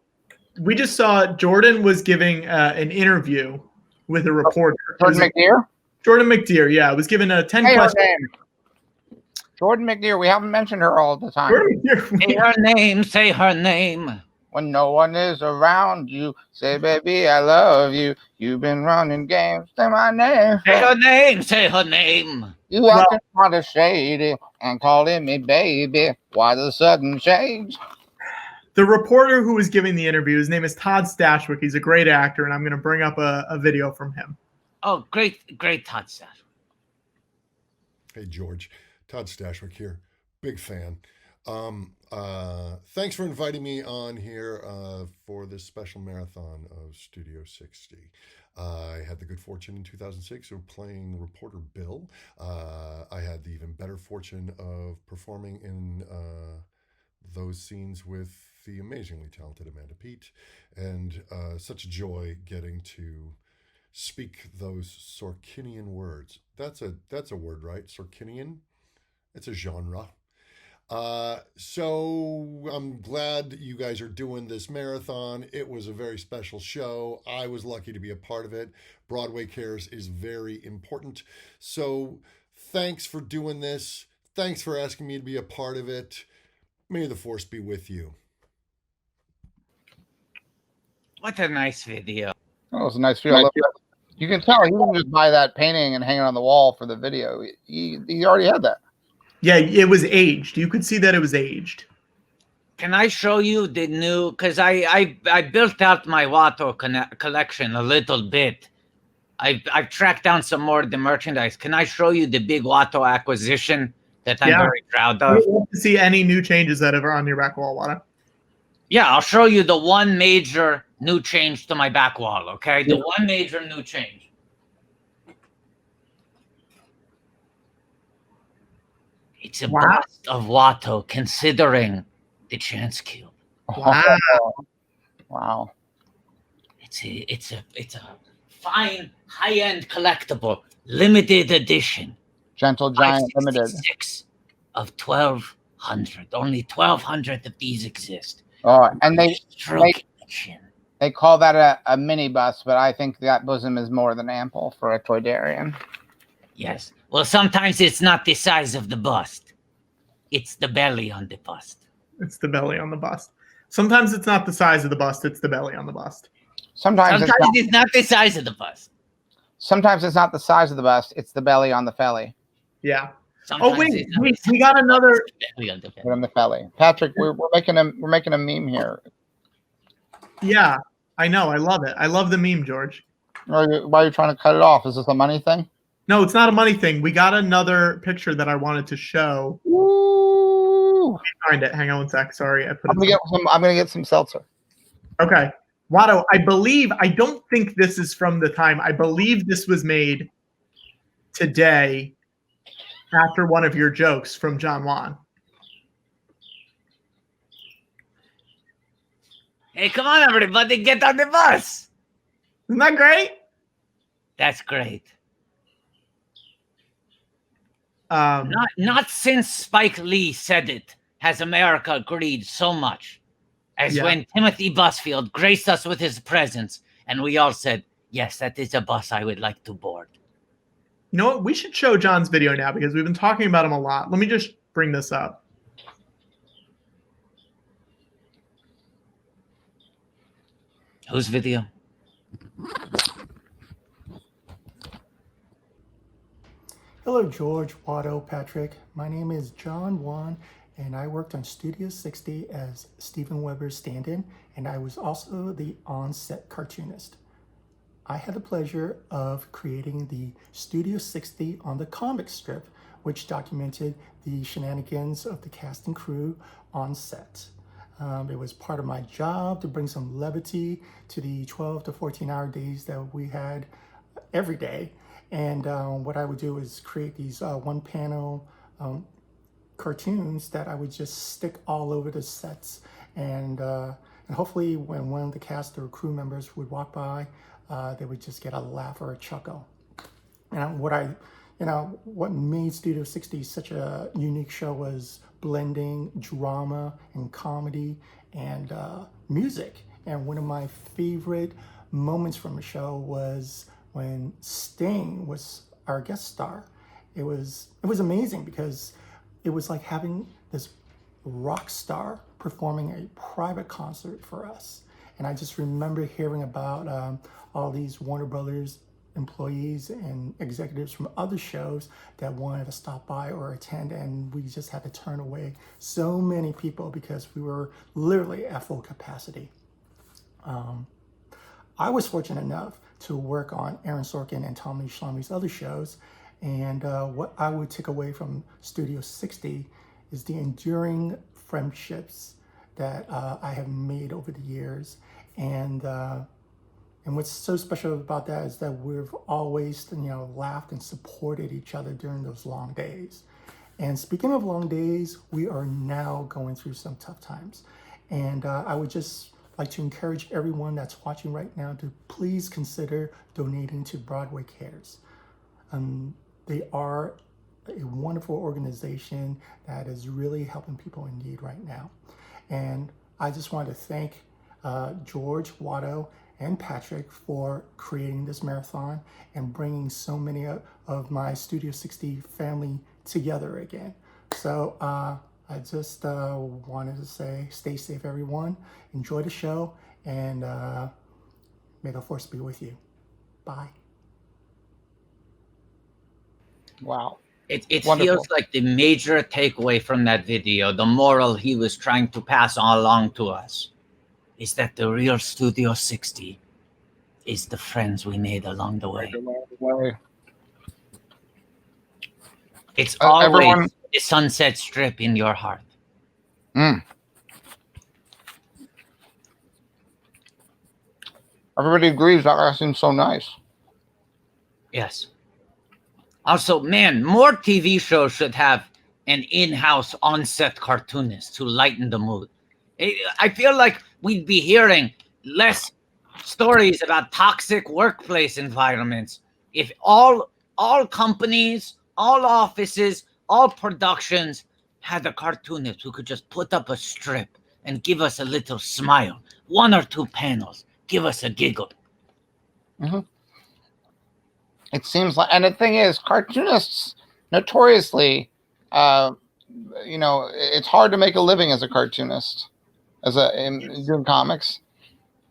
S3: We just saw Jordan was giving an interview with a reporter.
S7: Jordan McNear?
S3: Jordan McNear, yeah. Was given a 10-question.
S7: Jordan McNear. We haven't mentioned her all the time.
S5: Say her name. Say her name.
S7: When no one is around you, say, baby, I love you. You've been running games. Say my name.
S5: Say her name. Say her name.
S7: You acting kind of shady and calling me baby. Why the sudden change?
S3: The reporter who was giving the interview, his name is Todd Stashwick. He's a great actor, and I'm going to bring up a video from him.
S5: Oh, great Todd Stashwick.
S4: Hey, George. Todd Stashwick here. Big fan. Thanks for inviting me on here for this special marathon of Studio 60. I had the good fortune in 2006 of playing reporter Bill. I had the even better fortune of performing in those scenes with the amazingly talented Amanda Peet, and such a joy getting to speak those Sorkinian words. That's a word, right? Sorkinian? It's a genre. So I'm glad you guys are doing this marathon. It was a very special show. I was lucky to be a part of it. Broadway Cares is very important. So thanks for doing this. Thanks for asking me to be a part of it. May the force be with you.
S5: What a nice video.
S7: That was a nice video. You can tell he didn't just buy that painting and hang it on the wall for the video. He already had that.
S3: Yeah, it was aged. You could see that it was aged.
S5: Can I show you the new? Because I built out my WATTO collection a little bit. I've tracked down some more of the merchandise. Can I show you the big WATTO acquisition that I'm very proud of?
S3: I'd love to see any new changes that are on your back wall, WATTO.
S5: Yeah, I'll show you the one major new change to my back wall, okay? The one major new change. It's a bust of WATTO considering the chance cube.
S3: Wow.
S7: Wow.
S5: It's a fine high-end collectible, limited edition.
S7: Gentle Giant Limited.
S5: 6 of 1,200. Only 1,200 of these exist.
S7: Oh, and they call that a mini bust, but I think that bosom is more than ample for a Toydarian.
S5: Yes. Well, sometimes it's not the size of the bust. It's the belly on the bust.
S3: It's the belly on the bust. Sometimes it's not the size of the bust, it's the belly on the bust.
S7: Sometimes
S5: it's not the size of the bust.
S7: Sometimes it's not the size of the bust, it's the belly on the felly.
S3: Yeah.
S5: Sometimes
S3: oh wait, we got another
S7: on the felly. Patrick, we're making a meme here.
S3: Yeah, I know. I love it. I love the meme, George.
S7: Why are you trying to cut it off? Is this a money thing?
S3: No, it's not a money thing. We got another picture that I wanted to show.
S7: Ooh.
S3: Find it. Hang on one sec. Sorry,
S7: I'm gonna get some seltzer.
S3: Okay. WATTO, I don't think this is from the time. I believe this was made today after one of your jokes from John Juan.
S5: Hey, come on, everybody, get on the bus.
S3: Isn't that great?
S5: That's great. Not since Spike Lee said it has America agreed so much as when Timothy Busfield graced us with his presence, and we all said, yes, that is a bus I would like to board.
S3: You know what? We should show John's video now because we've been talking about him a lot. Let me just bring this up.
S5: Whose video?
S6: Hello, George, WATTO, Patrick. My name is John Juan, and I worked on Studio 60 as Steven Weber's stand-in, and I was also the on-set cartoonist. I had the pleasure of creating the Studio 60 on the comic strip, which documented the shenanigans of the cast and crew on set. It was part of my job to bring some levity to the 12 to 14-hour days that we had every day. And what I would do is create these one-panel cartoons that I would just stick all over the sets. And hopefully when one of the cast or crew members would walk by, they would just get a laugh or a chuckle. And what made Studio 60 such a unique show was blending drama and comedy and music. And one of my favorite moments from the show was when Sting was our guest star. It was amazing because it was like having this rock star performing a private concert for us. And I just remember hearing about all these Warner Brothers employees and executives from other shows that wanted to stop by or attend, and we just had to turn away so many people because we were literally at full capacity. I was fortunate enough to work on Aaron Sorkin and Tommy Schlammy's other shows, and what I would take away from Studio 60 is the enduring friendships that I have made over the years. And what's so special about that is that we've always, laughed and supported each other during those long days. And speaking of long days, we are now going through some tough times. And I would just like to encourage everyone that's watching right now to please consider donating to Broadway Cares. They are a wonderful organization that is really helping people in need right now. And I just want to thank George, WATTO, and Patrick for creating this marathon and bringing so many of my Studio 60 family together again. So I just wanted to say, stay safe, everyone. Enjoy the show, and may the force be with you. Bye.
S7: Wow.
S5: It feels like the major takeaway from that video, the moral he was trying to pass along to us, is that the real Studio 60 is the friends we made along the way. It's always the Sunset Strip in your heart.
S7: Everybody agrees that seems so nice.
S5: Yes. Also, man, more TV shows should have an in-house on-set cartoonist to lighten the mood. I feel like we'd be hearing less stories about toxic workplace environments if all companies, all offices, all productions had a cartoonist who could just put up a strip and give us a little smile, 1 or 2 panels, give us a giggle.
S7: It seems like, and the thing is, cartoonists notoriously, it's hard to make a living as a cartoonist, in doing comics.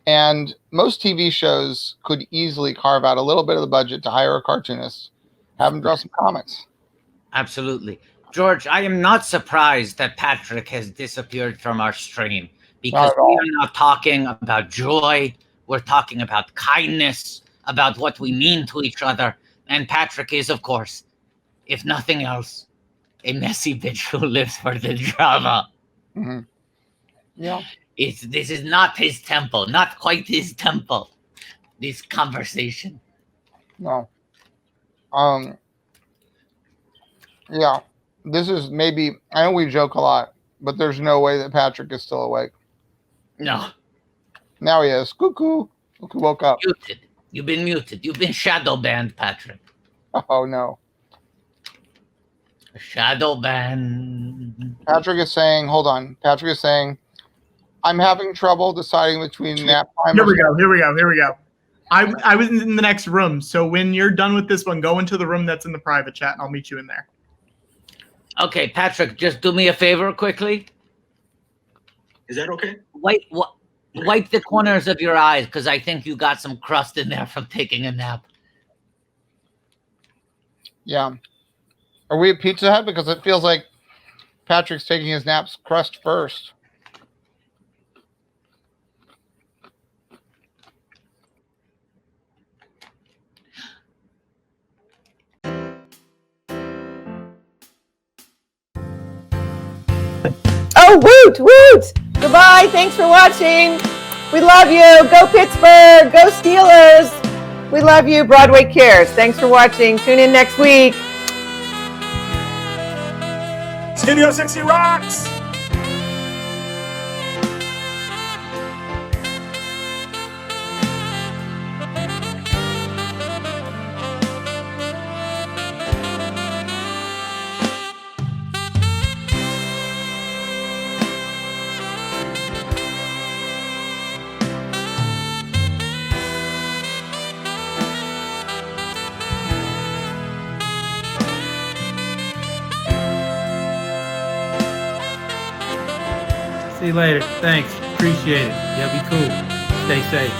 S7: And most TV shows could easily carve out a little bit of the budget to hire a cartoonist, have him draw some comics.
S5: Absolutely. George, I am not surprised that Patrick has disappeared from our stream, because we are not talking about joy. We're talking about kindness, about what we mean to each other. And Patrick is, of course, if nothing else, a messy bitch who lives for the drama.
S7: Yeah.
S5: This is not his temple, not quite his temple, this conversation.
S7: No. Yeah. This is maybe, I know we joke a lot, but there's no way that Patrick is still awake.
S5: No.
S7: Now he is. Cuckoo. Cuckoo woke up.
S5: Muted. You've been muted. You've been shadow banned, Patrick.
S7: Oh, no.
S5: Shadow ban.
S7: Patrick is saying, hold on. Patrick is saying, I'm having trouble deciding between nap time.
S3: Here we go. I was in the next room. So when you're done with this one, go into the room that's in the private chat and I'll meet you in there.
S5: Okay, Patrick, just do me a favor quickly.
S11: Is that okay?
S5: Wipe the corners of your eyes, because I think you got some crust in there from taking a nap.
S7: Yeah. Are we at Pizza Hut? Because it feels like Patrick's taking his naps crust first.
S22: Oh, woot, woot. Goodbye. Thanks for watching. We love you. Go Pittsburgh. Go Steelers. We love you. Broadway cares. Thanks for watching. Tune in next week.
S11: Studio 60 rocks!
S23: See you later. Thanks. Appreciate it. Yeah, be cool. Stay safe.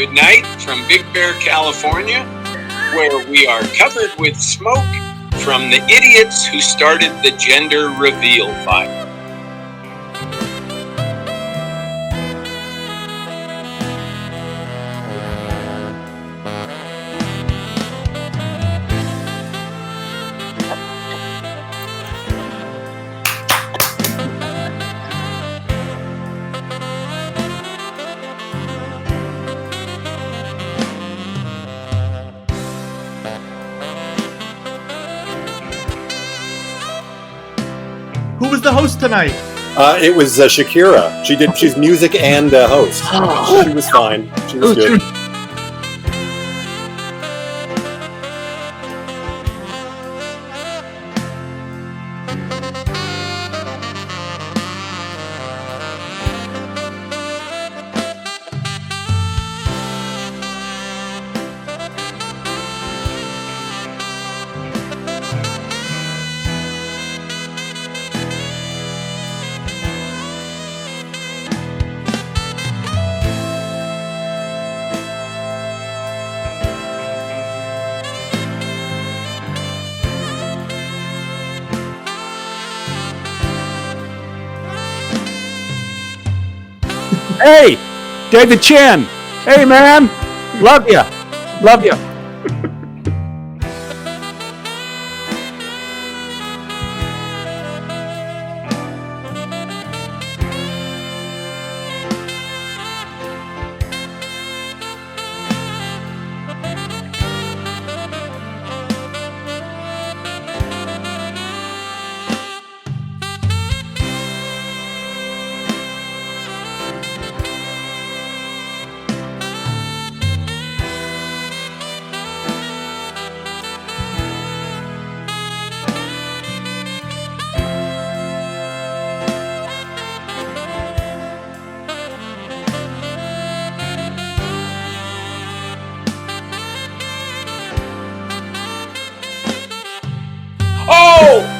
S18: Good night from Big Bear, California, where we are covered with smoke from the idiots who started the gender reveal fire.
S3: Who was the host tonight?
S20: It was Shakira. She's music and host. She was fine. She was good.
S8: Hey, David Chin. Hey, man. Love you. Love you.
S11: Oh!